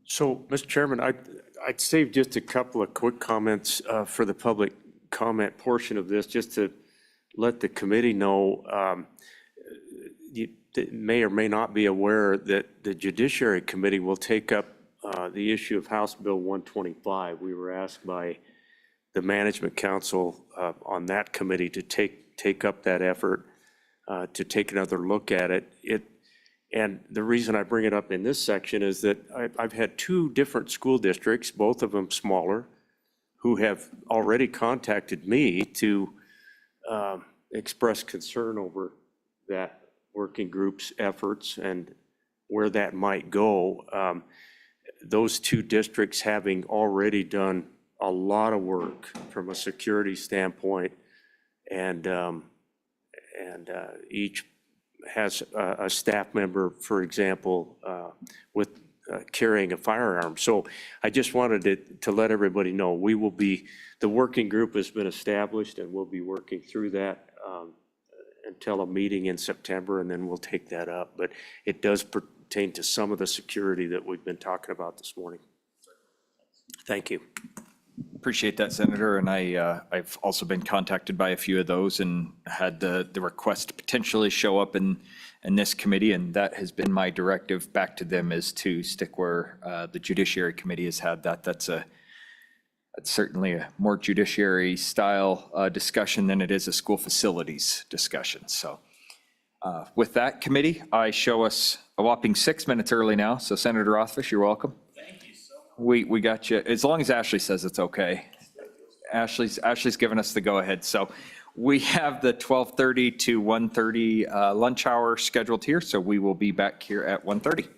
So, Mr. Chairman, I'd save just a couple of quick comments for the public comment portion of this, just to let the committee know. You may or may not be aware that the Judiciary Committee will take up the issue of House Bill 125. We were asked by the Management Council on that committee to take up that effort, to take another look at it. And the reason I bring it up in this section is that I've had two different school districts, both of them smaller, who have already contacted me to express concern over that working group's efforts and where that might go. Those two districts having already done a lot of work from a security standpoint, and each has a staff member, for example, with carrying a firearm. So I just wanted to let everybody know, the working group has been established, and we'll be working through that until a meeting in September, and then we'll take that up. But it does pertain to some of the security that we've been talking about this morning. Thank you. Appreciate that, Senator. And I've also been contacted by a few of those and had the request to potentially show up in this committee. And that has been my directive back to them, is to stick where the Judiciary Committee has had that. That's certainly a more judiciary style discussion than it is a school facilities discussion. So with that, committee, I show us a whopping 6 minutes early now. So Senator Rothfuss, you're welcome. We got you, as long as Ashley says it's okay. Ashley's given us the go-ahead. So we have the 12:30 to 1:30 lunch hour scheduled here, so we will be back here at 1:30.